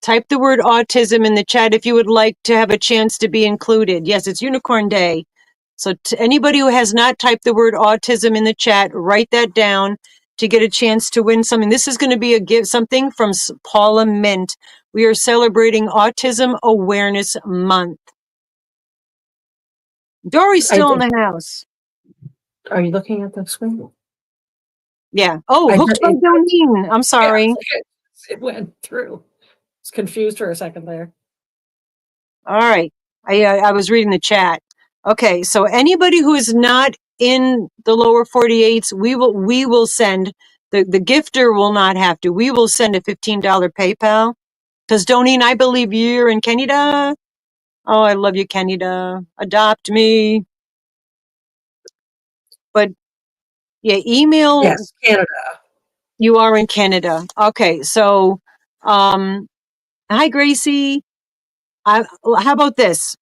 Type the word autism in the chat if you would like to have a chance to be included. Yes, it's Unicorn Day. So to anybody who has not typed the word autism in the chat, write that down to get a chance to win something. This is going to be a gift, something from Paula Mint. We are celebrating Autism Awareness Month. Dory's still in the house. Are you looking at the screen? Yeah. Oh, hooked by Doneen. I'm sorry. Yeah, it went through. I was confused for a second there. All right. I was reading the chat. Okay, so anybody who is not in the lower 48s, we will send the gifter will not have to. We will send a $15 PayPal. Because Doneen, I believe you're in Canada. Oh, I love you, Canada. Adopt me. But yeah, email. Yes, Canada. You are in Canada. Okay, so hi Gracie. How about this?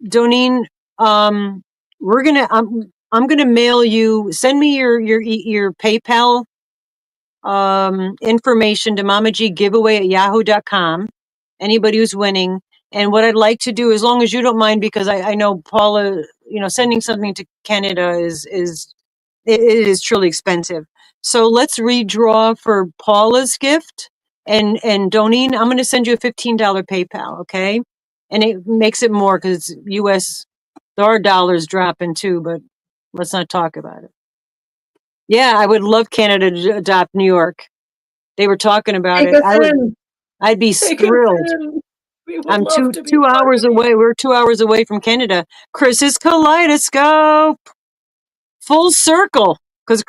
Doneen, I'm gonna mail you. Send me your PayPal information to mamaggiveaway@yahoo.com. Anybody who's winning, and what I'd like to do, as long as you don't mind, because I know Paula, sending something to Canada it is truly expensive. So let's redraw for Paula's gift, and Doneen, I'm going to send you a $15 PayPal, okay? And it makes it more because U.S. there are dollars dropping too, but let's not talk about it. Yeah, I would love Canada to adopt New York. They were talking about it. I'd be thrilled. I'm 2 hours away. We're 2 hours away from Canada. Chris's kaleidoscope. Full circle. Because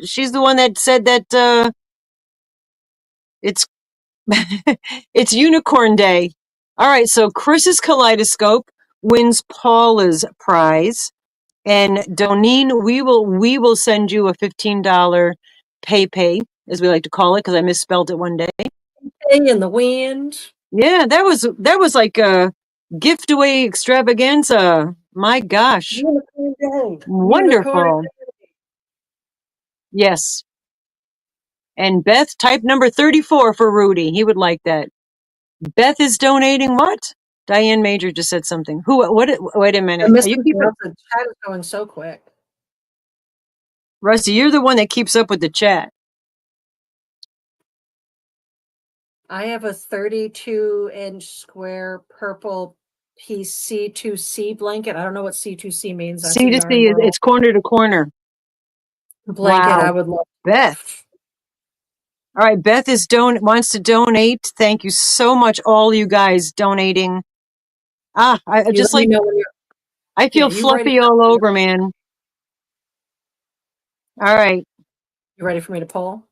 she's the one that said that it's it's Unicorn Day. All right, so Chris's kaleidoscope wins Paula's prize. And Doneen, we will send you a $15 pay, as we like to call it, because I misspelled it one day. In the wind. Yeah, that was like a gift away extravaganza. My gosh. Unicorn Day. Unicorn Wonderful. Yes. And Beth, type number 34 for Rudy. He would like that. Beth is donating what? Diane Major just said something. Who? What? Wait a I minute. Are missed you something keeping? else. The chat is going so quick. Rusty, you're the one that keeps up with the chat. I have a 32-inch square purple piece C2C blanket. I don't know what C2C means. That's a C to yarn C, world it's corner to corner. blanket. Wow. I would love. Beth. All right, Beth wants to donate. Thank you so much, all you guys donating. I You just let me like, know when you're. I Yeah, feel you ready? fluffy all over, man. All right. You ready for me to pull?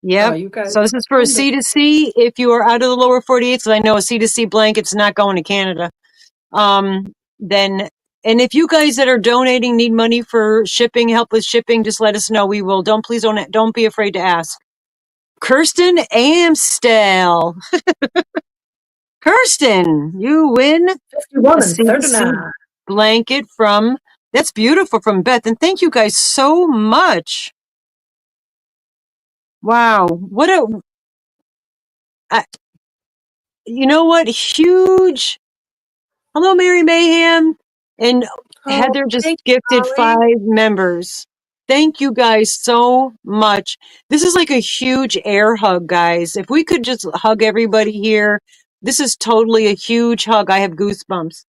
Yep. Oh, you guys. So this is for a C to C. If you are out of the lower 48, because I know a C to C blanket's not going to Canada. Then, and if you guys that are donating need money for shipping, help with shipping, just let us know. We will. Please don't be afraid to ask. Kirsten Amstel. Kirsten, you win 51 a and C to C 39. blanket that's beautiful from Beth. And thank you guys so much. Wow. You know what? Huge. Hello, Mary Mayhem. And Oh, Heather just thank you, gifted Holly. 5 members. Thank you guys so much. This is like a huge air hug, guys. If we could just hug everybody here, this is totally a huge hug. I have goosebumps.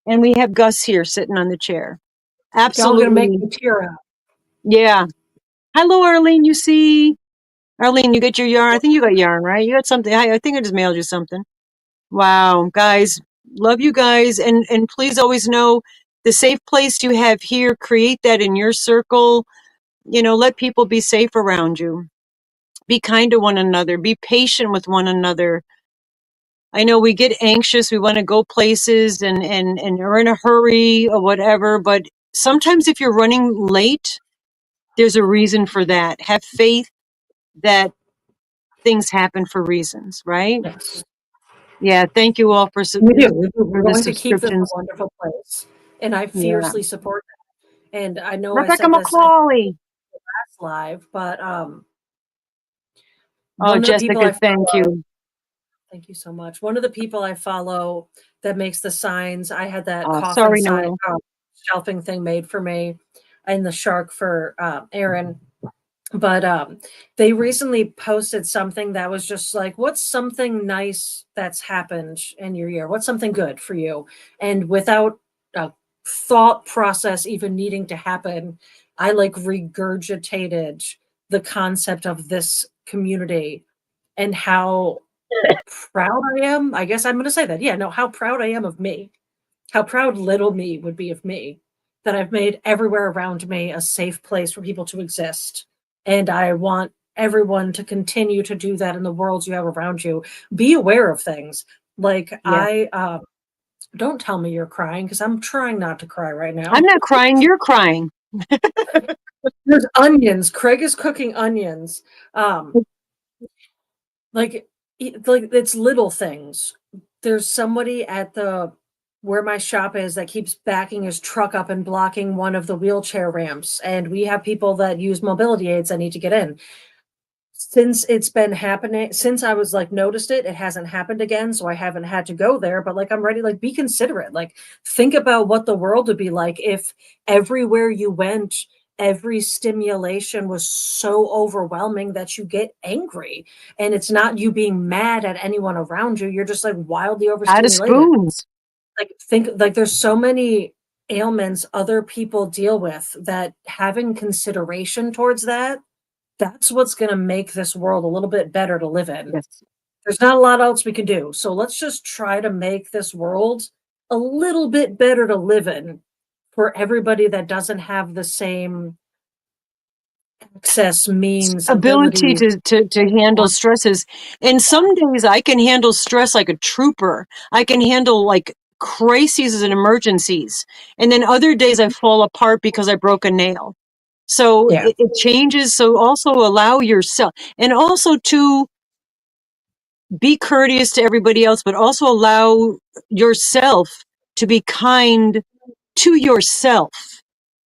And we have Gus here sitting on the chair. Y'all gonna make Absolutely. me tear up. Yeah. Hello, Arlene. You see? Arlene, you get your yarn. I think you got yarn, right? You got something. I think I just mailed you something. Wow, guys, love you guys. And please always know the safe place you have here, create that in your circle. Let people be safe around you. Be kind to one another. Be patient with one another. I know we get anxious. We want to go places and are in a hurry or whatever. But sometimes if you're running late, there's a reason for that. Have faith that things happen for reasons, right? Yes. Yeah. Thank you all for We do. We're for the going to keep this a subscriptions. wonderful place. And I Yeah. fiercely support that. And I know I Rebecca said this I think McCauley. last live, but Oh, one of the people Jessica, I thank follow, you. thank you so much. One of the people I follow that makes the signs, I had that coffin Sorry, sign Noel. shelving thing made for me and the shark for Aaron. But they recently posted something that was just like, what's something nice that's happened in your year? What's something good for you? And without a thought process even needing to happen, I like regurgitated the concept of this community and how proud I am. I guess I'm going to say that. Yeah, no, how proud I am of me. How proud little me would be of me that I've made everywhere around me a safe place for people to exist. And I want everyone to continue to do that in the worlds you have around you. Be aware of things. Like Yeah. don't tell me you're crying because I'm trying not to cry right I'm now. not crying. You're crying. There's onions. Craig is cooking onions. Um, like it's little things. There's somebody at the where my shop is that keeps backing his truck up and blocking one of the wheelchair ramps, and we have people that use mobility aids that need to get in. Since it's been happening, since I was like noticed it hasn't happened again, so I haven't had to go there, but like I'm ready, like be considerate, like think about what the world would be like if everywhere you went, every stimulation was so overwhelming that you get angry, and it's not you being mad at anyone around you, you're just like wildly Out of overstimulated. spoons. Like think like there's so many ailments other people deal with that having consideration towards that's what's going to make this world a little bit better to live in. Yes. There's not a lot else we can do. So let's just try to make this world a little bit better to live in for everybody that doesn't have the same access, means, Ability abilities. to handle stresses. And some days I can handle stress like a trooper. I can handle like crises and emergencies. And then other days I fall apart because I broke a nail. So Yeah. it changes. So also allow yourself, and also to be courteous to everybody else, but also allow yourself to be kind to yourself.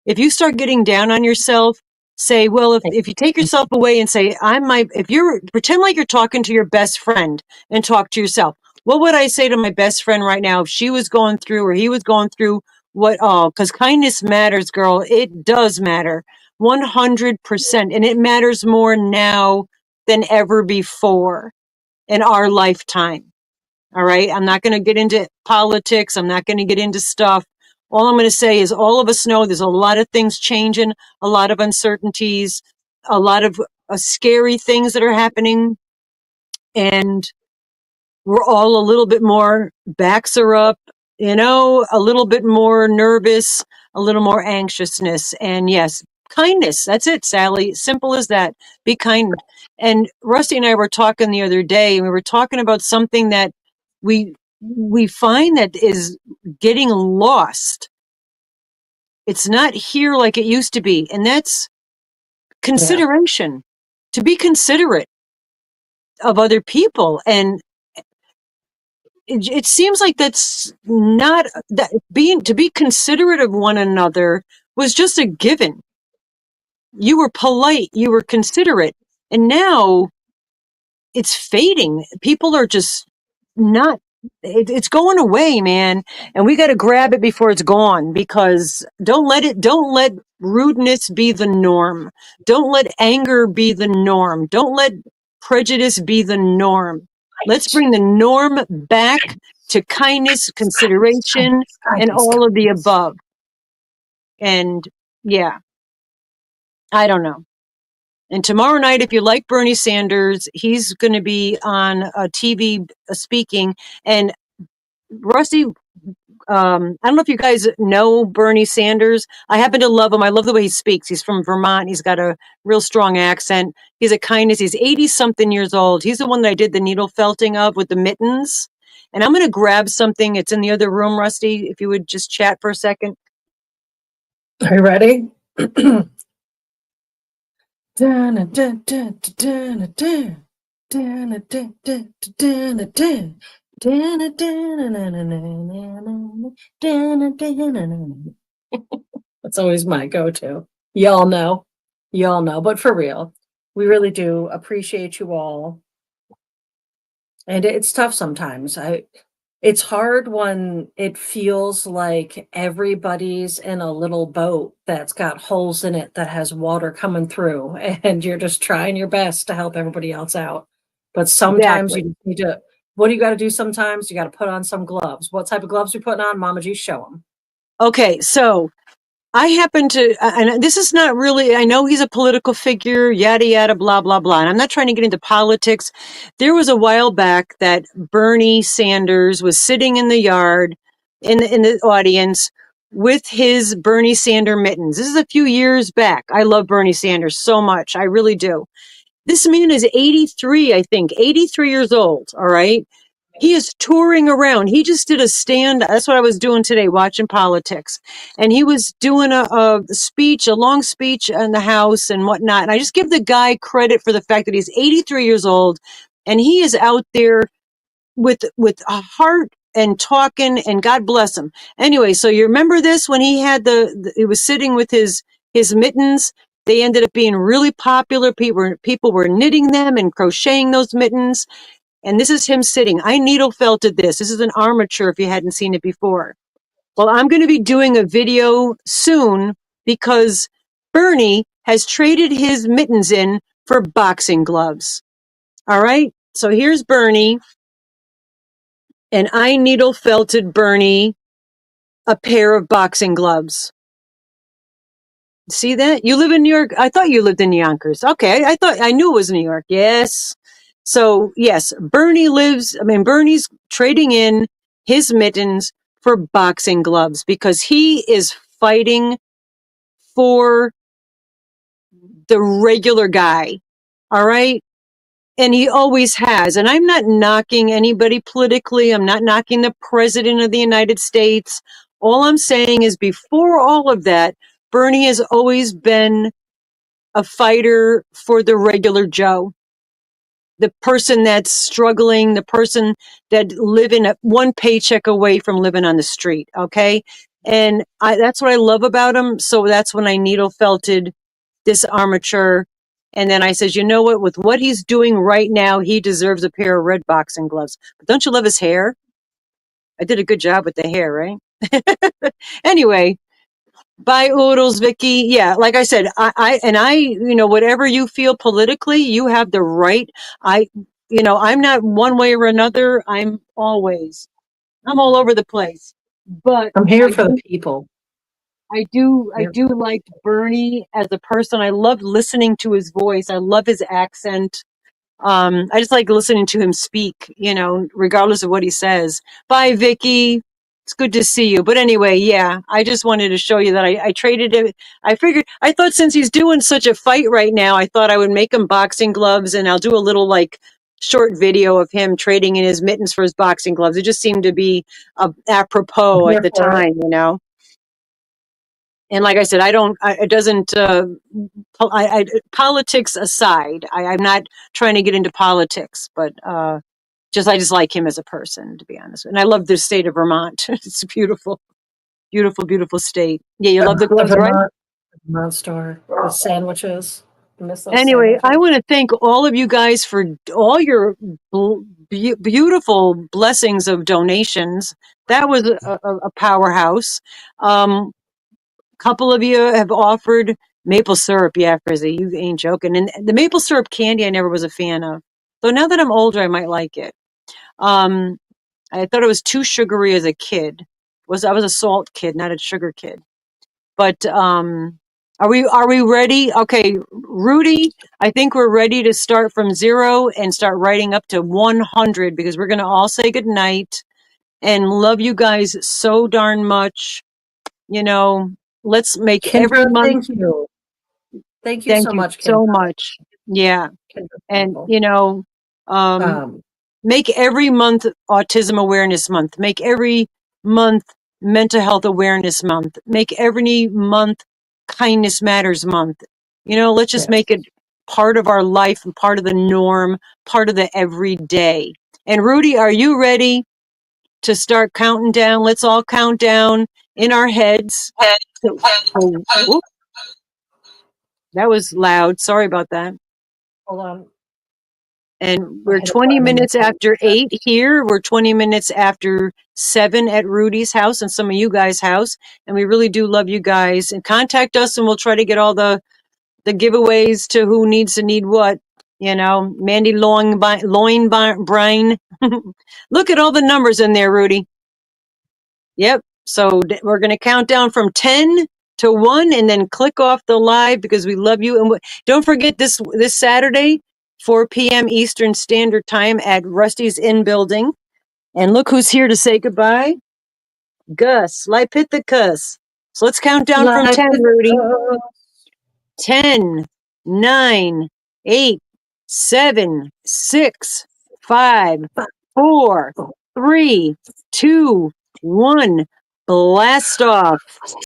If you start getting down on yourself, say, well, if you take yourself away and say, if you're pretend like you're talking to your best friend and talk to yourself. What would I say to my best friend right now if she was going through or he was going through what all? Because kindness matters, girl. It does matter 100%. And it matters more now than ever before in our lifetime. All right. I'm not going to get into politics. I'm not going to get into stuff. All I'm going to say is all of us know there's a lot of things changing, a lot of uncertainties, a lot of scary things that are happening. And we're all a little bit more backs are up, a little bit more nervous, a little more anxiousness. And yes, kindness. That's it, Sally. Simple as that. Be kind. And Rusty and I were talking the other day, and we were talking about something that we find that is getting lost. It's not here like it used to be. And that's consideration. To be considerate of other people. And it seems like that's not that to be considerate of one another was just a given. You were polite, you were considerate, and now it's fading. People are just not. It's going away, man, and we got to grab it before it's gone. Because don't let rudeness be the norm. Don't let anger be the norm. Don't let prejudice be the norm. Let's bring the norm back to kindness, consideration, and all of the above. And yeah, I don't know. And tomorrow night, if you like Bernie Sanders, he's going to be on a TV speaking. And Rusty, I don't know if you guys know Bernie Sanders. I happen to love him. I love the way he speaks. He's from Vermont. He's got a real strong accent. He's a kindness. He's 80 something years old. He's the one that I did the needle felting of with the mittens. And I'm going to grab something. It's in the other room, Rusty, if you would just chat for a second. Are you ready? That's always my go-to. Y'all know. But for real, we really do appreciate you all. And it's tough sometimes. It's hard when it feels like everybody's in a little boat that's got holes in it that has water coming through, and you're just trying your best to help everybody else out. But sometimes Exactly. you need to, what do you got to do sometimes? You got to put on some gloves. What type of gloves you putting on? Mama G, show them. Okay, so I happen to, and this is not really, I know he's a political figure, yada, yada, blah, blah, blah. And I'm not trying to get into politics. There was a while back that Bernie Sanders was sitting in the yard, in the audience, with his Bernie Sanders mittens. This is a few years back. I love Bernie Sanders so much. I really do. This man is 83, I think, 83 years old. All right. He is touring around. He just did a stand. That's what I was doing today, watching politics. And he was doing a speech, a long speech in the House and whatnot. And I just give the guy credit for the fact that he's 83 years old and he is out there with a heart and talking, and God bless him. Anyway, so you remember this when he had he was sitting with his mittens. They ended up being really popular. People were knitting them and crocheting those mittens. And this is him sitting. I needle felted this. This is an armature if you hadn't seen it before. Well, I'm going to be doing a video soon because Bernie has traded his mittens in for boxing gloves. All right. So here's Bernie. And I needle felted Bernie a pair of boxing gloves. See that? You live in New York? I thought you lived in Yonkers. Okay. I knew it was New York. Yes. So yes, Bernie's trading in his mittens for boxing gloves because he is fighting for the regular guy. All right. And he always has. And I'm not knocking anybody politically. I'm not knocking the president of the United States. All I'm saying is before all of that, Bernie has always been a fighter for the regular Joe. the person that's struggling, the person that living one paycheck away from living on the street. Okay. And that's what I love about him. So that's when I needle felted this armature. And then I says, you know what, with what he's doing right now, he deserves a pair of red boxing gloves. But don't you love his hair? I did a good job with the hair, right? Anyway, bye oodles, Vicky. Yeah, like I said, whatever you feel politically, you have the right. I'm not one way or another. I'm all over the place. But I'm here for the people. I do like Bernie as a person. I love listening to his voice. I love his accent. I just like listening to him speak, regardless of what he says. Bye, Vicky. It's good to see you. But anyway, yeah, I just wanted to show you that I traded it. I thought since he's doing such a fight right now, I thought I would make him boxing gloves, and I'll do a little short video of him trading in his mittens for his boxing gloves. It just seemed to be apropos at the time, And like I said, it doesn't, politics aside, I'm not trying to get into politics, but I just like him as a person, to be honest. And I love the state of Vermont. It's a beautiful, beautiful, beautiful state. Yeah, you love the gloves, right? Vermont store with sandwiches. I miss those Anyway, sandwiches. I want to thank all of you guys for all your beautiful blessings of donations. That was a powerhouse. Couple of you have offered maple syrup. Yeah, Frizzy, you ain't joking. And the maple syrup candy I never was a fan of. Though now that I'm older, I might like it. I thought it was too sugary as a kid. I was a salt kid, not a sugar kid. But are we ready? Okay, Rudy, I think we're ready to start from 0 and start writing up to 100 because we're gonna all say good night and love you guys so darn much. Let's make every Kendra, month. thank you. Thank you Thank so you much, so Kendra. much. Yeah. Kendra And, people. make every month Autism Awareness Month. Make every month Mental Health Awareness Month. Make every month Kindness Matters Month. Let's just Yes. make it part of our life and part of the norm, part of the everyday. And Rudy, are you ready to start counting down? Let's all count down in our heads. Whoop. That was loud. Sorry about that. Hold on. And we're 20 minutes after 8 here. We're 20 minutes after 7 at Rudy's house and some of you guys' house. And we really do love you guys. And contact us and we'll try to get all the giveaways to who needs to need what. Mandy Brine. Look at all the numbers in there, Rudy. Yep. So we're going to count down from 10 to 1 and then click off the live because we love you. And don't forget this Saturday, 4 p.m. Eastern Standard Time at Rusty's Inn Building. And look who's here to say goodbye. Gus, Lipithecus. So let's count down from 10, Rudy. 10, 9, 8, 7, 6, 5, 4, 3, 2, 1. Blast off.